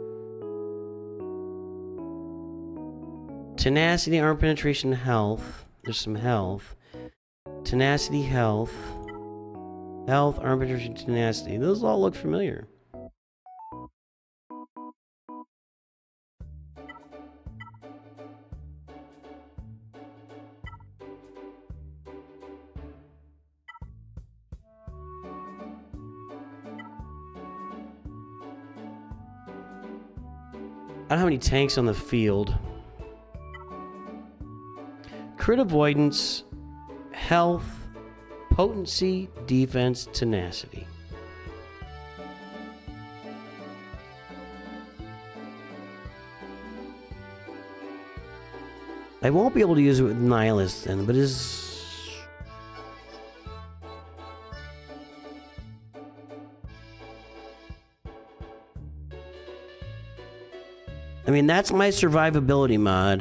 Tenacity, armor penetration, health. There's some health. Tenacity, health. Health, armor penetration, tenacity. Those all look familiar. I don't have any tanks on the field. Crit avoidance, health, potency, defense, tenacity. I won't be able to use it with Nihilist then, but is... I mean, that's my survivability mod.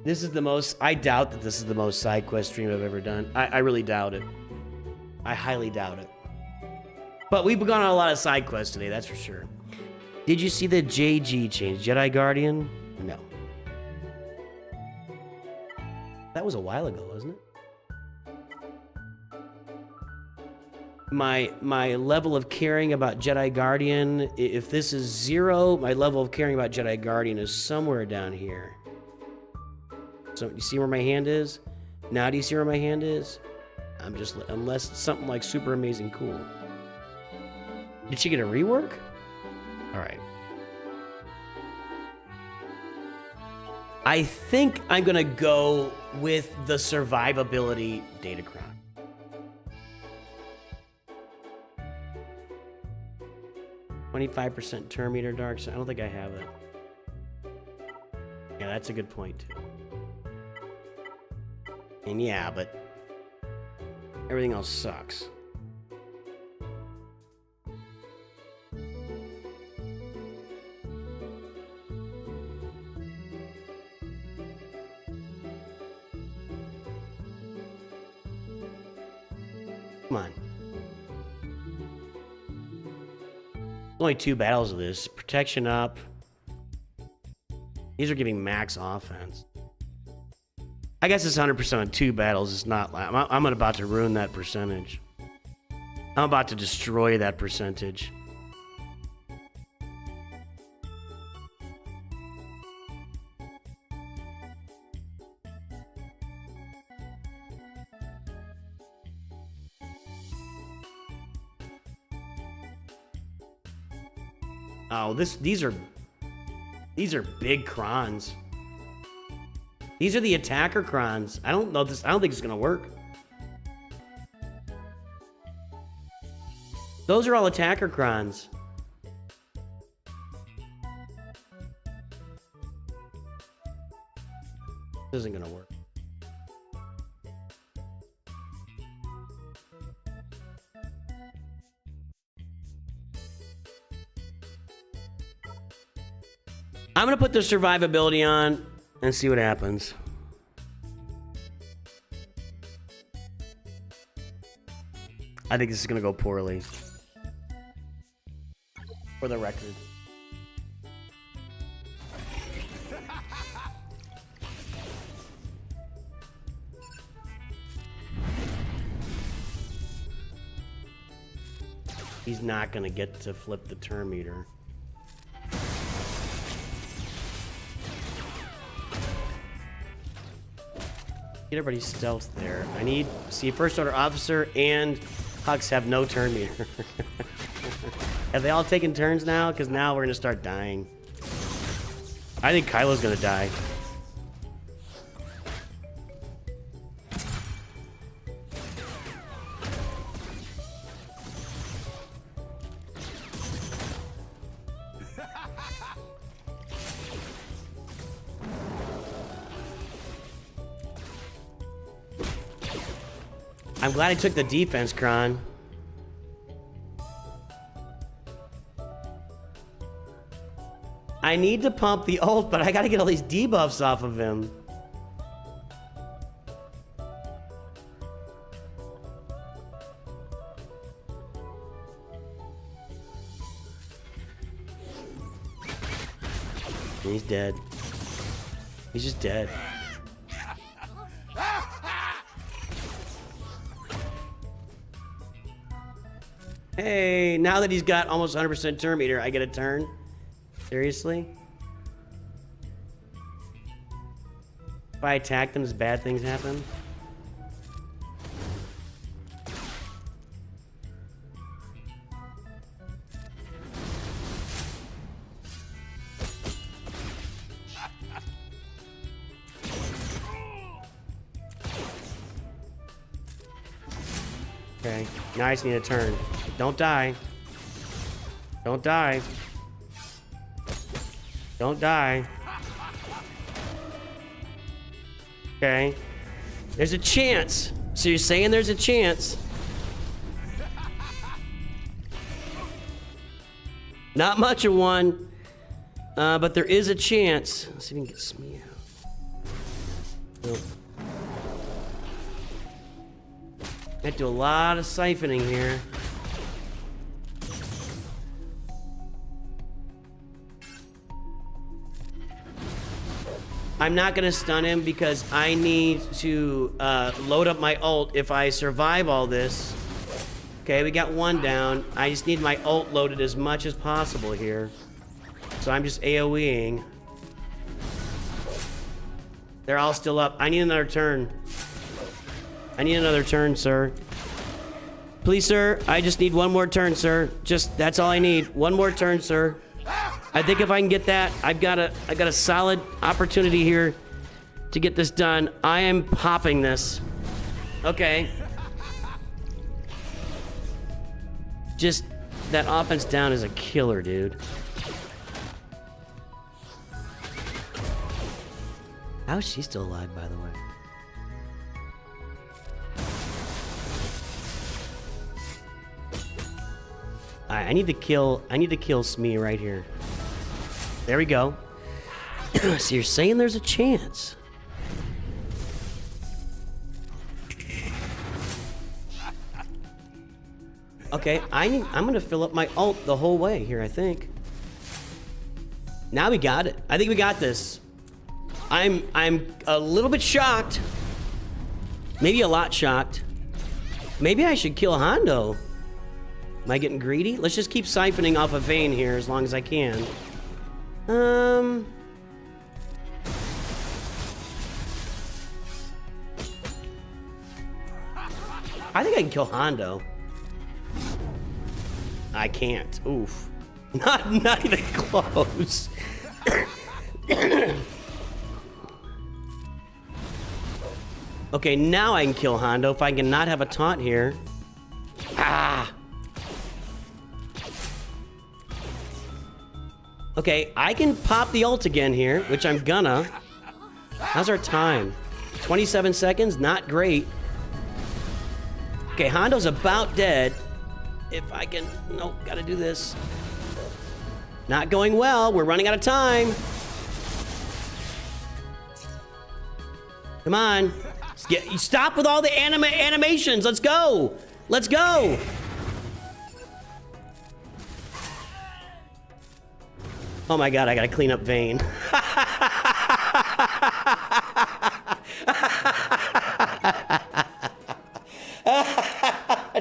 This is the most... I doubt that this is the most side quest stream I've ever done. I really doubt it. I highly doubt it. But we've gone on a lot of side quests today, that's for sure. Did you see the JG change? Jedi Guardian? No. That was a while ago, wasn't it? My level of caring about Jedi Guardian, if this is 0, my level of caring about Jedi Guardian is somewhere down here. So you see where my hand is? Now do you see where my hand is? I'm just, unless it's something like super amazing cool. Did she get a rework? All right. I think I'm gonna go with the survivability Datacron. "25% turn meter dark side." I don't think I have it. Yeah, that's a good point too. And yeah, but everything else sucks. Come on. Only 2 battles of this. Protection up. These are giving max offense. I guess it's 100% on 2 battles. It's not... I'm about to ruin that percentage. I'm about to destroy that percentage. Oh, these are big crons. These are the attacker crons. I don't know this. I don't think it's gonna work. Those are all attacker crons. This isn't gonna work. I'm gonna put the survivability on and see what happens. I think this is gonna go poorly. For the record. He's not gonna get to flip the turn meter. Get everybody's stealth there. I need... See, First Order Officer and Hux have no turn meter. Have they all taken turns now? Because now we're going to start dying. I think Kylo's going to die. I'm glad I took the defense, Kron. I need to pump the ult, but I gotta get all these debuffs off of him. He's dead. He's just dead. Hey, now that he's got almost 100% turn meter, I get a turn? Seriously? If I attack them, does bad things happen? Okay, now I just need a turn. Don't die. Don't die. Don't die. Okay. There's a chance. So you're saying there's a chance. Not much of one. But there is a chance. Let's see if we can get Smee out. Nope. I have to do a lot of siphoning here. I'm not gonna stun him because I need to load up my ult if I survive all this. Okay, we got one down. I just need my ult loaded as much as possible here. So I'm just AoEing. They're all still up. I need another turn. I need another turn, sir. Please, sir, I just need one more turn, sir. Just, that's all I need. One more turn, sir. I think if I can get that, I got a solid opportunity here to get this done. I am popping this. Okay. Just, that offense down is a killer, dude. How is she still alive, by the way? I need to kill Smee right here. There we go. So you're saying there's a chance. Okay, I'm gonna fill up my ult the whole way here, I think. Now we got it. I think we got this. I'm a little bit shocked. Maybe a lot shocked. Maybe I should kill Hondo. Am I getting greedy? Let's just keep siphoning off of Vayne here as long as I can. I think I can kill Hondo. I can't. Oof. Not even close. Okay, now I can kill Hondo if I can not have a taunt here. Ah! Okay, I can pop the ult again here, which I'm gonna. How's our time? 27 seconds? Not great. Okay, Hondo's about dead. If I can... Nope, gotta do this. Not going well. We're running out of time. Come on. Stop with all the animations. Let's go. Let's go. Oh my god, I gotta clean up Vayne.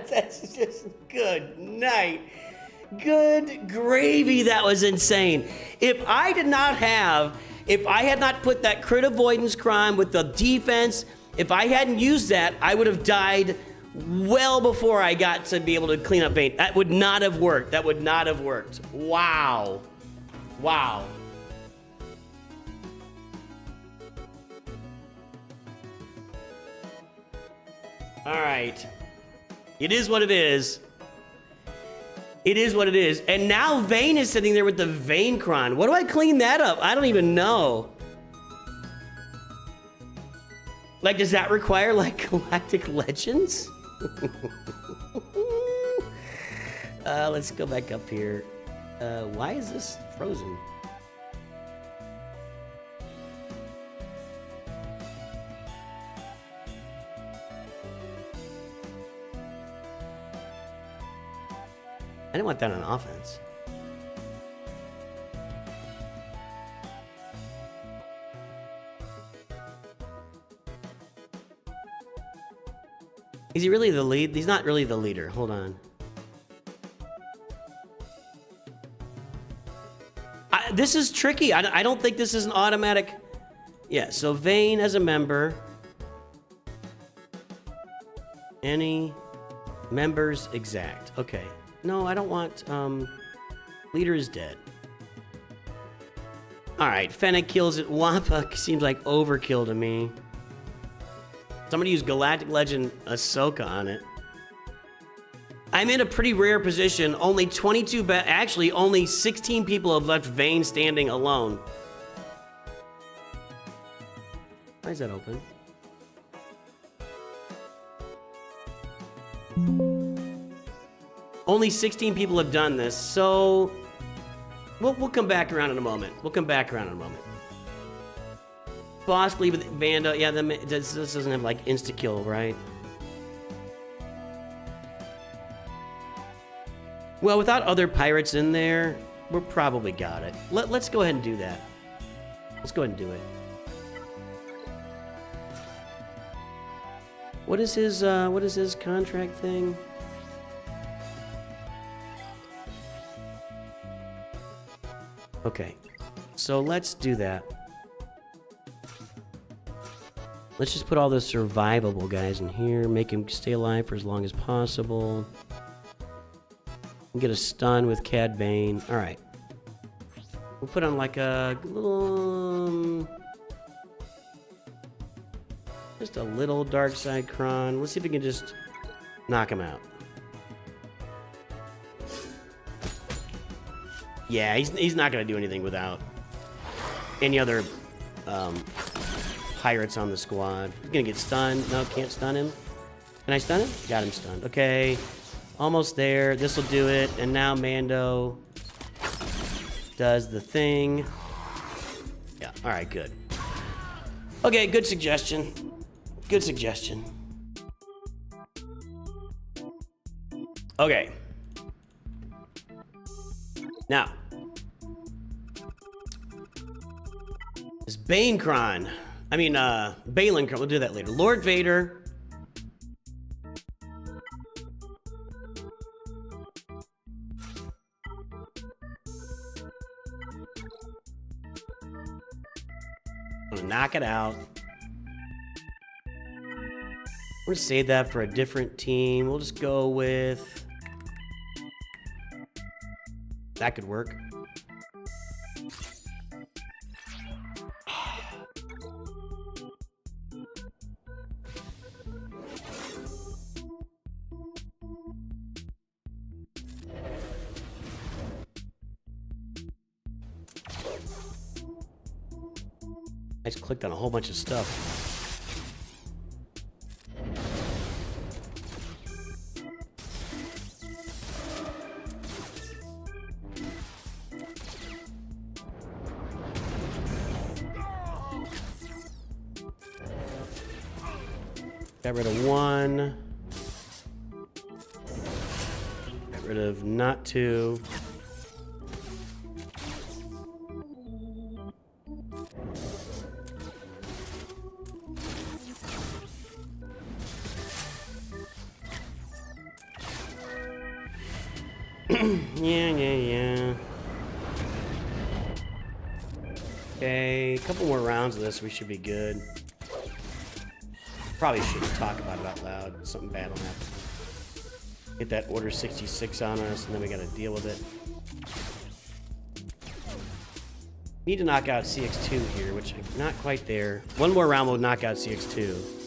That's just good night. Good gravy, that was insane. If I had not put that crit avoidance crime with the defense, if I hadn't used that, I would have died well before I got to be able to clean up Vayne. That would not have worked. That would not have worked. Wow. Wow. All right. It is what it is. It is what it is. And now Vayne is sitting there with the Vayne Cron. What do I clean that up? I don't even know. Like, does that require, like, Galactic Legends? Let's go back up here. Why is this frozen? I didn't want that on offense. Is he really the lead? He's not really the leader. Hold on. This is tricky. I don't think this is an automatic Yeah, so Vane as a member. Any members exact. Okay. No, I don't want, leader is dead. Alright, Fennec kills it. Wampa seems like overkill to me. Somebody use Galactic Legend Ahsoka on it. I'm in a pretty rare position. Only 22, actually only 16 people have left Vane standing alone. Why is that open? Only 16 people have done this, so we'll come back around in a moment. We'll come back around in a moment. Boss leave with Vanda. Yeah, this doesn't have like insta kill, right? Well, without other pirates in there, we're probably got it. Let's go ahead and do that. Let's go ahead and do it. What is his contract thing? Okay, so let's do that. Let's just put all the survivable guys in here, make him stay alive for as long as possible. Get a stun with Cad Bane. All right. We'll put on like a little, just a little Dark Side Kron. Let's see if we can just knock him out. Yeah, he's not gonna do anything without any other pirates on the squad. He's gonna get stunned. No, can't stun him. Can I stun him? Got him stunned. Okay, almost there. This will do it. And now Mando does the thing. Yeah. All right. Good. Okay. Good suggestion. Good suggestion. Okay. Now, this Bane-Kron. I mean, Balin-Kron. We'll do that later. Lord Vader. I'm gonna knock it out. We're gonna save that for a different team. We'll just go with... That could work. I just clicked on a whole bunch of stuff. Got rid of one. Got rid of not two. Yeah. Okay, a couple more rounds of this, we should be good. Probably shouldn't talk about it out loud. Something bad will happen. Get that Order 66 on us, and then we gotta deal with it. Need to knock out CX2 here, which I'm not quite there. One more round will knock out CX2.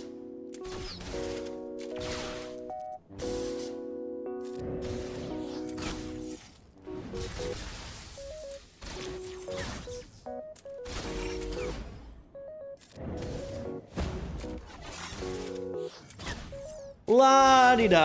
La-di-da-di-da.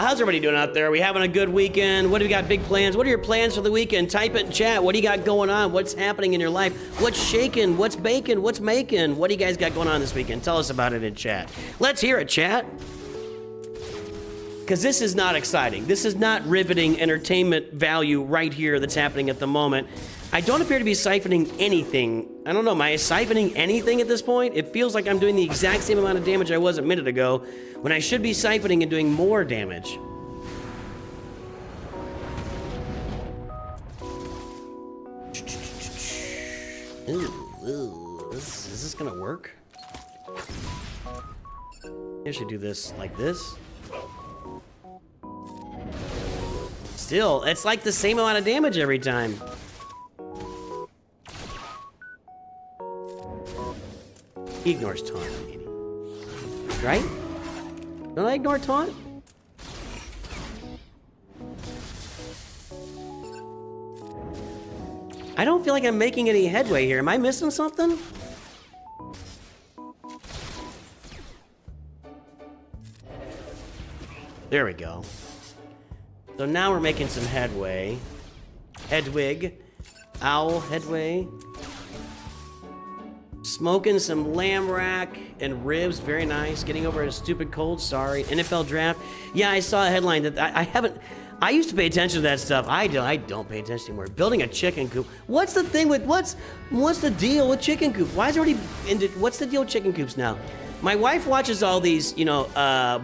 How's everybody doing out there? Are we having a good weekend? What do we got big plans? What are your plans for the weekend? Type it in chat. What do you got going on? What's happening in your life? What's shaking? What's baking? What's making? What do you guys got going on this weekend? Tell us about it in chat. Let's hear it, chat. Because this is not exciting. This is not riveting entertainment value right here that's happening at the moment. I don't appear to be siphoning anything. I don't know, am I siphoning anything at this point? It feels like I'm doing the exact same amount of damage I was a minute ago, when I should be siphoning and doing more damage. Ooh. Is this gonna work? I should do this like this. Still, it's like the same amount of damage every time. He ignores taunt, right? Don't I ignore taunt? I don't feel like I'm making any headway here. Am I missing something? There we go. So now we're making some headway. Hedwig. Owl headway. Smoking some lamb rack and ribs. Very nice. Getting over a stupid cold. Sorry. NFL draft. Yeah, I saw a headline that I haven't... I used to pay attention to that stuff. I don't pay attention anymore. Building a chicken coop. What's the thing with... What's the deal with chicken coops? Why is everybody... What's the deal with chicken coops now? My wife watches all these, you know,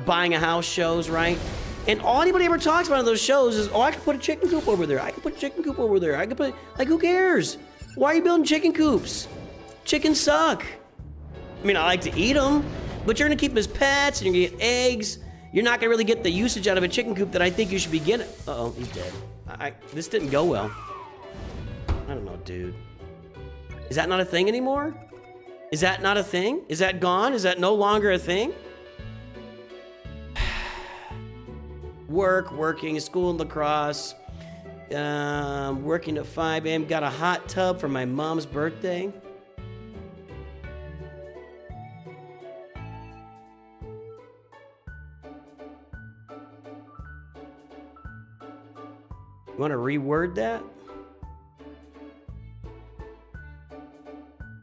buying a house shows, right? And all anybody ever talks about on those shows is, oh, I could put a chicken coop over there. I could put a chicken coop over there. I could put, like, who cares? Why are you building chicken coops? Chickens suck. I mean, I like to eat them, but you're gonna keep them as pets and you're gonna get eggs. You're not gonna really get the usage out of a chicken coop that I think you should be getting. Uh-oh, he's dead. This didn't go well. I don't know, dude. Is that not a thing anymore? Is that not a thing? Is that gone? Is that no longer a thing? Working, school and lacrosse. Working at 5 a.m. Got a hot tub for my mom's birthday. You want to reword that?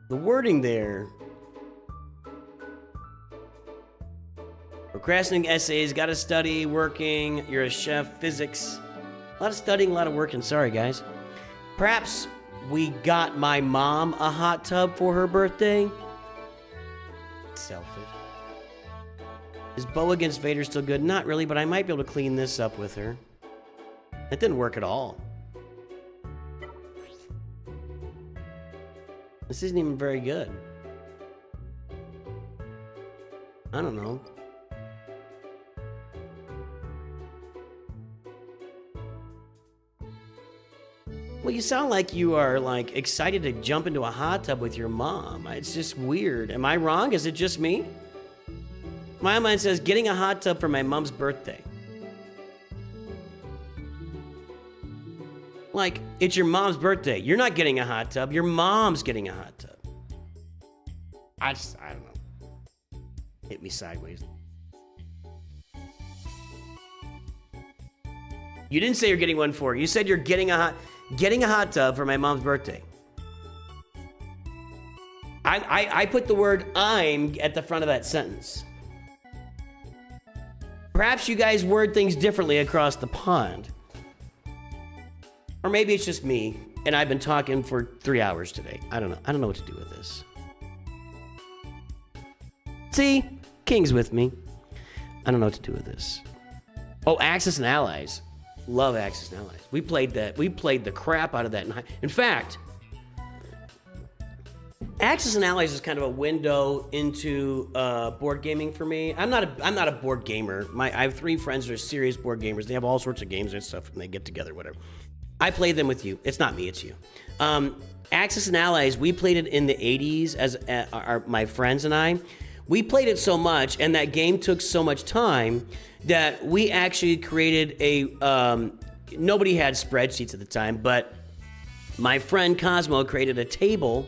The wording there. Procrastinating essays, gotta study, working, you're a chef, physics. A lot of studying, a lot of working. Sorry, guys. Perhaps we got my mom a hot tub for her birthday. Selfish. Is Bo against Vader still good? Not really, but I might be able to clean this up with her. That didn't work at all. This isn't even very good. I don't know. Well, you sound like you are, like, excited to jump into a hot tub with your mom. It's just weird. Am I wrong? Is it just me? My mind says, getting a hot tub for my mom's birthday. Like, it's your mom's birthday. You're not getting a hot tub. Your mom's getting a hot tub. I don't know. Hit me sideways. You didn't say you're getting one for her. You said you're getting a hot tub for my mom's birthday. I put the word I'm at the front of that sentence. Perhaps you guys word things differently across the pond. Or maybe it's just me, and I've been talking for 3 hours today. I don't know. I don't know what to do with this. See? King's with me. I don't know what to do with this. Oh, Axis and Allies. Love Axis and Allies. We played that. We played the crap out of that. In fact, Axis and Allies is kind of a window into board gaming for me. I'm not a board gamer. I have 3 friends that are serious board gamers. They have all sorts of games and stuff, and they get together, whatever. I played them with you. It's not me, it's you. Axis and Allies, we played it in the 80s as my friends and I. We played it so much, and that game took so much time that we actually created a... nobody had spreadsheets at the time, but my friend Cosmo created a table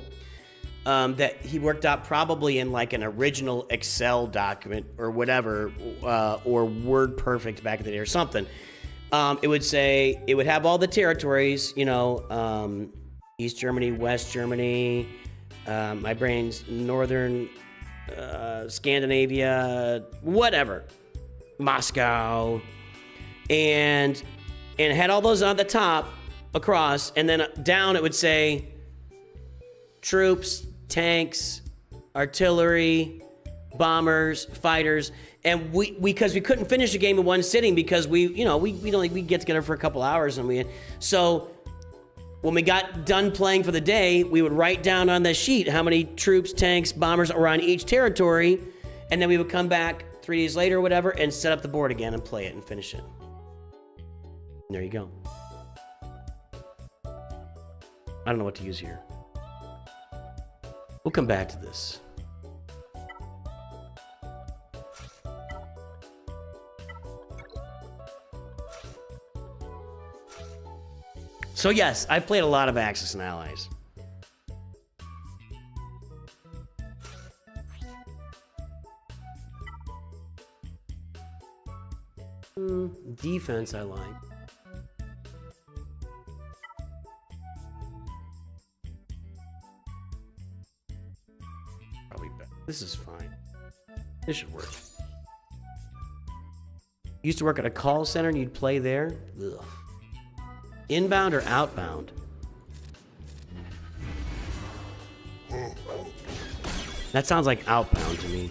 that he worked out probably in like an original Excel document or whatever, or WordPerfect back in the day or something. It would have all the territories, you know, East Germany, West Germany, my brain's Northern Scandinavia, whatever, Moscow, and it had all those on the top across, and then down it would say troops, tanks, artillery, bombers, fighters. And because we couldn't finish a game in one sitting because we get together for a couple hours so when we got done playing for the day, we would write down on the sheet how many troops, tanks, bombers were on each territory, and then we would come back 3 days later or whatever and set up the board again and play it and finish it. And there you go. I don't know what to use here. We'll come back to this. So yes, I played a lot of Axis and Allies. Defense I like. Probably better. This is fine. This should work. Used to work at a call center and you'd play there? Ugh. Inbound or outbound? That sounds like outbound to me.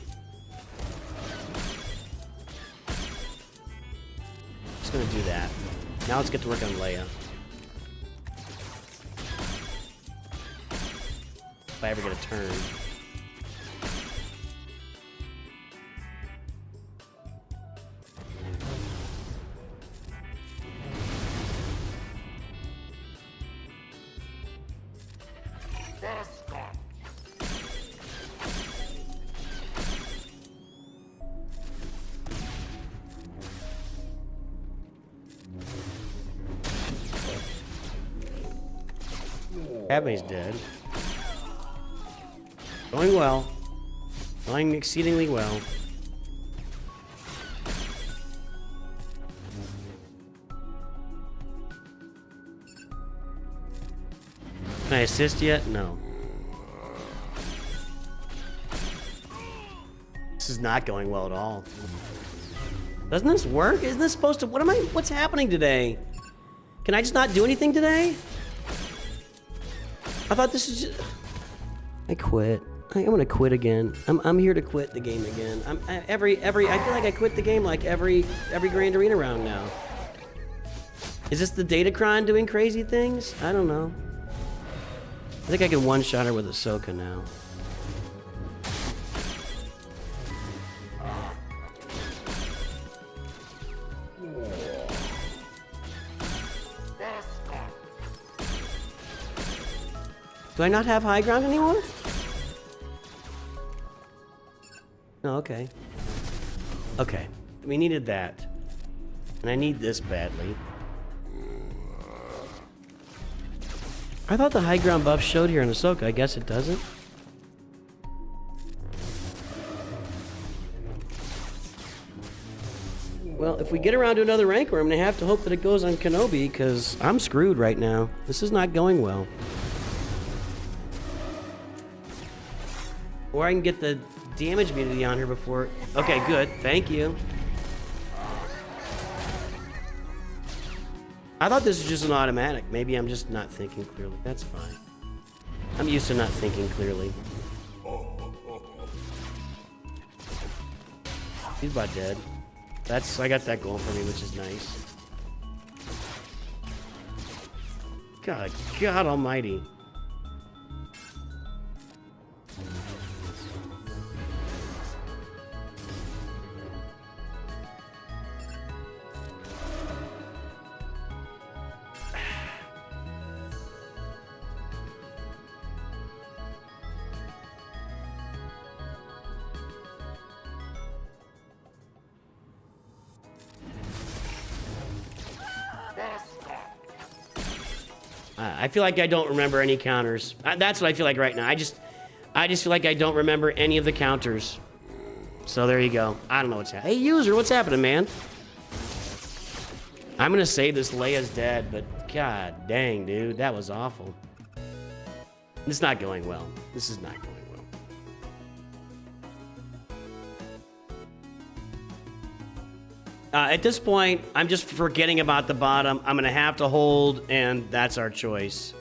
Just gonna do that. Now let's get to work on Leia. If I ever get a turn. Padme's dead. Going well. Going exceedingly well. Can I assist yet? No. This is not going well at all. Doesn't this work? Isn't this supposed to... What's happening today? Can I just not do anything today? I thought this is just... I quit. I'm gonna quit again. I'm here to quit the game again. I feel like I quit the game like every Grand Arena round now. Is this the Datacron doing crazy things? I don't know. I think I can one-shot her with Ahsoka now. Do I not have high ground anymore? No, okay. Okay, we needed that. And I need this badly. I thought the high ground buff showed here in Ahsoka. I guess it doesn't. Well, if we get around to another rank, I'm gonna have to hope that it goes on Kenobi, because I'm screwed right now. This is not going well. Or I can get the damage immunity on her before... Okay, good. Thank you. I thought this was just an automatic. Maybe I'm just not thinking clearly. That's fine. I'm used to not thinking clearly. He's about dead. I got that going for me, which is nice. God almighty. I feel like I don't remember any counters. That's what I feel like right now. I just feel like I don't remember any of the counters. So there you go. I don't know what's happening. Hey, user, what's happening, man? I'm gonna say this Leia's dead, but god dang, dude, that was awful. It's not going well. This is not going well. At this point, I'm just forgetting about the bottom. I'm gonna have to hold, and that's our choice.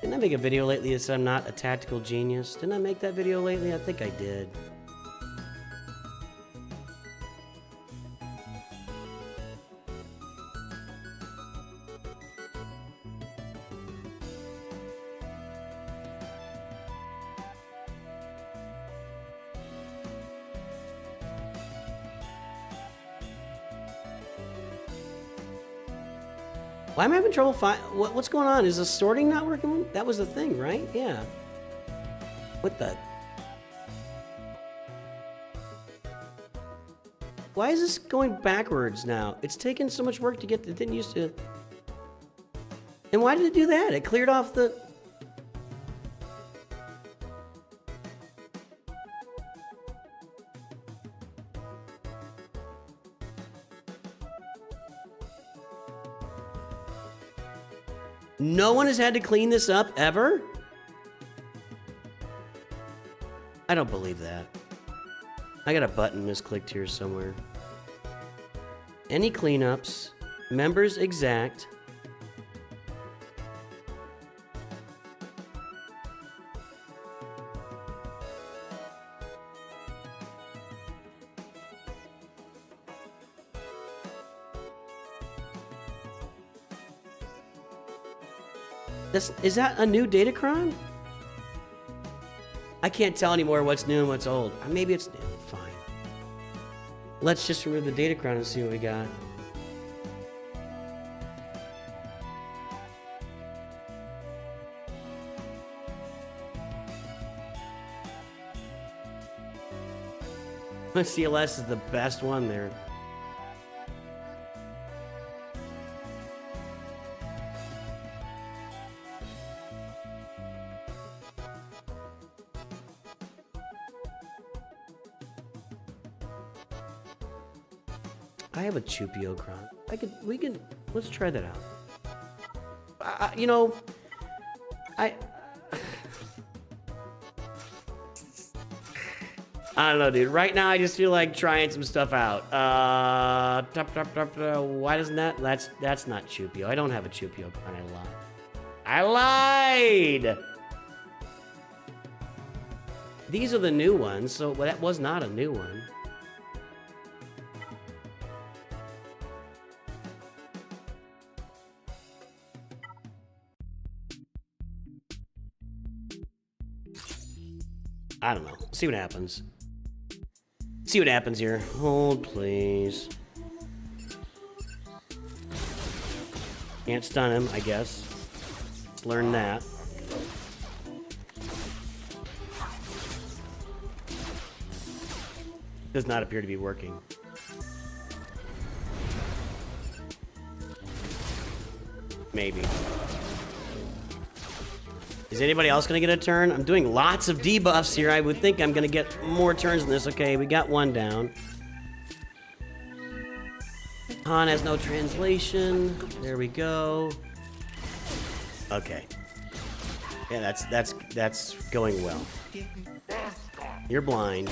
Didn't I make a video lately that said I'm not a tactical genius? Didn't I make that video lately? I think I did. Why am I having trouble what's going on? Is the sorting not working? That was the thing, right? Yeah. What the? Why is this going backwards now? It's taken so much work to get, it didn't used to. And why did it do that? It cleared off the... No one has had to clean this up ever? I don't believe that. I got a button misclicked here somewhere. Any cleanups? Members exact. Is that a new Datacron? I can't tell anymore what's new and what's old. Maybe it's new. Fine. Let's just remove the Datacron and see what we got. CLS is the best one there. I have a Chupiocron. Let's try that out. You know, I don't know, dude. Right now, I just feel like trying some stuff out. Why doesn't that? That's not Chupio. I don't have a Chupiocron. I lied. These are the new ones, so that was not a new one. I don't know. See what happens. See what happens here. Hold, please. Can't stun him, I guess. Let's learn that. Does not appear to be working. Maybe. Is anybody else gonna get a turn? I'm doing lots of debuffs here. I would think I'm gonna get more turns than this. Okay, we got one down. Han has no translation. There we go. Okay. Yeah, that's going well. You're blind.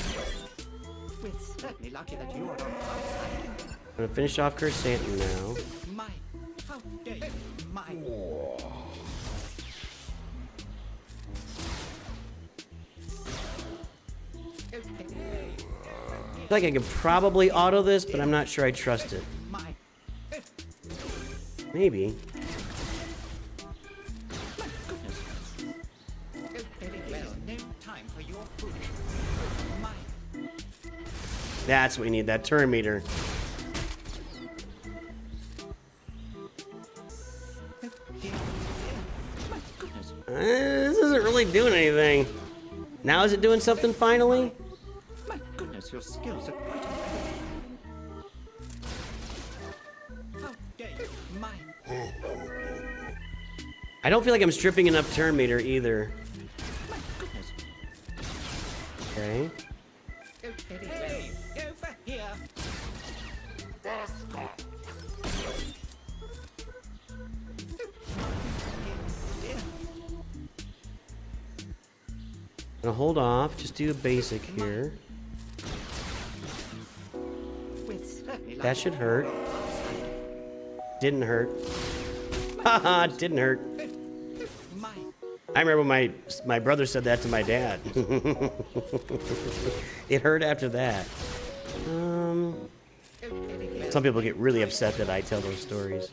We're certainly lucky that you are on our side. I'm gonna finish off Cursantin now. My, how dare you? My. I feel like I could probably auto this, but I'm not sure I trust it. My. Maybe. Goodness. Very well. No time for your food. My. That's what we need, that turn meter. My goodness. This isn't really doing anything. Now is it doing something finally? My goodness, your skills are quite incredible. How dare you? My. I don't feel like I'm stripping enough turn meter either. My goodness. Okay. Oh, very well. Over here. I'm gonna hold off, just do a basic here. We're certainly lucky That should hurt. you're on our side. Didn't hurt. Haha, didn't hurt. My. I remember my brother said that to my dad. It hurt after that. Some people get really upset that I tell those stories.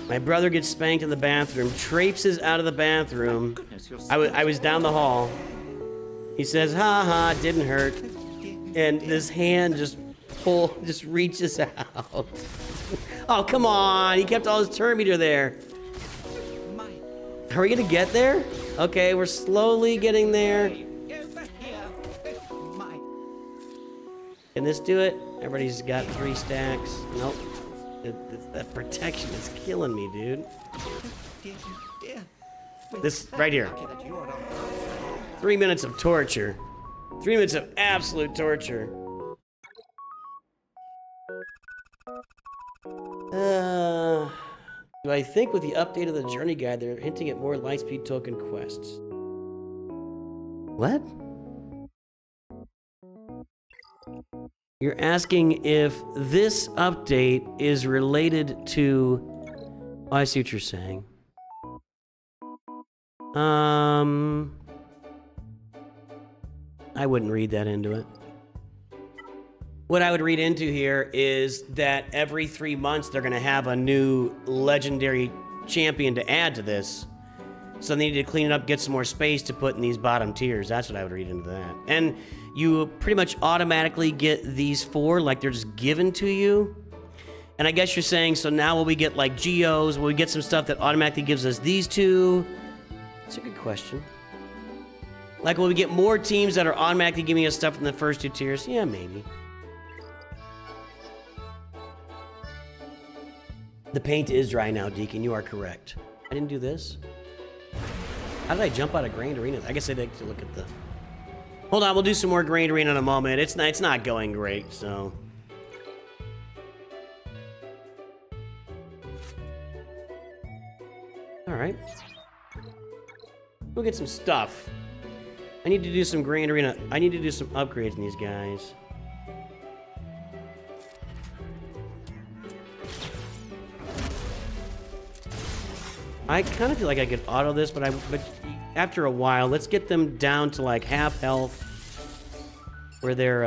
My brother gets spanked in the bathroom, traipses out of the bathroom. I was down the hall. He says, "Ha ha, didn't hurt." And this hand just reaches out. Oh, come on. He kept all his turn meter there. Are we gonna get there? Okay, we're slowly getting there. Can this do it? Everybody's got 3 stacks. Nope. That protection is killing me, dude. This right here. 3 minutes of torture. 3 minutes of absolute torture. Do I think with the update of the journey guide, they're hinting at more Lightspeed token quests? What? You're asking if this update is related to... Oh, I see what you're saying. I wouldn't read that into it. What I would read into here is that every 3 months they're going to have a new legendary champion to add to this. So they need to clean it up, get some more space to put in these bottom tiers. That's what I would read into that. And you pretty much automatically get these 4, like they're just given to you. And I guess you're saying, so now will we get like geos? Will we get some stuff that automatically gives us these 2? That's a good question. Like, will we get more teams that are automatically giving us stuff in the first 2 tiers? Yeah, maybe. The paint is dry now, Deacon. You are correct. I didn't do this. How did I jump out of Grand Arena? I guess I'd like to look at the... Hold on, we'll do some more Grand Arena in a moment. It's not going great, so... Alright. We'll get some stuff. I need to do some Grand Arena. I need to do some upgrades in these guys. I kind of feel like I could auto this, but after a while, let's get them down to like half health, where they're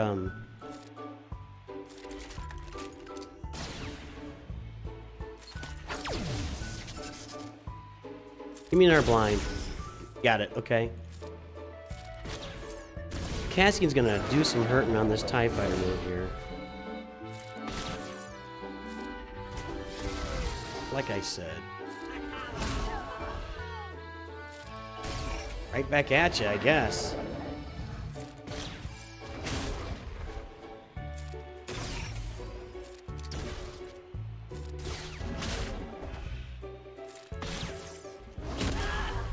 Give me another blind. Got it. Okay. Cassian's gonna do some hurting on this TIE fighter move here. Like I said. Right back at you, I guess.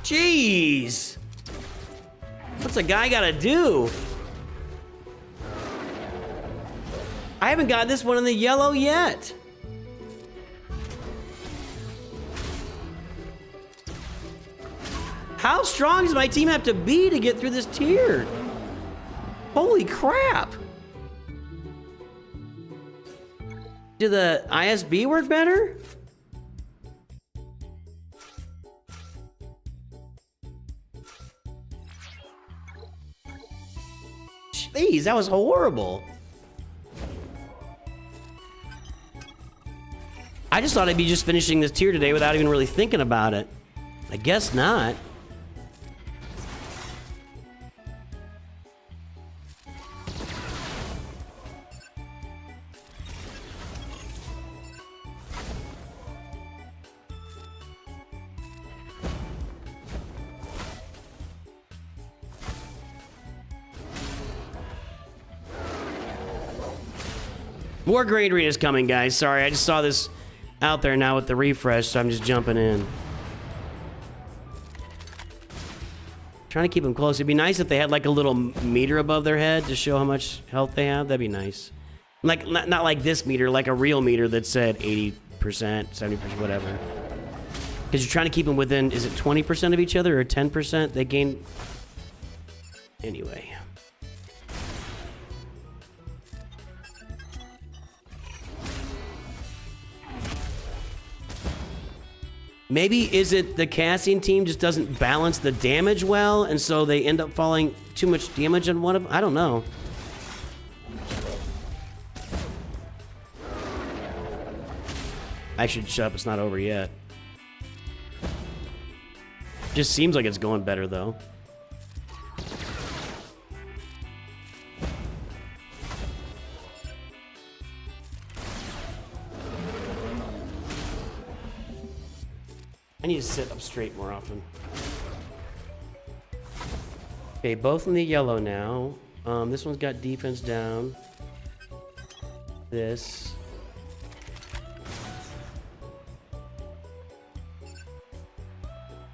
Jeez! What's a guy gotta do? I haven't got this one in the yellow yet. How strong does my team have to be to get through this tier? Holy crap! Do the ISB work better? Jeez, that was horrible. I just thought I'd be just finishing this tier today without even really thinking about it. I guess not. More Great Arena's coming, guys. Sorry, I just saw this out there now with the refresh, so I'm just jumping in. Trying to keep them close. It'd be nice if they had like a little meter above their head to show how much health they have. That'd be nice. Like, not like this meter, like a real meter that said 80%, 70%, whatever. Because you're trying to keep them within, is it 20% of each other or 10%? They gain... Anyway. Maybe is it the casting team just doesn't balance the damage well, and so they end up falling too much damage on one of them? I don't know. I should shut up, it's not over yet. Just seems like it's going better, though. I need to sit up straight more often. Okay, both in the yellow now. This one's got defense down. This.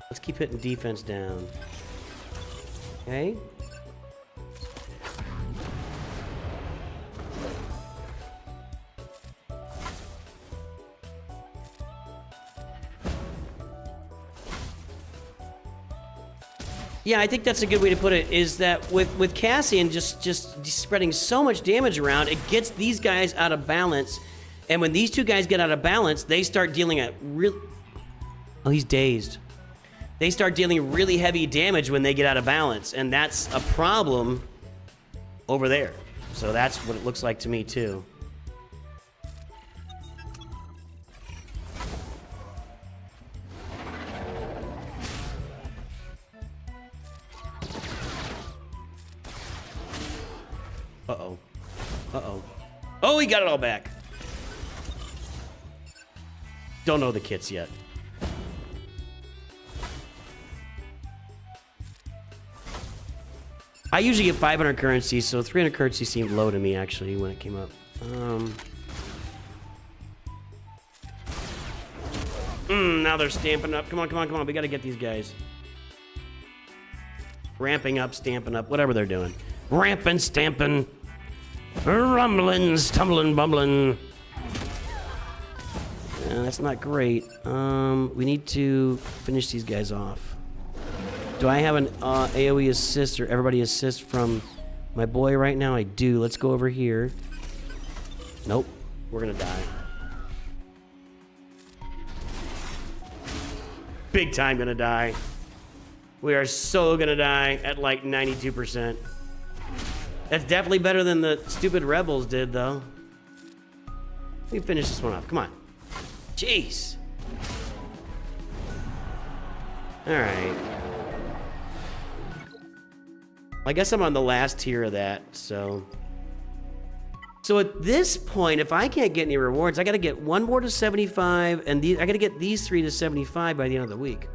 Let's keep hitting defense down. Okay. Yeah, I think that's a good way to put it, is that with Cassian just spreading so much damage around, it gets these guys out of balance. And when these two guys get out of balance, they start dealing a real... Oh, he's dazed. They start dealing really heavy damage when they get out of balance, and that's a problem over there. So that's what it looks like to me, too. Uh-oh. Uh-oh. Oh, he got it all back. Don't know the kits yet. I usually get 500 currency, so 300 currency seemed low to me, actually, when it came up. Now they're stamping up. Come on, come on, come on. We gotta get these guys. Ramping up, stamping up, whatever they're doing. Ramping, stamping. Rumbling, stumbling, bumbling. That's not great. We need to finish these guys off. Do I have an AoE assist or everybody assist from my boy right now? I do. Let's go over here. Nope. We're gonna die. Big time gonna die. We are so gonna die at like 92%. That's definitely better than the stupid rebels did, though. Let me finish this one off. Come on. Jeez. All right. I guess I'm on the last tier of that, so... So at this point, if I can't get any rewards, I gotta get one more to 75, and I gotta get these 3 to 75 by the end of the week.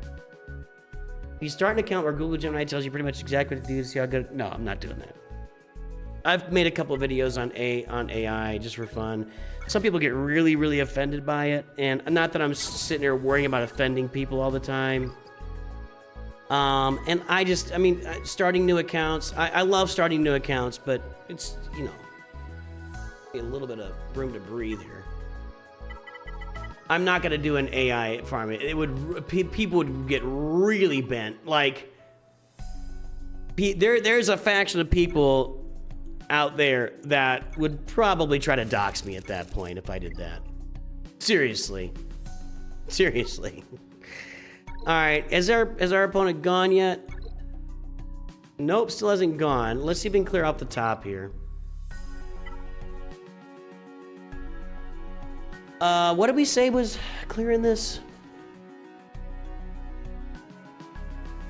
If you start an account where Google Gemini tells you pretty much exactly what to do to see how good... No, I'm not doing that. I've made a couple of videos on AI just for fun. Some people get really, really offended by it, and not that I'm sitting there worrying about offending people all the time. And I mean, starting new accounts, I love starting new accounts, but it's, you know, a little bit of room to breathe here. I'm not going to do an AI farm. People would get really bent. Like, there's a faction of people out there that would probably try to dox me at that point if I did that. Seriously. Seriously. All right, is our opponent gone yet? Nope, still hasn't gone. Let's see if we can clear off the top here. What did we say was clearing this?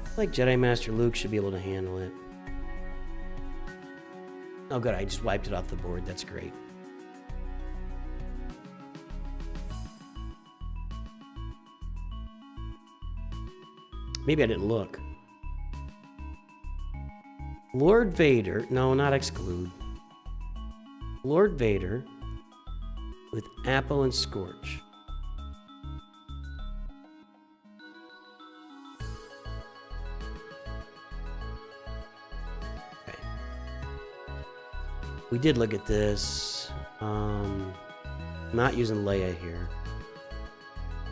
I feel like Jedi Master Luke should be able to handle it. Oh good, I just wiped it off the board. That's great. Maybe I didn't look. Lord Vader, no, not exclude. Lord Vader with Apple and Scorch. Okay. We did look at this. Not using Leia here.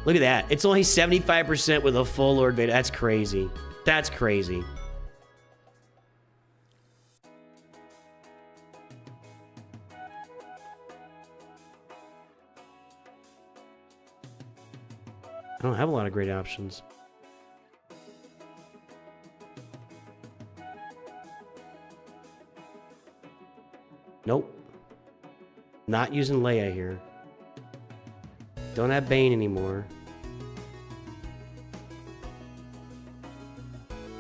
Look at that. It's only 75% with a full Lord Vader. That's crazy. That's crazy. don't have a lot of great options. Nope. Not using Leia here. Don't have Bane anymore.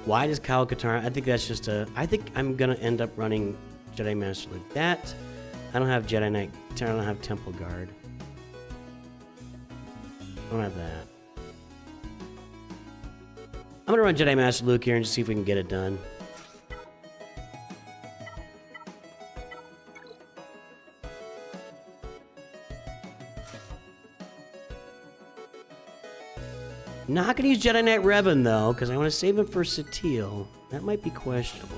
Why does Kyle Katarn? I think that's just a... I think I'm going to end up running Jedi Master like that. I don't have Jedi Knight. I don't have Temple Guard. I don't have that. I'm going to run Jedi Master Luke here and just see if we can get it done. Not gonna use Jedi Knight Revan though, because I want to save him for Satele. That might be questionable.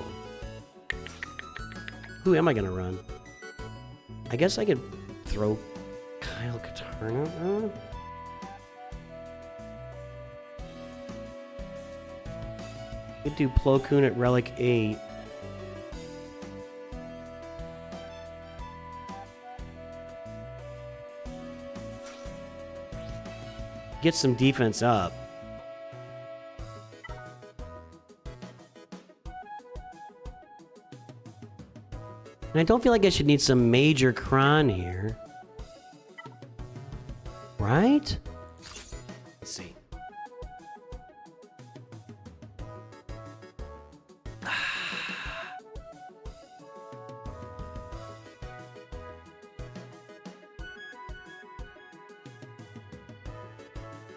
Who am I gonna run? I guess I could throw Kyle Katarn. Could do Plo Koon at Relic 8. Get some defense up. And I don't feel like I should need some major cron here. Right? Let's see.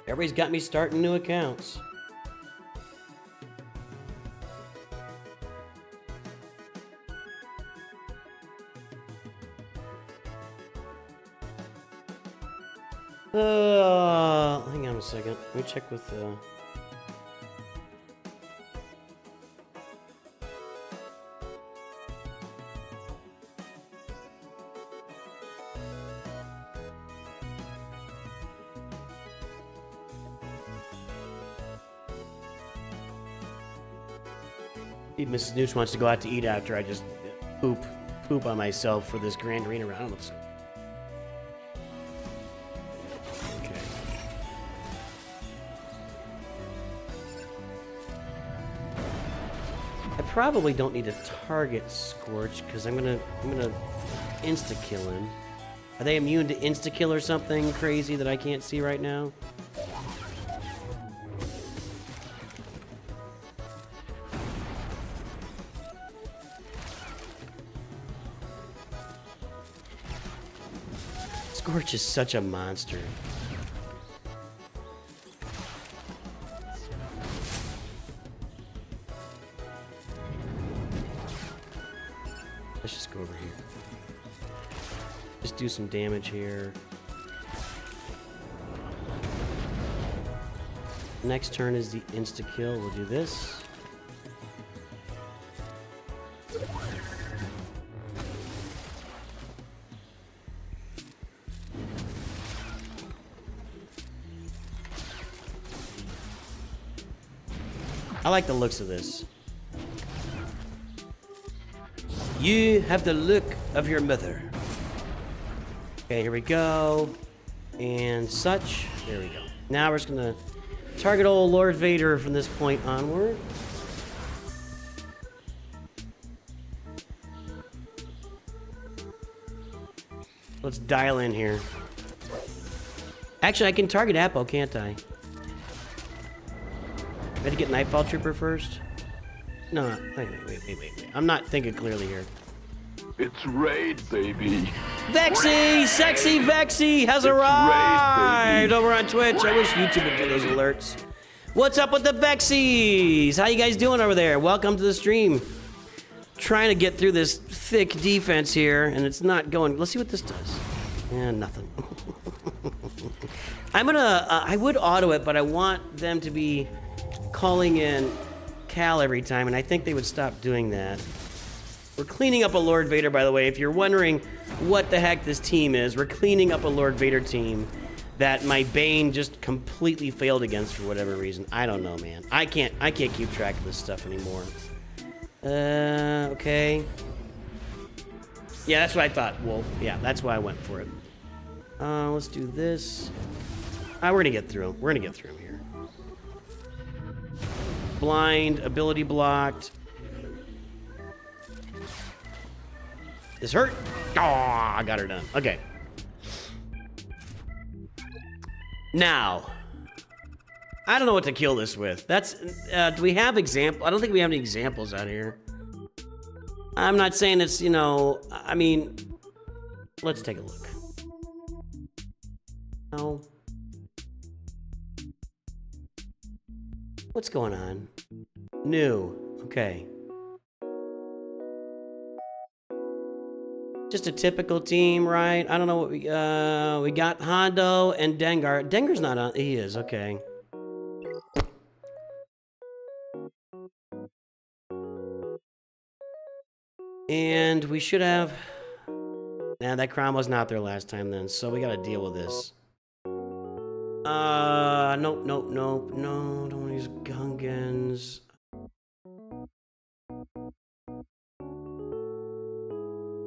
Everybody's got me starting new accounts. Hang on a second. Let me check with Mrs. Noosh wants to go out to eat after I just poop on myself for this Grand Arena round. Okay. I probably don't need to target Scorch because I'm gonna insta kill him. Are they immune to insta kill or something crazy that I can't see right now? Scorch is such a monster. Let's just go over here. Just do some damage here. Next turn is the insta-kill. We'll do this. I like the looks of this. You have the look of your mother. Okay, here we go. And such. There we go. Now we're just gonna target old Lord Vader from this point onward. Let's dial in here. Actually, I can target Apple, can't I? I had to get Nightfall Trooper first? No, wait. I'm not thinking clearly here. It's raid, baby. Vexy! Sexy Vexy has arrived over on Twitch. I wish YouTube would do those alerts. What's up with the Vexies? How you guys doing over there? Welcome to the stream. Trying to get through this thick defense here, and it's not going. Let's see what this does. Yeah, nothing. I'm gonna, I would auto it, but I want them to be calling in Cal every time, and I think they would stop doing that. We're cleaning up a Lord Vader, by the way. If you're wondering what the heck this team is, we're cleaning up a Lord Vader team that my Bane just completely failed against for whatever reason. I don't know, man. I can't keep track of this stuff anymore. Okay. Yeah, that's what I thought, Wolf. Yeah, that's why I went for it. Let's do this. We're gonna get through. We're gonna get through him here. Blind, ability blocked. This hurt. Oh, I got her done. Okay. Now, I don't know what to kill this with. That's, do we have example? I don't think we have any examples out here. I'm not saying it's, you know, I mean, let's take a look. No. What's going on? New. Okay. Just a typical team, right? I don't know what we got Hondo and Dengar. Dengar's not on. He is, okay. And we should have... Nah, that crown was not there last time then, so we gotta deal with this. Nope. No, don't wanna use Gungans.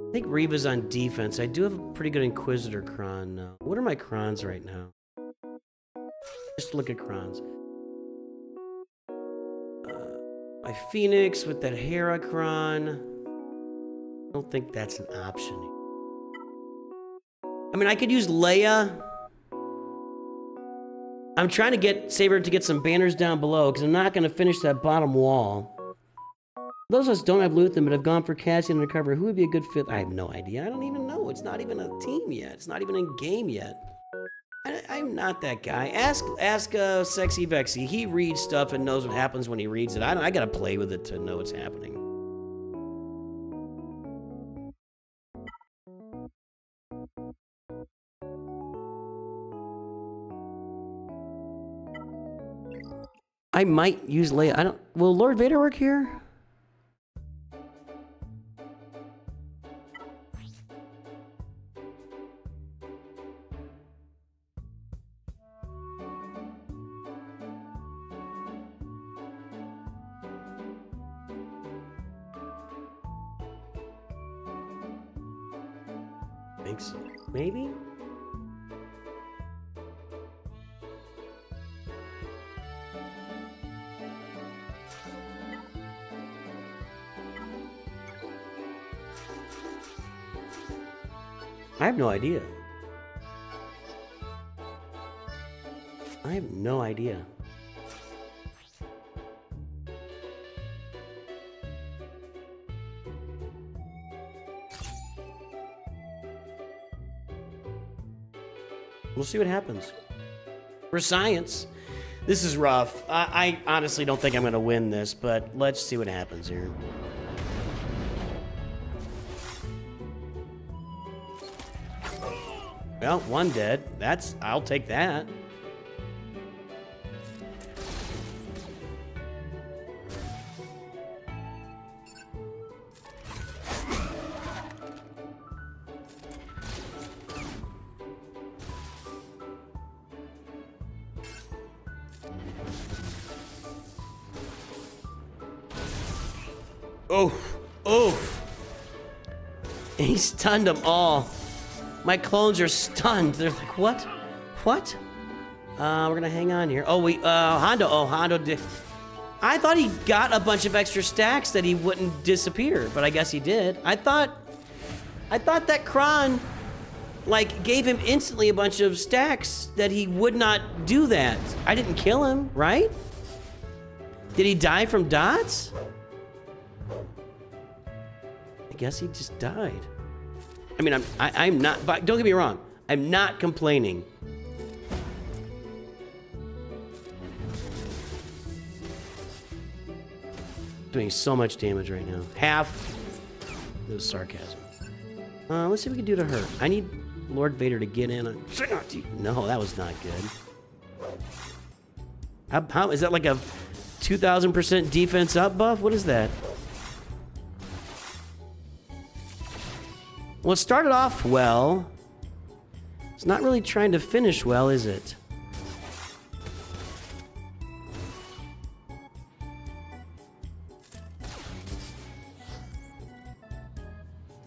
I think Reva's on defense. I do have a pretty good Inquisitor cron now. What are my crons right now? Just look at crons. My Phoenix with that Hera cron. I don't think that's an option. I mean, I could use Leia. I'm trying to get Saber to get some banners down below because I'm not going to finish that bottom wall. Those of us don't have Luthen but have gone for Cassian undercover. Who would be a good fit? I have no idea. I don't even know. It's not even a team yet. It's not even in game yet. I'm not that guy. Ask Sexy Vexy. He reads stuff and knows what happens when he reads it. I gotta play with it to know what's happening. I might use Leia. I don't. Will Lord Vader work here? Thanks. Maybe? I have no idea. I have no idea. We'll see what happens. For science, this is rough. I honestly don't think I'm going to win this, but let's see what happens here. Well, one dead. I'll take that. Oof. He stunned them all. My clones are stunned. They're like, what? What? We're gonna hang on here. Oh, Hondo. Oh, Hondo did. I thought he got a bunch of extra stacks that he wouldn't disappear, but I guess he did. I thought that Kron, like, gave him instantly a bunch of stacks that he would not do that. I didn't kill him, right? Did he die from dots? I guess he just died. I mean, I'm not, but don't get me wrong, I'm not complaining. Doing so much damage right now. Half. It was sarcasm. Let's see what we can do to her. I need Lord Vader to get in. No, that was not good. How is that like a 2,000% defense up buff? What is that? Well, it started off well. It's not really trying to finish well, is it?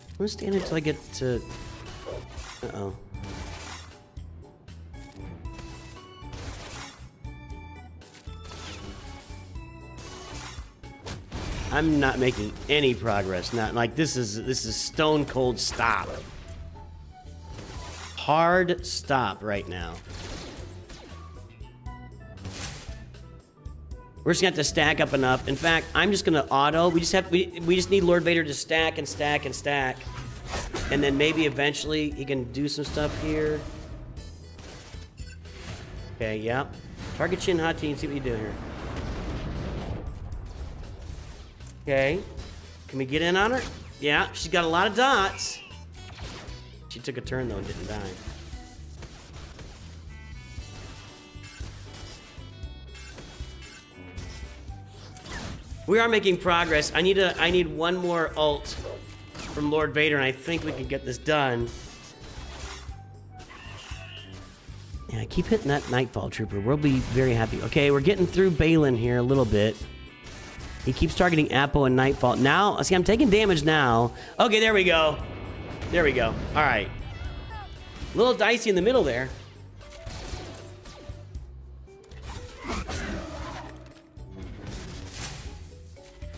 I'm gonna stand until I get to... Uh-oh. I'm not making any progress. Not like this is stone cold stop. Hard stop right now. We're just gonna have to stack up enough. In fact, I'm just gonna auto. We just need Lord Vader to stack and stack and stack. And then maybe eventually he can do some stuff here. Okay, yep. Target Shin Hati and see what you do here. Okay. Can we get in on her? Yeah, she's got a lot of dots. She took a turn though and didn't die. We are making progress. I need one more ult from Lord Vader, and I think we can get this done. Yeah, I keep hitting that Nightfall Trooper. We'll be very happy. Okay, we're getting through Balin here a little bit. He keeps targeting Apo and Nightfall. Now, see, I'm taking damage now. Okay, there we go. There we go. All right. A little dicey in the middle there.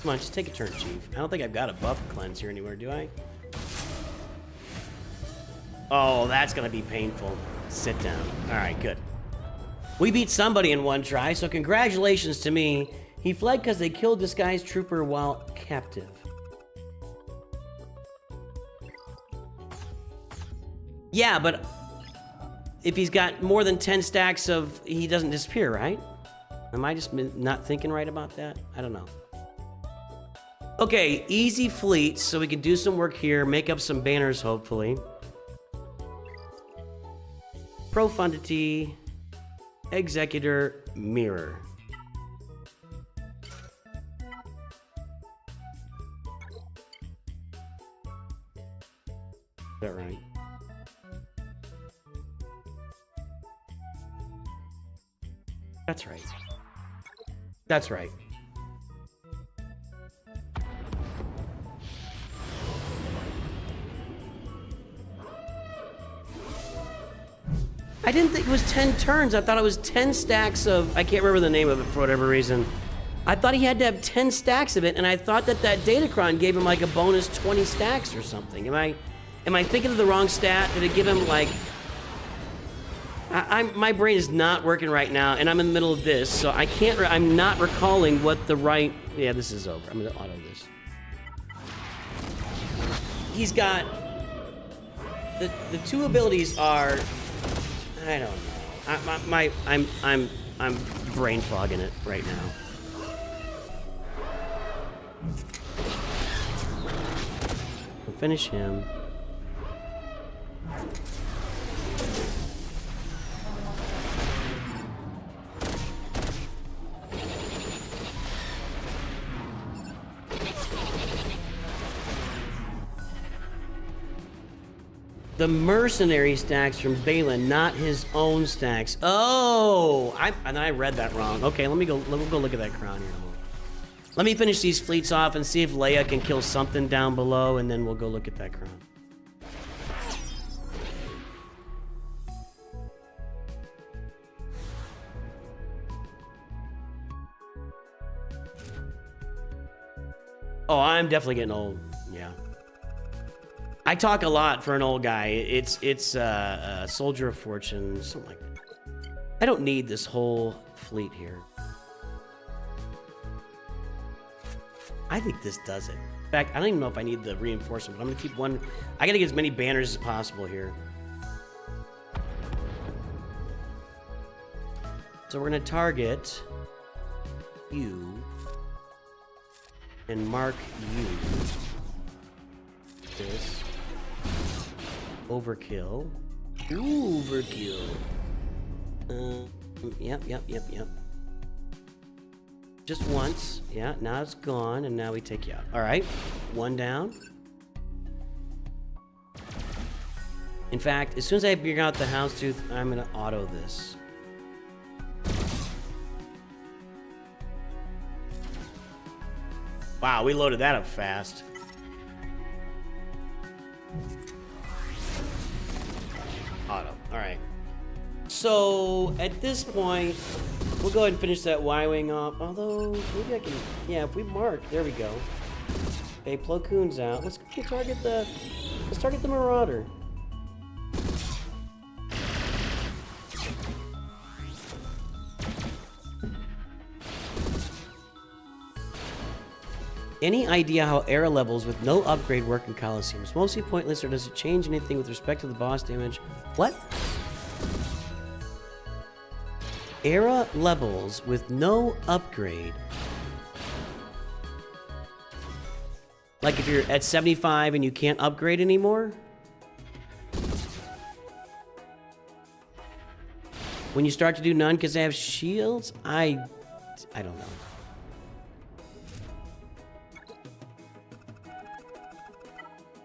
Come on, just take a turn, Chief. I don't think I've got a buff cleanse here anywhere, do I? Oh, that's gonna be painful. Sit down. All right, good. We beat somebody in one try, so congratulations to me. He fled because they killed Disguised Trooper while captive. Yeah, but if he's got more than 10 stacks of, he doesn't disappear, right? Am I just not thinking right about that? I don't know. Okay, easy fleets, so we can do some work here, make up some banners, hopefully. Profundity, Executor, Mirror. Is that right? That's right. That's right. I didn't think it was 10 turns. I thought it was 10 stacks of... I can't remember the name of it for whatever reason. I thought he had to have 10 stacks of it, and I thought that Datacron gave him like a bonus 20 stacks or something. Am I thinking of the wrong stat? Did it give him like... my brain is not working right now, and I'm in the middle of this, so I can't... I'm not recalling what the right... Yeah, this is over. I'm gonna auto this. He's got... The two abilities are... I don't know. I'm brain fogging it right now. We'll finish him. The mercenary stacks from Balin, not his own stacks. Oh, I read that wrong. Okay, we'll go look at that crown here in a moment. Let me finish these fleets off and see if Leia can kill something down below, and then we'll go look at that crown. Oh, I'm definitely getting old. Yeah. I talk a lot for an old guy. It's Soldier of Fortune, something like that. I don't need this whole fleet here. I think this does it. In fact, I don't even know if I need the reinforcement, but I'm gonna keep one. I gotta get as many banners as possible here. So we're gonna target you and mark you. This. Overkill. Overkill. Yep. Just once. Yeah, now it's gone, and now we take you out. All right, one down. In fact, as soon as I figure out the Houndstooth, I'm gonna auto this. Wow, we loaded that up fast. Auto. All right. So at this point, We'll go ahead and finish that Y-Wing off. Although, maybe I can... Yeah, if we mark... There we go. Okay, Plo Koon's out. Let's target the... Let's target the Marauder. Any idea how era levels with no upgrade work in Coliseums? Mostly pointless, or does it change anything with respect to the boss damage? What? Era levels with no upgrade. Like if you're at 75 and you can't upgrade anymore? When you start to do none because they have shields? I don't know.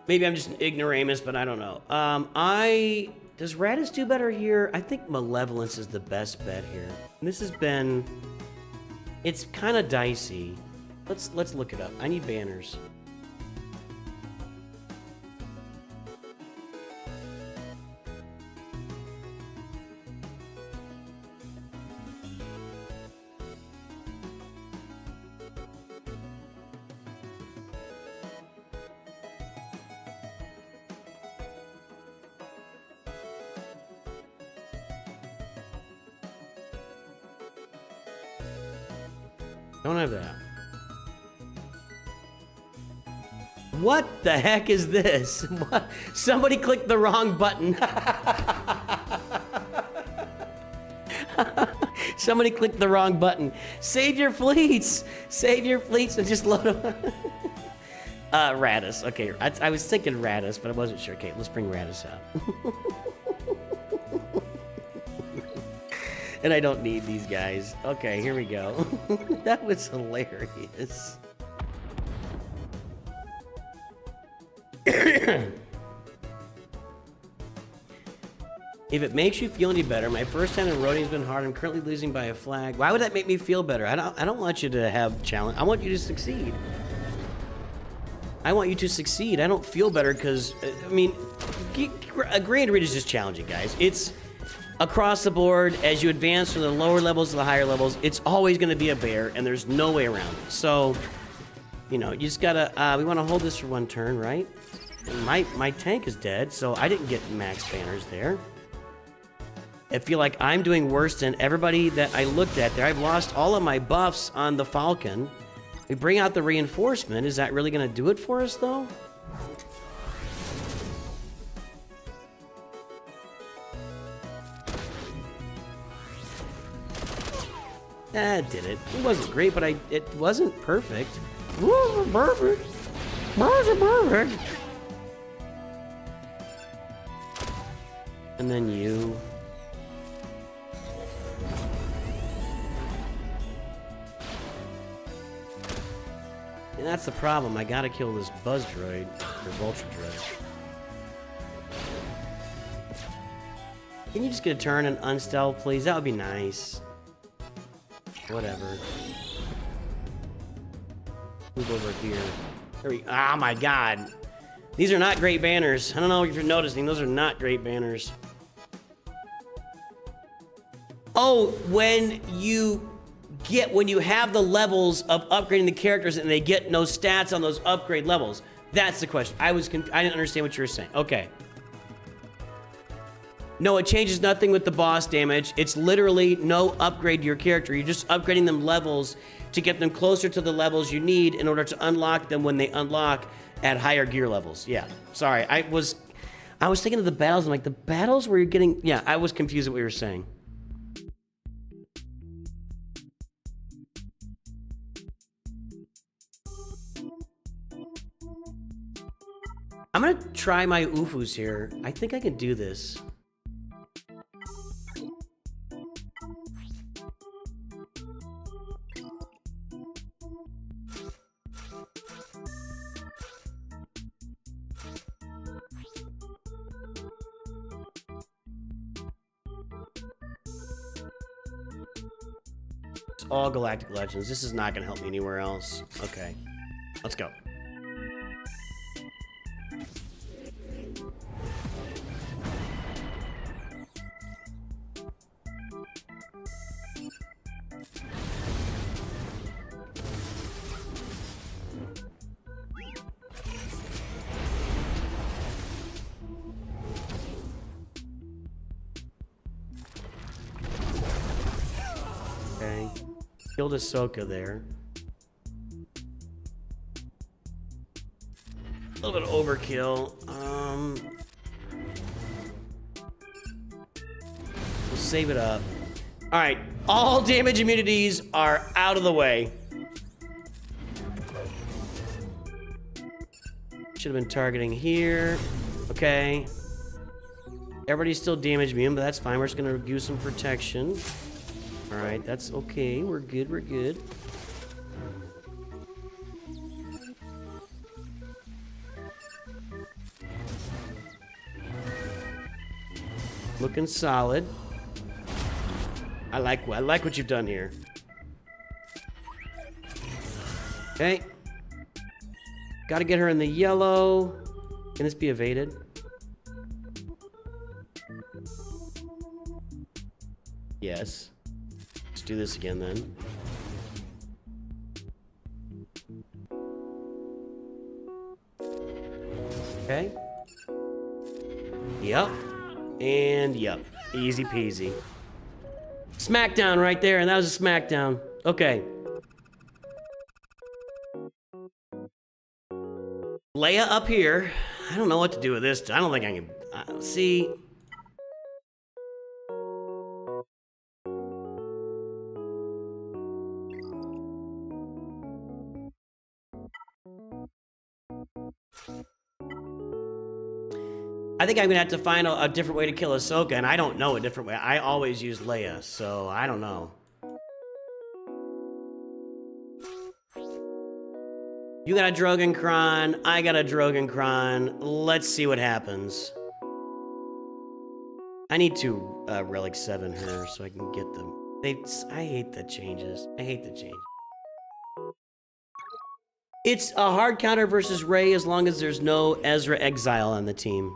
Maybe I'm just an ignoramus, but I don't know. Does Raditz do better here? I think Malevolence is the best bet here. This has been... It's kind of dicey. Let's look it up. I need banners. Don't have that. What the heck is this? What? Somebody clicked the wrong button. Somebody clicked the wrong button. Save your fleets. Save your fleets and just load them. Raditz. Okay, I was thinking Raditz, but I wasn't sure. Okay, let's bring Raditz out. And I don't need these guys. Okay, here we go. That was hilarious. If it makes you feel any better, my first time in roading's been hard. I'm currently losing by a flag. Why would that make me feel better? I don't want you to have challenge. I want you to succeed. I want you to succeed. I don't feel better because, I mean, Grand Read is just challenging, guys. It's across the board. As you advance from the lower levels to the higher levels, it's always going to be a bear, and there's no way around it. So, you know, you just gotta, we want to hold this for one turn, right? And my tank is dead, so I didn't get max banners there. I feel like I'm doing worse than everybody that I looked at there. I've lost all of my buffs on the Falcon. We bring out the reinforcement. Is that really going to do it for us, though? That did it. It wasn't great, but it wasn't perfect. It wasn't perfect. It wasn't perfect. And then you. And that's the problem. I gotta kill this Buzz Droid, or Vulture Droid. Can you just get a turn and unstealth, please? That would be nice. Whatever. Move over here. There we. Oh my God! These are not great banners. I don't know if you're noticing. Those are not great banners. Oh, when you have the levels of upgrading the characters and they get no stats on those upgrade levels. That's the question. I didn't understand what you were saying. Okay. No, it changes nothing with the boss damage. It's literally no upgrade to your character. You're just upgrading them levels to get them closer to the levels you need in order to unlock them when they unlock at higher gear levels. Yeah, sorry. I was thinking of the battles. I'm like, the battles where you're getting... Yeah, I was confused at what you were saying. I'm gonna try my Ufus here. I think I can do this. It's all Galactic Legends. This is not gonna help me anywhere else. Okay, let's go. Okay. Killed Ahsoka there. A little bit of overkill. We'll save it up. All right. All damage immunities are out of the way. Should have been targeting here. Okay. Everybody's still damage immune, but that's fine. We're just gonna use some protection. All right, that's okay. We're good. We're good. Looking solid. I like what you've done here. Okay. Got to get her in the yellow. Can this be evaded? Yes. Let's do this again then. Okay. Yep. And yep. Easy peasy. Smackdown right there, and that was a smackdown. Okay. Leia up here. I don't know what to do with this. I don't think I can... see... I think I'm gonna have to find a different way to kill Ahsoka, and I don't know a different way. I always use Leia, so I don't know. You got a Drogon Kron, I got a Drogon Kron. Let's see what happens. I need to Relic 7 her so I can get them. I hate the changes. I hate the change. It's a hard counter versus Rey as long as there's no Ezra Exile on the team.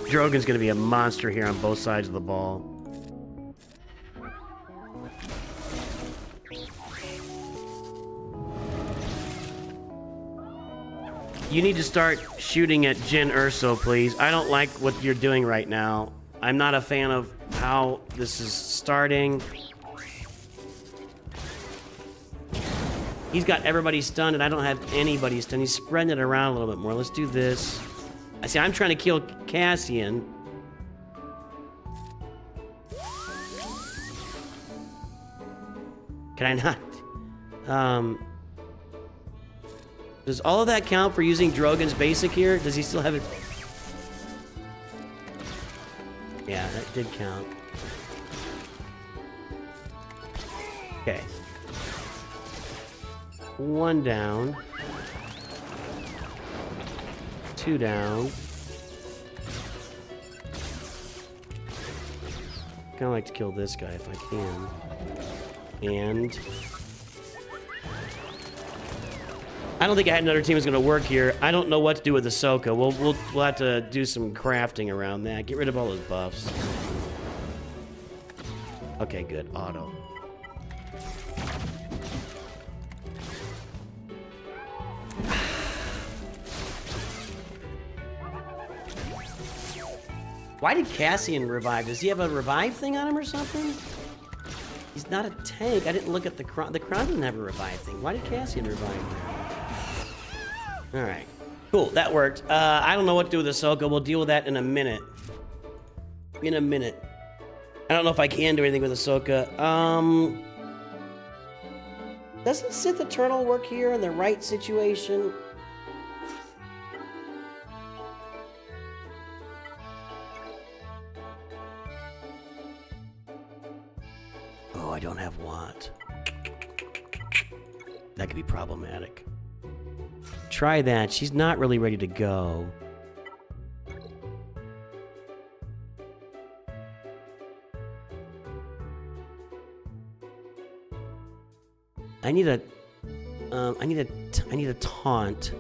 Drogon's gonna be a monster here on both sides of the ball. You need to start shooting at Jyn Erso, please. I don't like what you're doing right now. I'm not a fan of how this is starting. He's got everybody stunned, and I don't have anybody stunned. He's spreading it around a little bit more. Let's do this. I see, I'm trying to kill Cassian. Can I not? Does all of that count for using Drogon's basic here? Does he still have it? Yeah, that did count. Okay. One down. Two down. Kind of like to kill this guy if I can. And I don't think I had another team was going to work here. I don't know what to do with Ahsoka. We'll have to do some crafting around that. Get rid of all those buffs. Okay, good. Auto. Why did Cassian revive? Does he have a revive thing on him or something? He's not a tank. I didn't look at the Kron. The Kron didn't have a revive thing. Why did Cassian revive? All right. Cool. That worked. I don't know what to do with Ahsoka. We'll deal with that in a minute. In a minute. I don't know if I can do anything with Ahsoka. Doesn't Sith Eternal work here in the right situation? Oh, I don't have Watt. That could be problematic. Try that. She's not really ready to go. I need a taunt.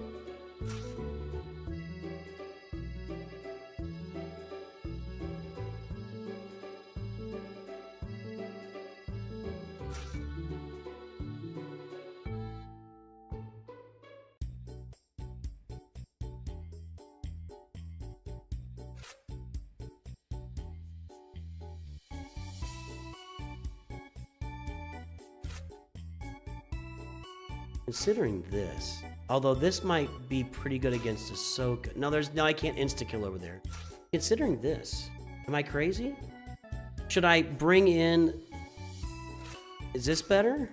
Considering this, although this might be pretty good against Ahsoka. No, I can't insta-kill over there. Considering this, am I crazy? Should I bring in... Is this better?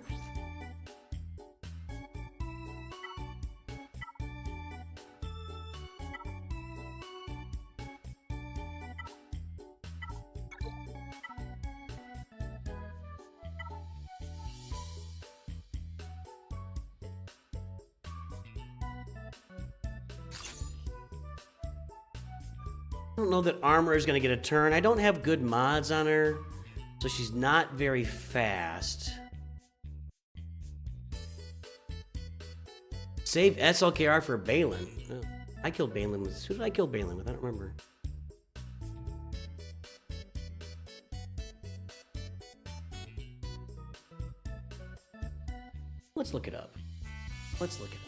I don't know that armor is going to get a turn. I don't have good mods on her, so she's not very fast. Save SLKR for Balin. Oh, I killed Balin with... Who did I kill Balin with? I don't remember. Let's look it up. Let's look it up.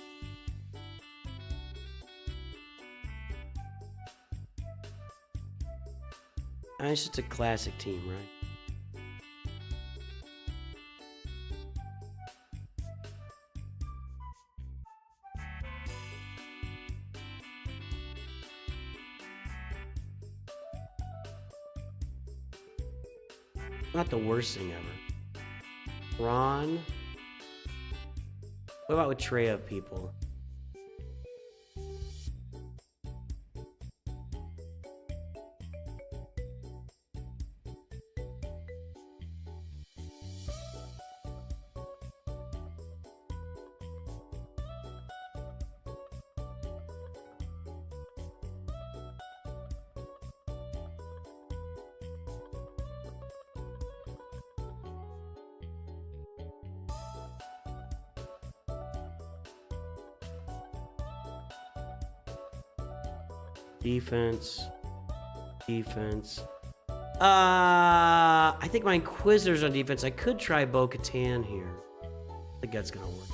It's just a classic team, right? Not the worst thing ever. Ron. What about with Treya people? Defense. I think my Inquisitor's on defense. I could try Bo-Katan here. I think that's gonna work.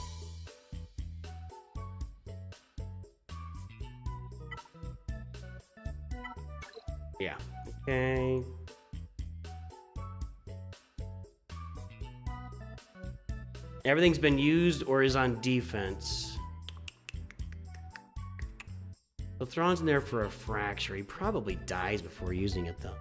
Yeah. Okay. Everything's been used or is on defense. So Thrawn's in there for a fracture. He probably dies before using it, though.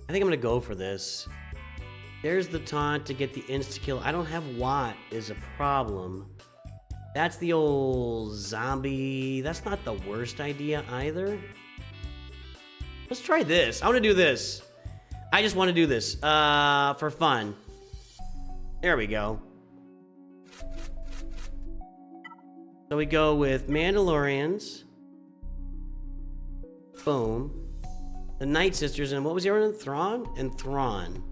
I think I'm gonna go for this. There's the taunt to get the insta-kill. I don't have Watt is a problem. That's the old zombie. That's not the worst idea either. Let's try this. I want to do this. I just want to do this for fun. There we go. So we go with Mandalorians. Boom. The Night Sisters, and what was the other one? Thrawn? And Thrawn.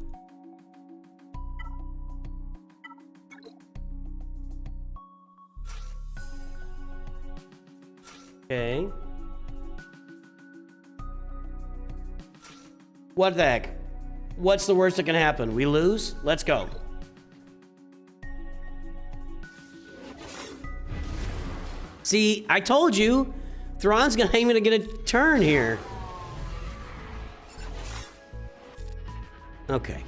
Okay. What the heck? What's the worst that can happen? We lose? Let's go. See, I told you, Thrawn's gonna even get a turn here. Okay.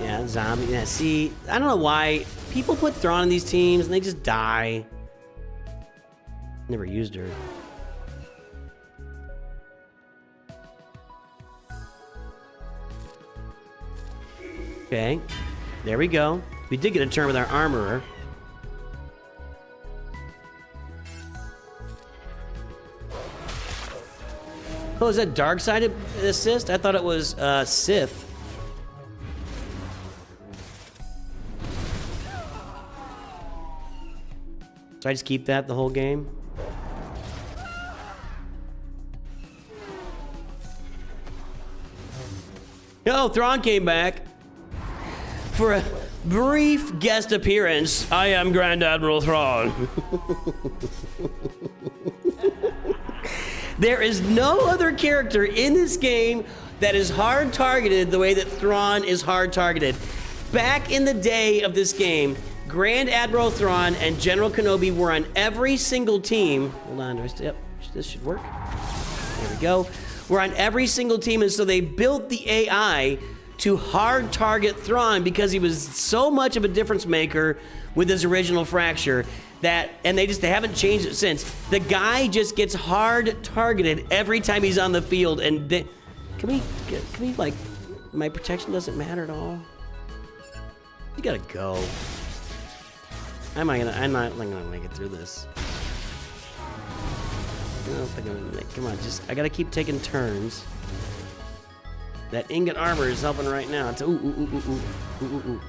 Yeah, zombie. Yeah, see, I don't know why people put Thrawn in these teams and they just die. Never used her. Okay, there we go. We did get a turn with our armorer. Oh, is that dark side assist? I thought it was Sith. So I just keep that the whole game? Oh, Thrawn came back for a brief guest appearance. I am Grand Admiral Thrawn. There is no other character in this game that is hard targeted the way that Thrawn is hard targeted. Back in the day of this game, Grand Admiral Thrawn and General Kenobi were on every single team. Hold on, yep, this should work. There we go. We're on every single team, and so they built the AI to hard target Thrawn because he was so much of a difference maker with his original fracture that, and they haven't changed it since. The guy just gets hard targeted every time he's on the field, and can we like, my protection doesn't matter at all? You gotta go. I'm not gonna make it through this. I don't think I'm gonna make, come on, I gotta keep taking turns. That ingot armor is helping right now. It's ooh.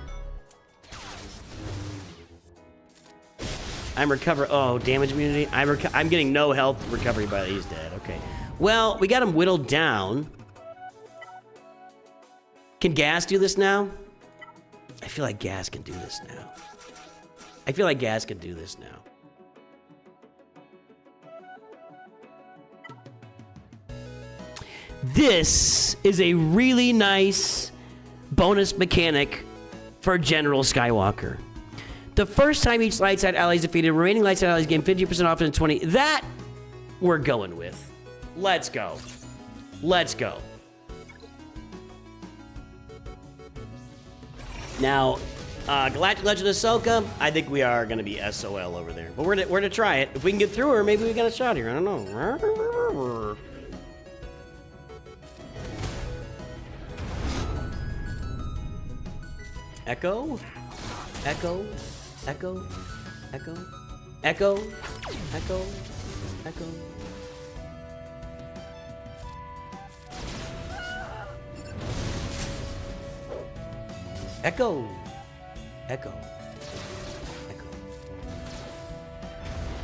I'm recover. Oh, damage immunity. I'm getting no health recovery, but he's dead. Okay. Well, we got him whittled down. Can Gas do this now? I feel like Gas can do this now. This is a really nice bonus mechanic for General Skywalker. The first time each light side ally is defeated, remaining light side allies gain 50% off in 20. That we're going with. Let's go. Now, Galactic Legend of Ahsoka, I think we are going to be SOL over there. But we're gonna try it. If we can get through her, maybe we got a shot here. I don't know. Echo.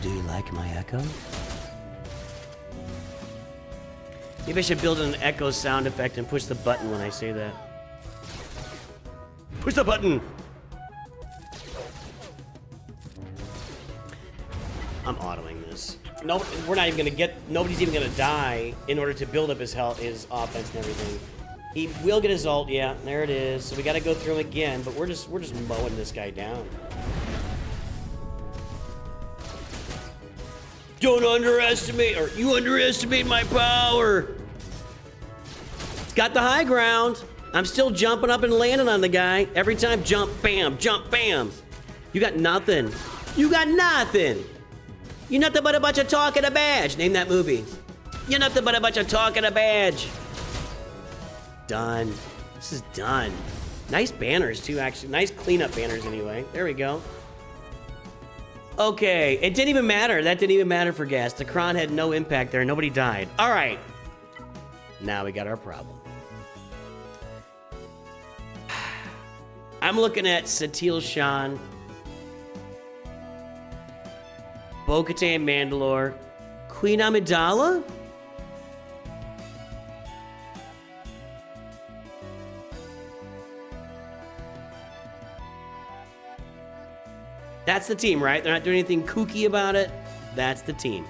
Do you like my echo? Maybe I should build an echo sound effect and push the button when I say that. Push the button! I'm autoing this. No, we're not even gonna get. Nobody's even gonna die in order to build up his health, his offense, and everything. He will get his ult. Yeah, there it is. So we got to go through him again, but we're just mowing this guy down. Don't underestimate, or you underestimate my power. It's got the high ground. I'm still jumping up and landing on the guy every time. Jump, bam, jump, bam. You got nothing. You're nothing but a bunch of talk and a badge. Name that movie. You're nothing but a bunch of talk and a badge. Done. This is done. Nice banners, too, actually. Nice cleanup banners, anyway. There we go. Okay. It didn't even matter. That didn't even matter for Gas. The Kron had no impact there. Nobody died. All right. Now we got our problem. I'm looking at Satil Shan, Bo-Katan Mandalore, Queen Amidala? That's the team, right? They're not doing anything kooky about it. That's the team.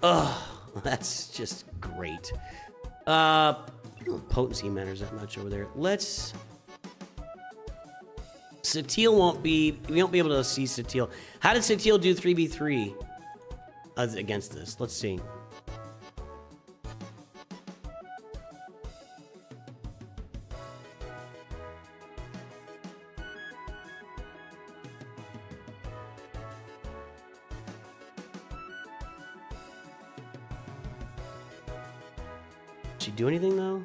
Oh, that's just great. Potency matters that much over there. Let's... Satil won't be... We won't be able to see Satil. How did Satil do 3v3 against this? Let's see. Did she do anything, though?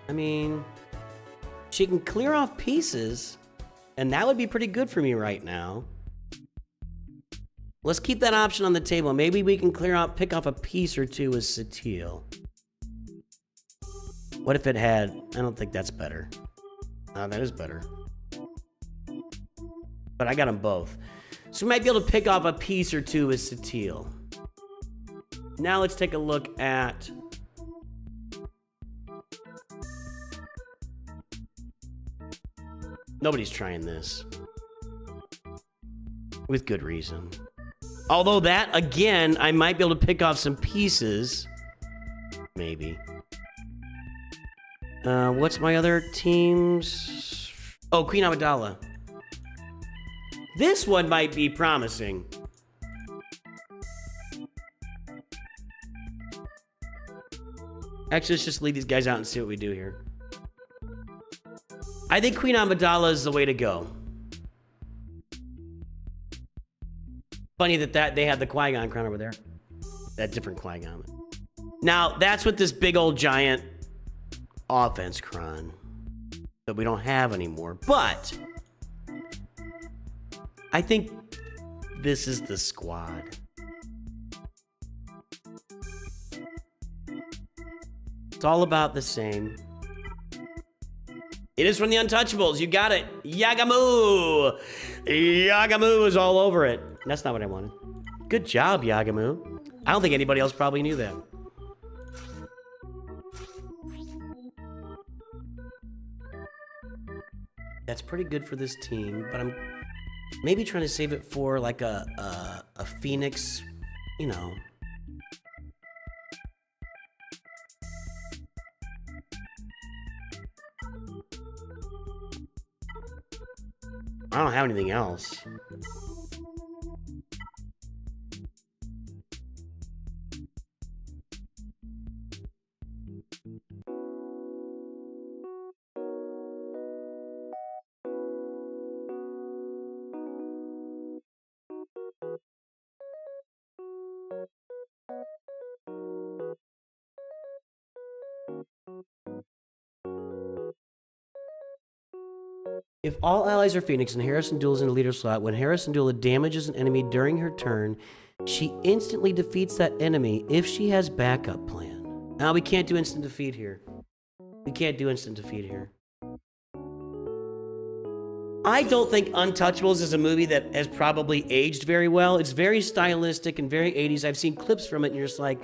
I mean... She can clear off pieces, and that would be pretty good for me right now. Let's keep that option on the table. Maybe we can pick off a piece or two with Satil. What if it had... I don't think that's better. That is better. But I got them both. So we might be able to pick off a piece or two with Satil. Now let's take a look at... Nobody's trying this. With good reason. Although that, again, I might be able to pick off some pieces. Maybe. What's my other teams? Oh, Queen Amidala. This one might be promising. Actually, let's just leave these guys out and see what we do here. I think Queen Amidala is the way to go. Funny that they had the Qui-Gon crown over there. That different Qui-Gon. Now, that's with this big old giant offense crown that we don't have anymore. But I think this is the squad. It's all about the same. It is from the Untouchables. You got it. Yagamu. Yagamu is all over it. That's not what I wanted. Good job, Yagamu. I don't think anybody else probably knew that. That's pretty good for this team, but I'm maybe trying to save it for like a Phoenix, you know. I don't have anything else. If all allies are Phoenix and Hera Syndulla is in the leader slot, when Hera Syndulla damages an enemy during her turn, she instantly defeats that enemy if she has backup plan. Now, we can't do instant defeat here. We can't do instant defeat here. I don't think Untouchables is a movie that has probably aged very well. It's very stylistic and very 80s. I've seen clips from it and you're just like,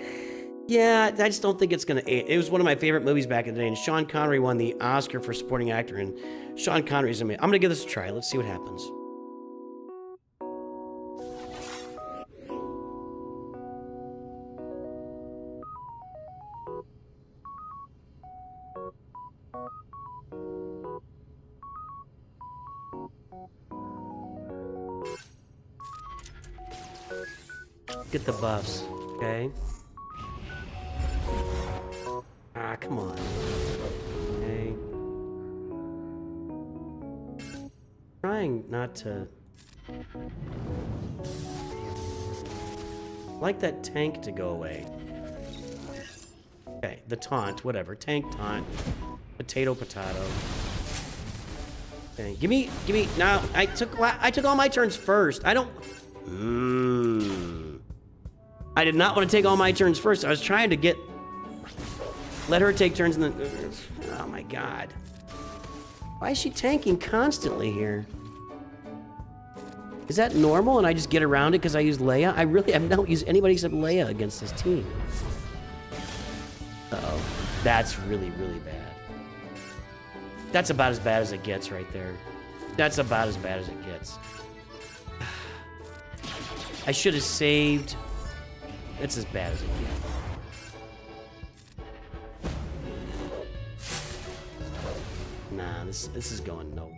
yeah, I just don't think it's going to age. It was one of my favorite movies back in the day, and Sean Connery won the Oscar for supporting actor, and Sean Connery's amazing. I'm going to give this a try. Let's see what happens. Get the buffs, okay? Ah, come on. Okay. Trying not to... like that tank to go away. Okay, the taunt, whatever. Tank taunt. Potato. Okay, give me, now, I took all my turns first. I don't... I did not want to take all my turns first. I was trying to let her take turns and then... oh my god. Why is she tanking constantly here? Is that normal and I just get around it because I use Leia? I don't use anybody except Leia against this team. Uh-oh. That's really, really bad. That's about as bad as it gets right there. That's about as bad as it gets. I should have saved... It's as bad as it gets. Nah, this is going no.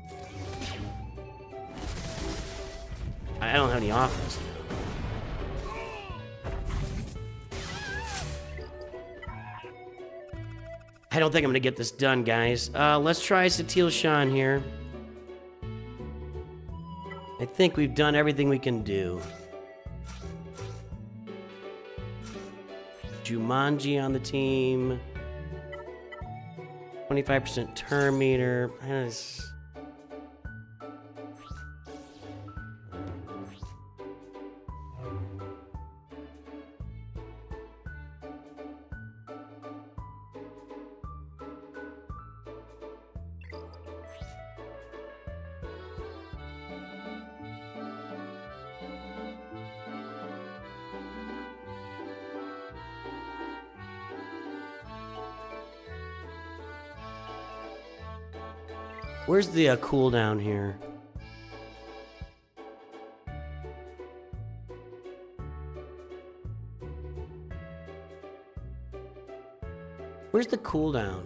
I don't have any offense now. I don't think I'm gonna get this done, guys. Let's try Satil Shan here. I think we've done everything we can do. Jumanji on the team. 25% turn meter. Where's the cooldown here? Where's the cooldown?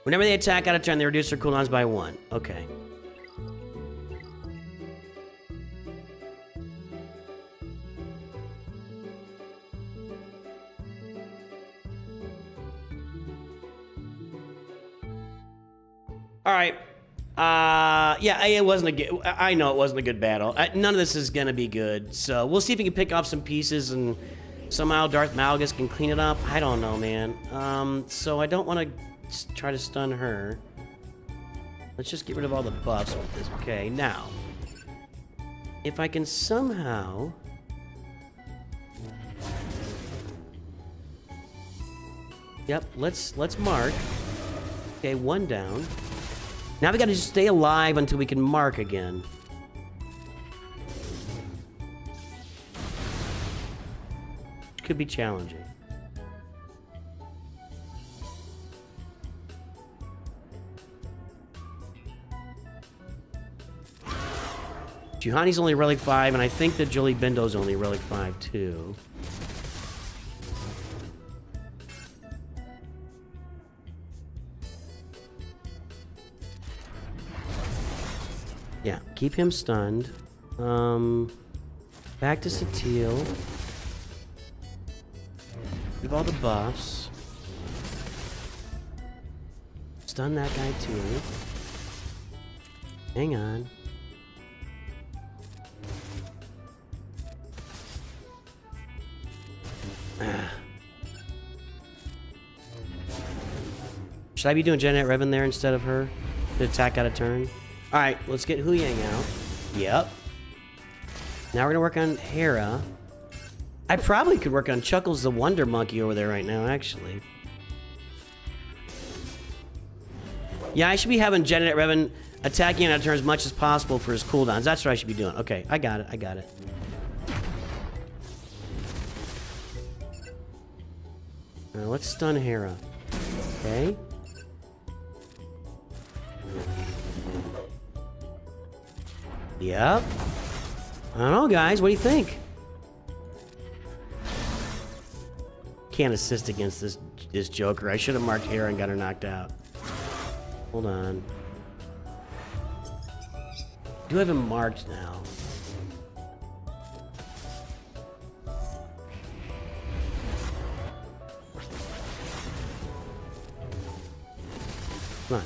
Whenever they attack out of turn, they reduce their cooldowns by 1. Okay. All right. Yeah, it wasn't a good. I know it wasn't a good battle. None of this is gonna be good. So we'll see if we can pick off some pieces and somehow Darth Malgus can clean it up. I don't know, man. So I don't want to try to stun her. Let's just get rid of all the buffs with this. Okay, now if I can somehow. Yep. Let's mark. Okay, 1 down. Now we gotta just stay alive until we can mark again. Could be challenging. Juhani's only relic 5, and I think that Jolie Bindo's only relic 5 too. Yeah, keep him stunned. Back to Satil. Give all the buffs. Stun that guy too. Hang on. Should I be doing Janet Revan there instead of her? To attack out of turn? Alright, let's get Hu Yang out. Yep. Now we're gonna work on Hera. I probably could work on Chuckles the Wonder Monkey over there right now, actually. Yeah, I should be having Janet Revan attacking out of turn as much as possible for his cooldowns. That's what I should be doing. Okay, I got it, I got it. Now let's stun Hera. Okay. Yep. I don't know, guys. What do you think? Can't assist against this Joker. I should have marked Hera and got her knocked out. Hold on. Do have him marked now. Come on.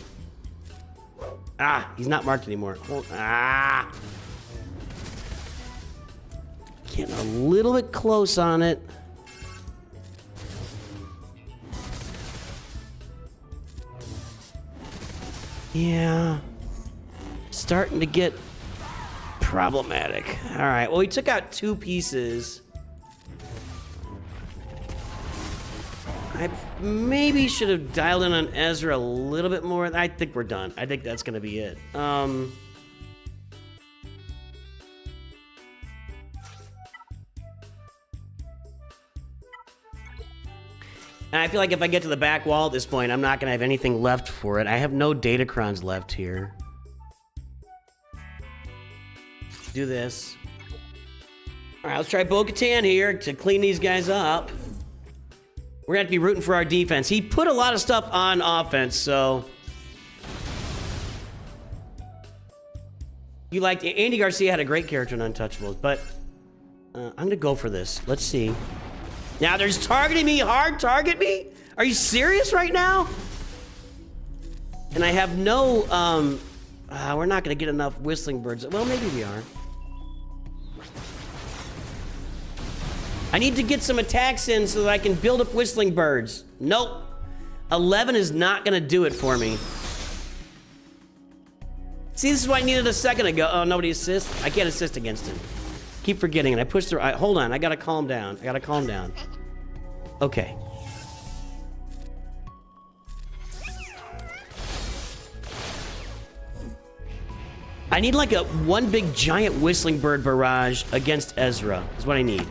Ah, he's not marked anymore. Ah! Getting a little bit close on it. Yeah. Starting to get problematic. All right, well, we took out 2 pieces. I maybe should have dialed in on Ezra a little bit more. I think we're done. I think that's going to be it. And I feel like if I get to the back wall at this point, I'm not going to have anything left for it. I have no Datacrons left here. Do this. All right, let's try Bo-Katan here to clean these guys up. We're going to have to be rooting for our defense. He put a lot of stuff on offense, so... You liked... Andy Garcia had a great character in Untouchables, but... I'm going to go for this. Let's see. Now they're just targeting me hard. Target me? Are you serious right now? And I have no... we're not going to get enough Whistling Birds. Well, maybe we are. I need to get some attacks in so that I can build up Whistling Birds. Nope. 11 is not going to do it for me. See, this is what I needed a second ago. Oh, nobody assists? I can't assist against him. Keep forgetting it. I pushed through. Hold on. I got to calm down. I got to calm down. Okay. I need like one big giant Whistling Bird barrage against Ezra is what I need.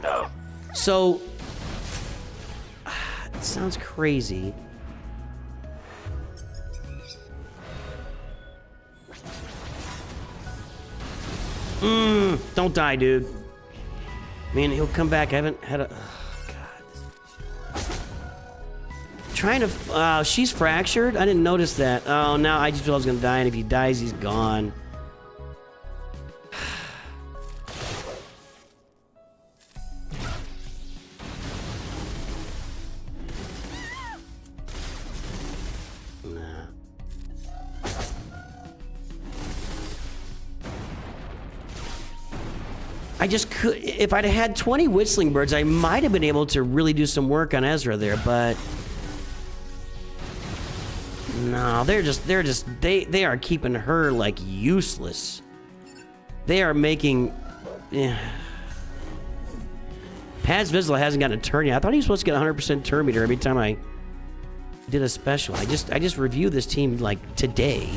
So, it sounds crazy. Don't die, dude. Man, he'll come back. I haven't had a... Oh, God. Trying to... she's fractured? I didn't notice that. Oh, now I just thought I was going to die, and if he dies, he's gone. I just could, if I'd had 20 whistling birds, I might have been able to really do some work on Ezra there, but no, they are keeping her like useless. They are making, yeah. Paz Vizsla hasn't gotten a turn yet. I thought he was supposed to get 100% turn meter every time I did a special. I just reviewed this team like today.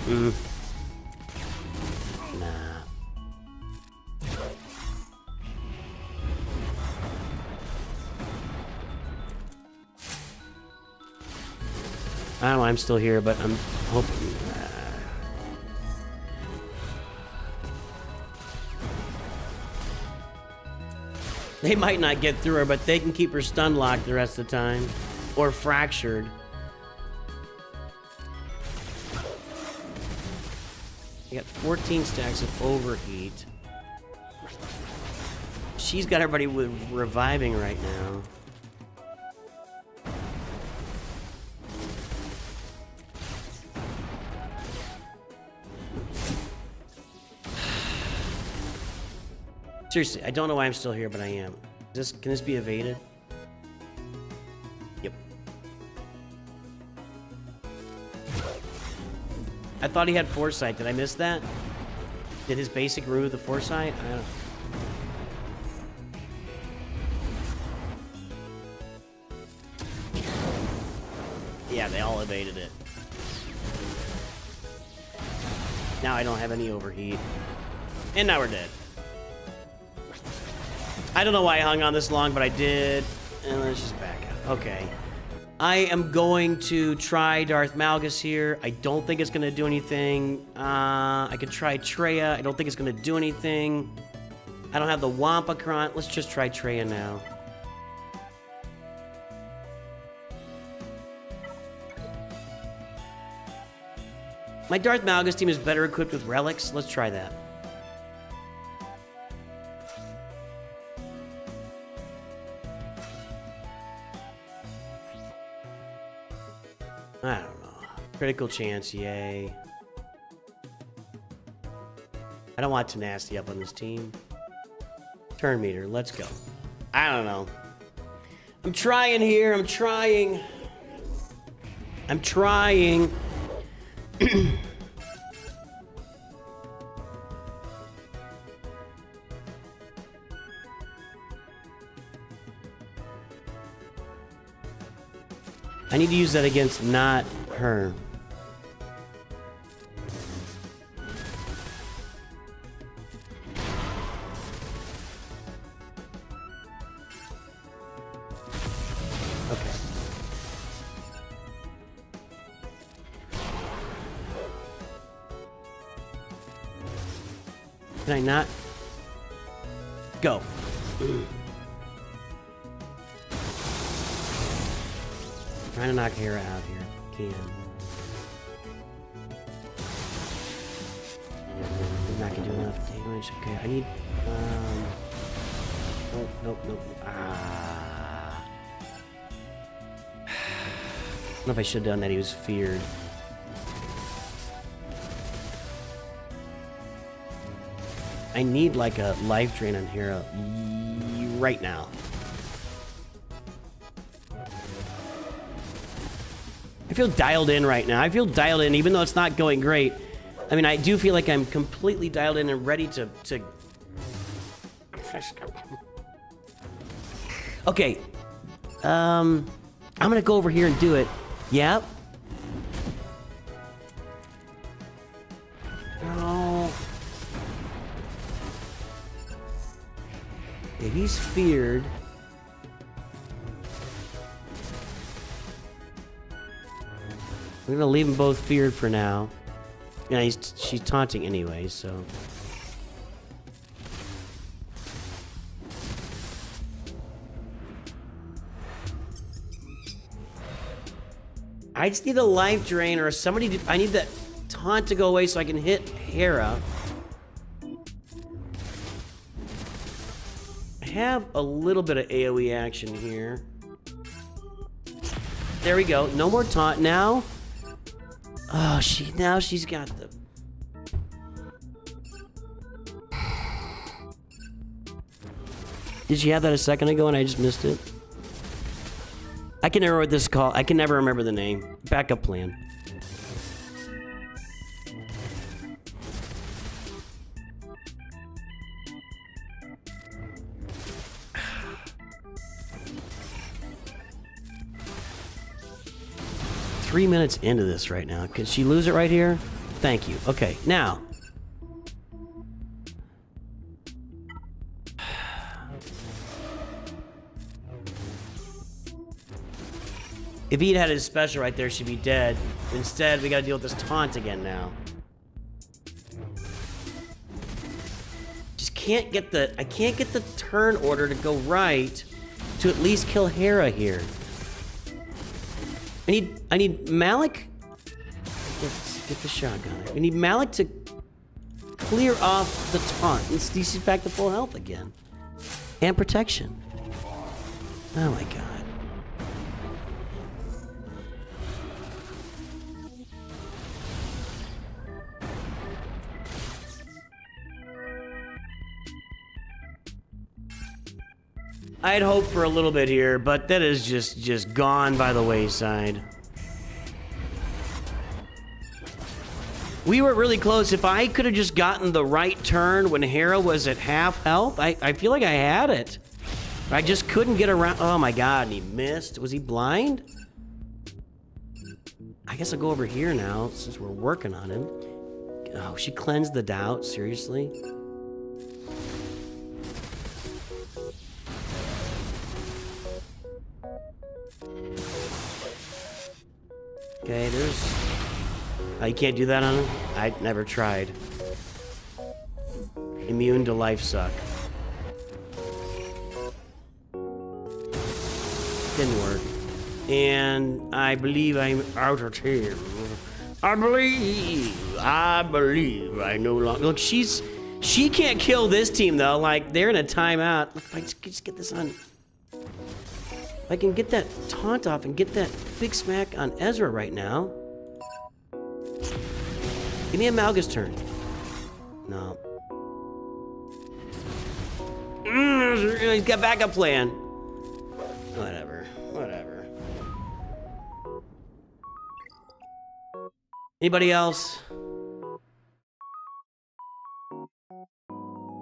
Nah. I don't know, I'm still here, but I'm hoping... They might not get through her, but they can keep her stun locked the rest of the time. Or fractured. I got 14 stacks of overheat. She's got everybody with reviving right now. Seriously, I don't know why I'm still here, but I am. Can this be evaded? Yep. I thought he had foresight. Did I miss that? Did his basic remove the foresight? I don't know. Yeah, they all evaded it. Now I don't have any overheat. And now we're dead. I don't know why I hung on this long, but I did. And let's just back out. Okay. I am going to try Darth Malgus here. I don't think it's going to do anything. I could try Treya. I don't think it's going to do anything. I don't have the Wampacron. Let's just try Treya now. My Darth Malgus team is better equipped with relics. Let's try that. I don't know. Critical chance, yay. I don't want tenacity up on this team. Turn meter, let's go. I don't know. I'm trying here, I'm trying. I'm trying. I need to use that against not her. Okay. Can I not? Go. Trying to knock Hera out here. Can. I'm not gonna do enough damage. Okay, I need. Nope. Ah. I don't know if I should have done that. He was feared. I need like a life drain on Hera right now. I feel dialed in right now. I feel dialed in, even though it's not going great. I mean, I do feel like I'm completely dialed in and ready to... Okay. I'm gonna go over here and do it. Yep. No. Yeah, he's feared. I'm gonna leave them both feared for now. Yeah, she's taunting anyway, so. I just need a life drain or somebody to, I need that taunt to go away so I can hit Hera. I have a little bit of AoE action here. There we go. No more taunt now. Oh, now she's got the... Did she have that a second ago and I just missed it? I can never what this is called. I can never remember the name. Backup plan. Three minutes into this right now. Could she lose it right here? Thank you. Okay, now. If he'd had his special right there, she'd be dead. Instead, we gotta deal with this taunt again now. Just can't get the... I can't get the turn order to go right to at least kill Hera here. I need Malik... Let's get the shotgun. We need Malik to clear off the taunt. And she's back to full health again. And protection. Oh my god. I'd hope for a little bit here, but that is just gone by the wayside. We were really close. If I could have just gotten the right turn when Hera was at half health, I feel like I had it. I just couldn't get around. Oh my god, and he missed. Was he blind? I guess I'll go over here now, since we're working on him. Oh, she cleansed the doubt? Seriously? Okay, there's... Oh, you can't do that on him? I never tried. Immune to life suck. Didn't work. And I believe I'm out of here. I believe I no longer... Look, she can't kill this team, though. Like, they're in a timeout. Look, if I just get this on... If I can get that taunt off and get that big smack on Ezra right now. Give me a Malgus turn. No. He's got backup plan. Whatever. Anybody else?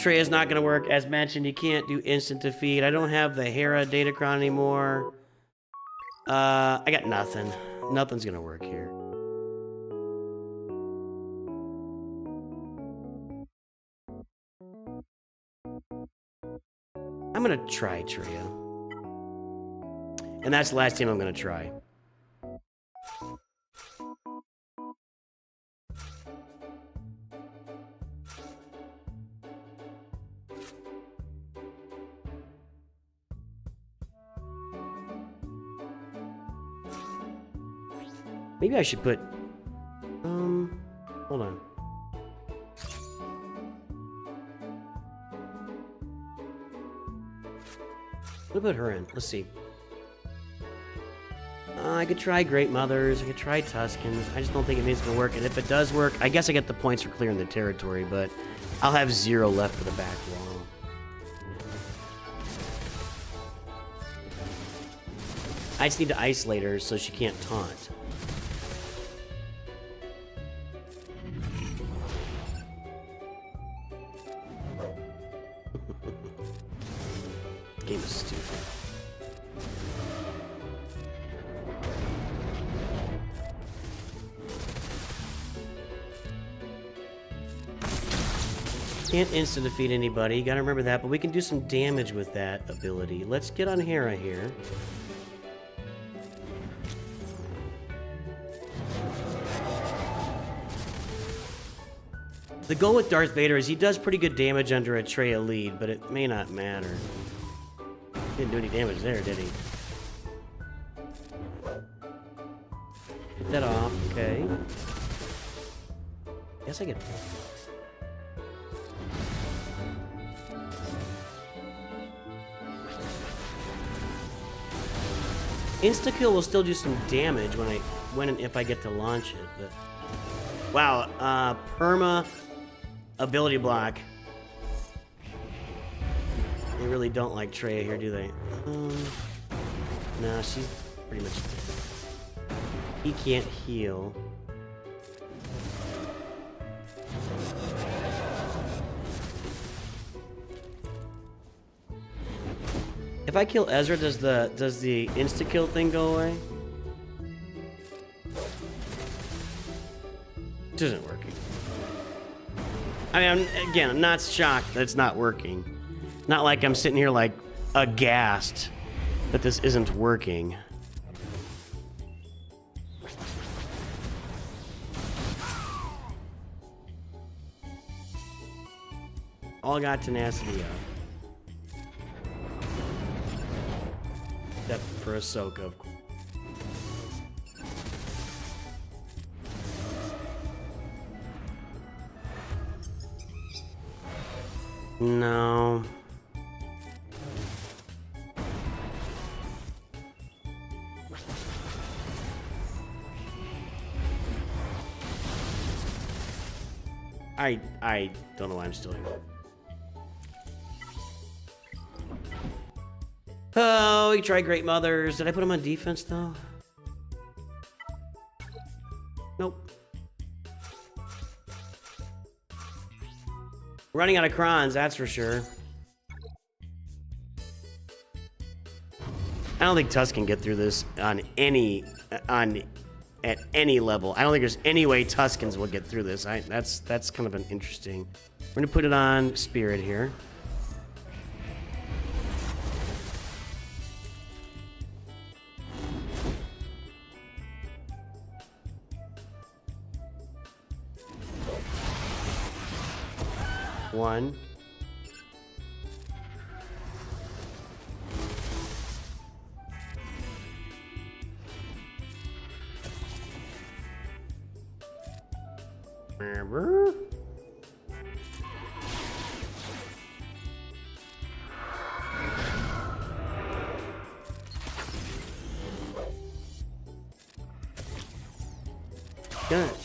Treya's not gonna work. As mentioned, you can't do instant defeat. I don't have the Hera Datacron anymore. I got nothing. Nothing's gonna work here. I'm gonna try Treya. And that's the last team I'm gonna try. Maybe I should put... hold on. We'll put her in. Let's see. I could try Great Mothers. I could try Tuskens. I just don't think it's gonna work. And if it does work, I guess I get the points for clearing the territory, but I'll have 0 left for the back wall. I just need to isolate her so she can't taunt. Game is stupid. Can't instant defeat anybody, you gotta remember that, but we can do some damage with that ability. Let's get on Hera here. The goal with Darth Vader is he does pretty good damage under a tray of lead, but it may not matter. Didn't do any damage there, did he? Get that off, okay. Guess I get... Insta-kill will still do some damage when and if I get to launch it, but... Wow, perma ability block. They really don't like Trey here, do they? Nah, she's pretty much dead. He can't heal. If I kill Ezra, does the insta-kill thing go away? It isn't working. I mean, I'm not shocked that it's not working. Not like I'm sitting here like aghast that this isn't working. All got tenacity up. Except for Ahsoka, of course. No. I don't know why I'm still here. Oh, he tried Great Mothers. Did I put him on defense though? Nope. Running out of crons, that's for sure. I don't think Tusk can get through this at any level. I don't think there's any way Tuskens will get through this. That's kind of an interesting. We're gonna put it on Spirit here. One.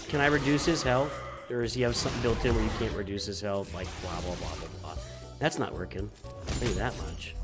Can I reduce his health? Or does he have something built in where you can't reduce his health? Like blah, blah, blah, blah, blah. That's not working. I'll tell you that much.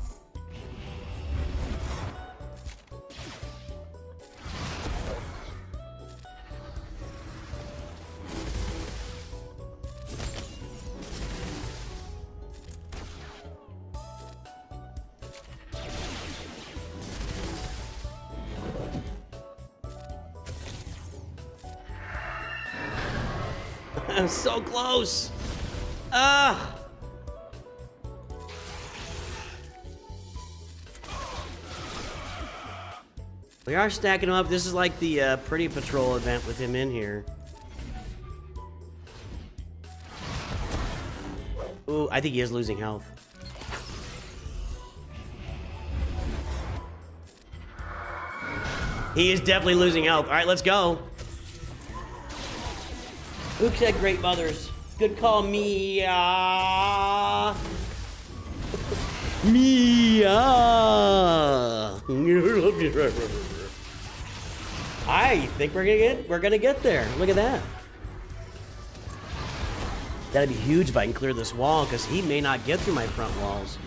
I'm so close. Ah. We are stacking him up. This is like the Pretty Patrol event with him in here. Ooh, I think he is losing health. He is definitely losing health. All right, let's go. Who said Great Mothers? Good call, Mia. Mia. I think we're gonna get there. Look at that. That'd be huge if I can clear this wall, because he may not get through my front walls.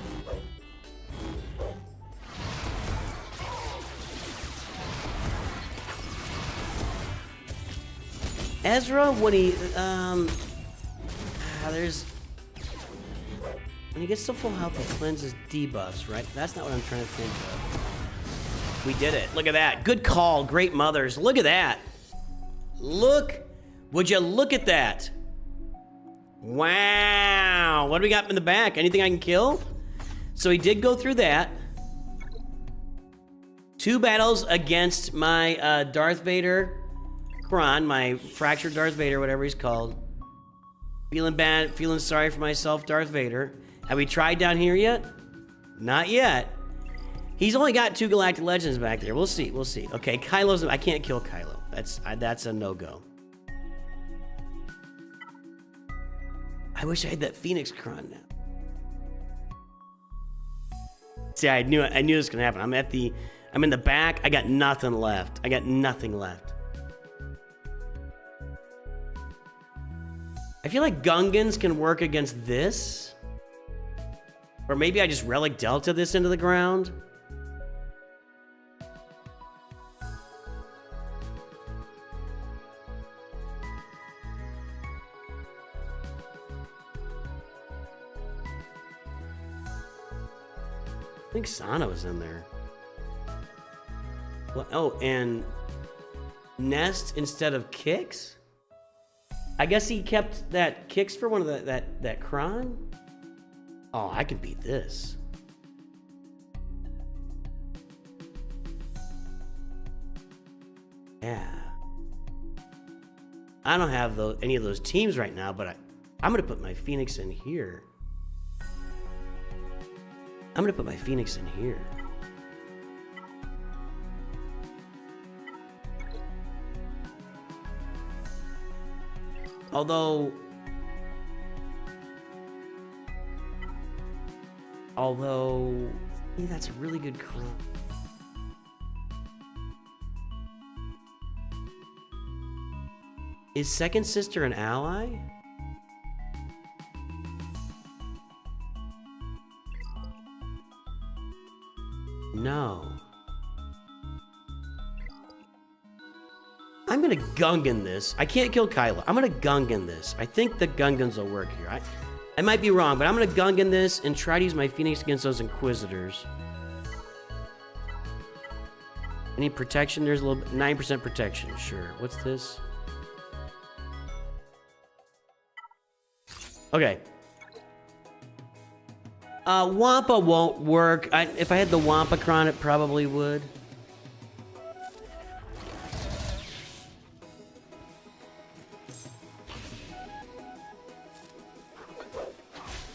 Ezra, when he, when he gets to full health, he cleanses debuffs, right? That's not what I'm trying to think of. We did it. Look at that. Good call. Great Mothers. Look at that. Look. Would you look at that? Wow. What do we got in the back? Anything I can kill? So he did go through that. 2 battles against my Darth Vader Kron, my fractured Darth Vader, whatever he's called. Feeling bad, feeling sorry for myself, Darth Vader. Have we tried down here yet? Not yet. He's only got 2 Galactic Legends back there. We'll see, we'll see. Okay, Kylo's, I can't kill Kylo. That's a no-go. I wish I had that Phoenix Cron now. See, I knew this was gonna happen. I'm in the back. I got nothing left. I got nothing left. I feel like Gungans can work against this. Or maybe I just Relic Delta this into the ground. I think Sana was in there. Well, oh, and Nest instead of Kicks? I guess he kept that Kicks for one of that Kron? Oh, I can beat this. Yeah. I don't have any of those teams right now, but I'm gonna put my Phoenix in here. I'm gonna put my Phoenix in here. Although, yeah, that's a really good call. Is Second Sister an ally? No. I'm gonna Gungan this. I can't kill Kylo. I'm gonna Gungan this. I think the Gungans will work here. I might be wrong, but I'm gonna Gungan this and try to use my Phoenix against those Inquisitors. Any protection? There's a little 9% protection. Sure. What's this? Okay. Wampa won't work. If I had the Wampa Cron, it probably would.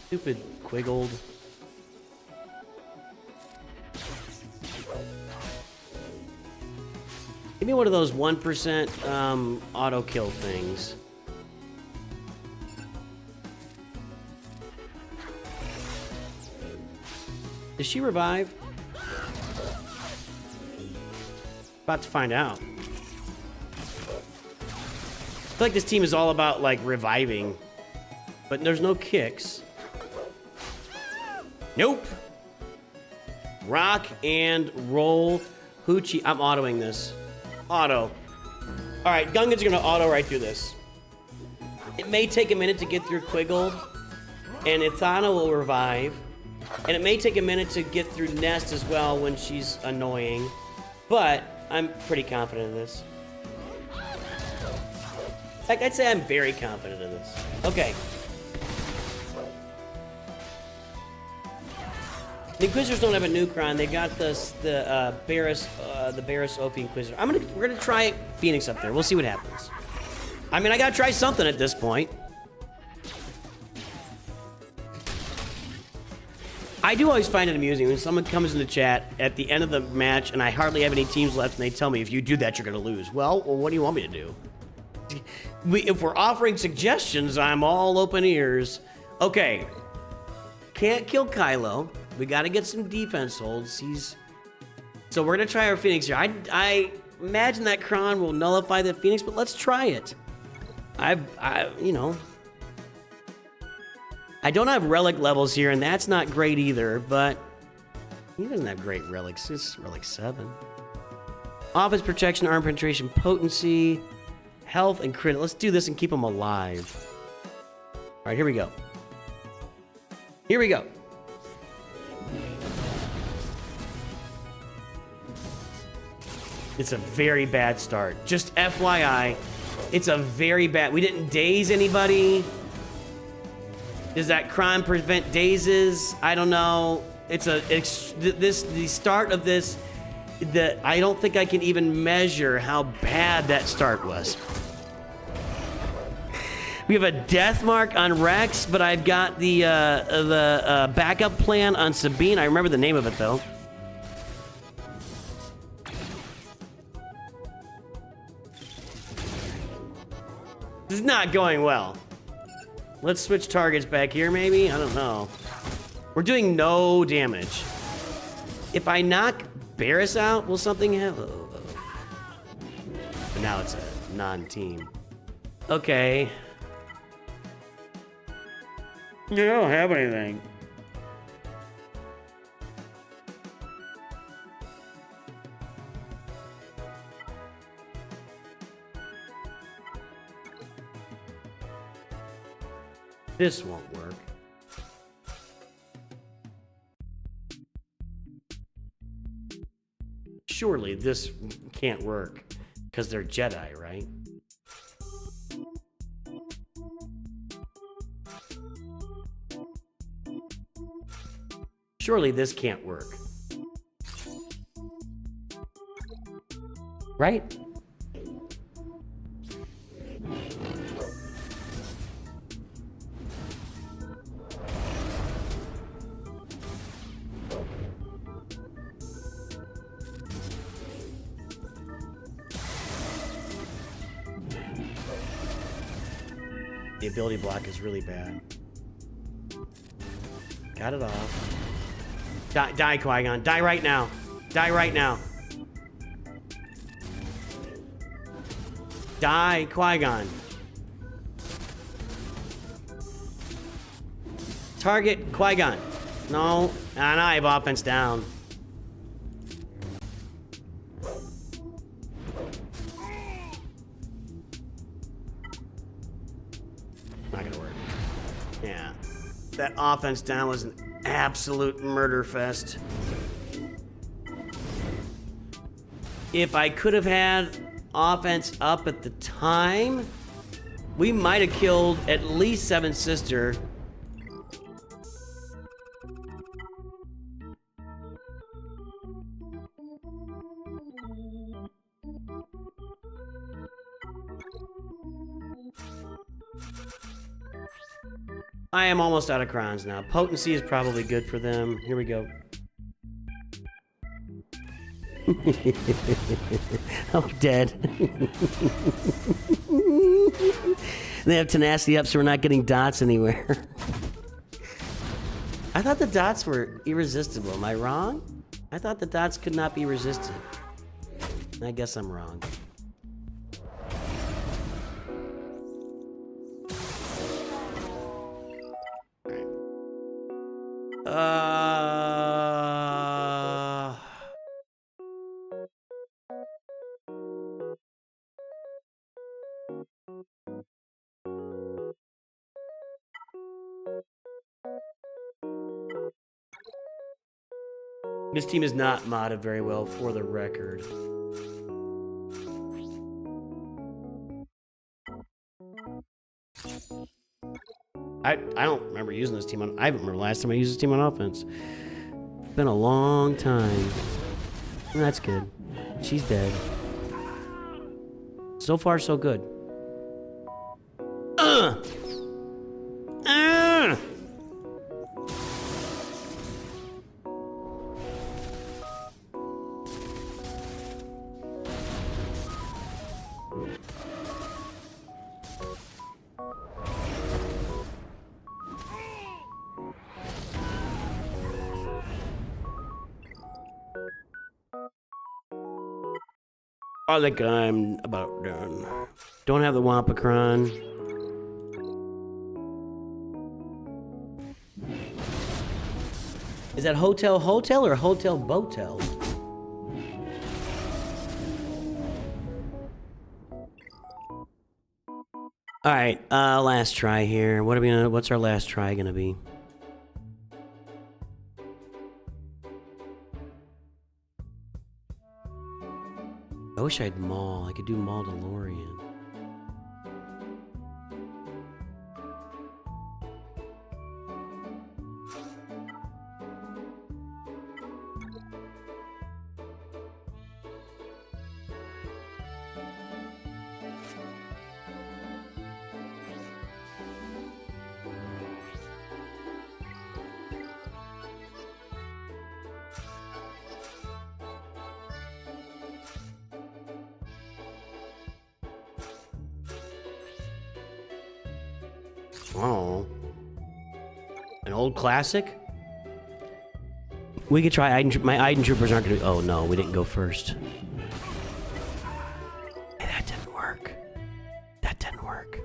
Stupid Quiggled. Give me one of those 1% auto kill things. Does she revive? About to find out. I feel like this team is all about like reviving, but there's no kicks. Nope. Rock and roll. Hoochie. I'm autoing this. Auto. All right, Gungan's gonna auto right through this. It may take a minute to get through Quiggled, and Ithana will revive. And it may take a minute to get through Nest as well when she's annoying. But I'm pretty confident in this. In fact, I'd say I'm very confident in this. Okay. The Inquisitors don't have a new Cron. They got the Barris OP Inquisitor. We're gonna try Phoenix up there. We'll see what happens. I mean, I gotta try something at this point. I do always find it amusing when someone comes in the chat at the end of the match and I hardly have any teams left and they tell me, if you do that, you're gonna lose. Well, what do you want me to do? If we're offering suggestions, I'm all open ears. Okay. Can't kill Kylo. We gotta get some defense holds. So we're gonna try our Phoenix here. I imagine that Kron will nullify the Phoenix, but let's try it. You know, I don't have relic levels here, and that's not great either, but he doesn't have great relics. It's relic 7. Office protection, arm penetration, potency, health, and crit. Let's do this and keep him alive. All right, here we go. Here we go. It's a very bad start. Just FYI, it's a very bad... We didn't daze anybody. Does that crime prevent dazes? I don't know. The start of this, I don't think I can even measure how bad that start was. We have a death mark on Rex, but I've got the backup plan on Sabine. I remember the name of it, though. This is not going well. Let's switch targets back here, maybe? I don't know. We're doing no damage. If I knock Barris out, will something happen? But now it's a non-team. Okay. You don't have anything. This won't work. Surely this can't work because they're Jedi, right? Surely this can't work. Right? The ability block is really bad. Got it off. Die, Qui-Gon. Die right now. Die right now. Die, Qui-Gon. Target Qui-Gon. No. And I have offense down. Not gonna work. Yeah. That offense down was an absolute murder fest. If I could have had offense up at the time, we might have killed at least 7 Sister. I am almost out of crowns now. Potency is probably good for them. Here we go. Oh, dead. They have tenacity up, so we're not getting dots anywhere. I thought the dots were irresistible. Am I wrong? I thought the dots could not be resisted. I guess I'm wrong. This team is not modded very well, for the record. I don't remember using this team on... I remember last time I used this team on offense. It's been a long time. That's good. She's dead. So far, so good. I think I'm about done. Don't have the Wampacron. Is that Hotel Hotel or Hotel Botel? All right, last try here. What are we gonna? What's our last try gonna be? I wish I had Maul. I could do Maul DeLorean. Oh. An old classic? We could try my Iden Troopers aren't gonna... Oh, no, we didn't go first. Hey, that didn't work. That didn't work.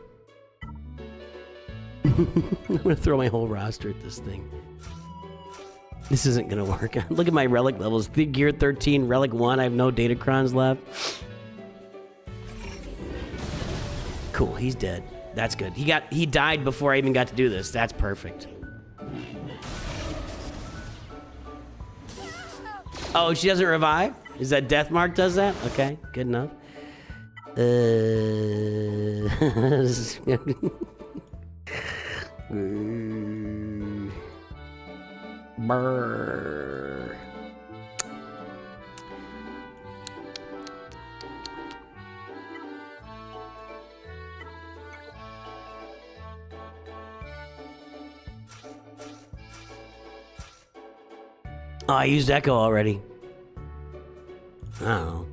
I'm gonna throw my whole roster at this thing. This isn't gonna work. Look at my relic levels. Gear 13, relic 1. I have no datacrons left. Cool, he's dead. That's good. He died before I even got to do this. That's perfect. Oh, she doesn't revive? Is that Deathmark does that? Okay, good enough. Brrr. Oh, I used Echo already. I don't know.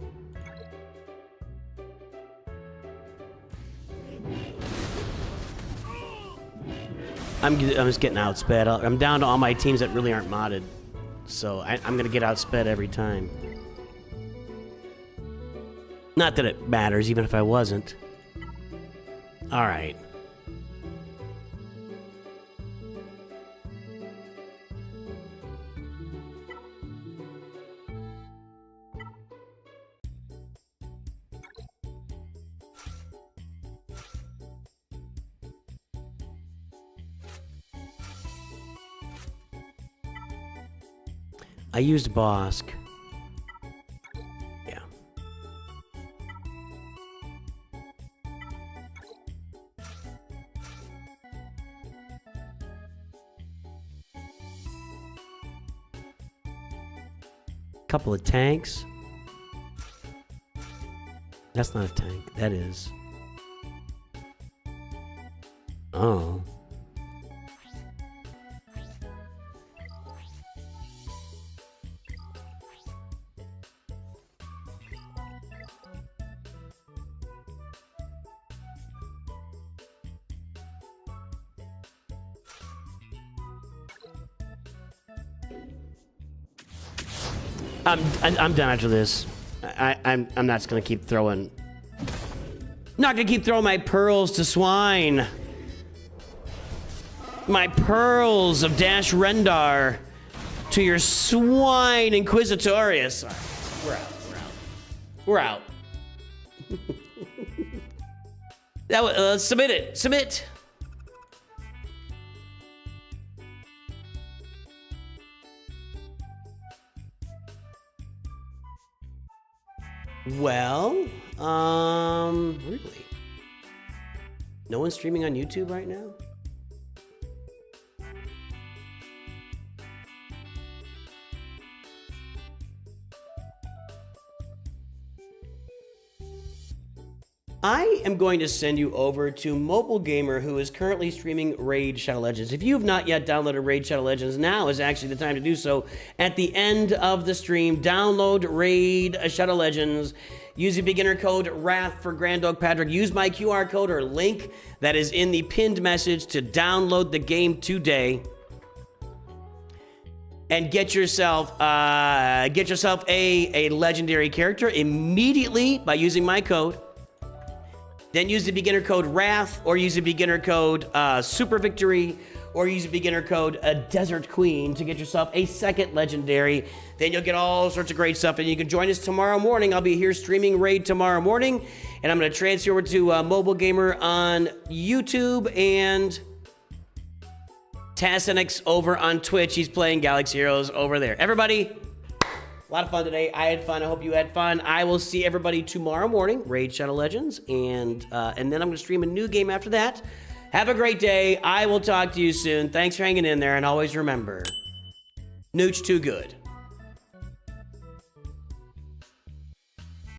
I'm just getting outsped. I'm down to all my teams that really aren't modded. So I'm going to get outsped every time. Not that it matters, even if I wasn't. Alright. I used Bosk. Yeah. Couple of tanks. That's not a tank. That is. Oh. I'm done after this. I'm not just gonna keep throwing. Not gonna keep throwing my pearls to swine. My pearls of Dash Rendar to your swine Inquisitorius. Right, we're out. That was, submit it. Submit. Well, really? No one's streaming on YouTube right now? I am going to send you over to Mobile Gamer, who is currently streaming Raid Shadow Legends. If you have not yet downloaded Raid Shadow Legends, now is actually the time to do so. At the end of the stream, download Raid Shadow Legends. Use the beginner code WRATH for Grand Oak Patrick. Use my QR code or link that is in the pinned message to download the game today. And get yourself a legendary character immediately by using my code. Then use the beginner code WRATH, or use the beginner code Super Victory, or use the beginner code Desert Queen to get yourself a second legendary. Then you'll get all sorts of great stuff, and you can join us tomorrow morning. I'll be here streaming Raid tomorrow morning, and I'm going to transfer over to Mobile Gamer on YouTube and Tassenix over on Twitch. He's playing Galaxy Heroes over there. Everybody, a lot of fun today. I had fun. I hope you had fun. I will see everybody tomorrow morning, Raid Shadow Legends, and then I'm going to stream a new game after that. Have a great day. I will talk to you soon. Thanks for hanging in there, and always remember, Nooch too good.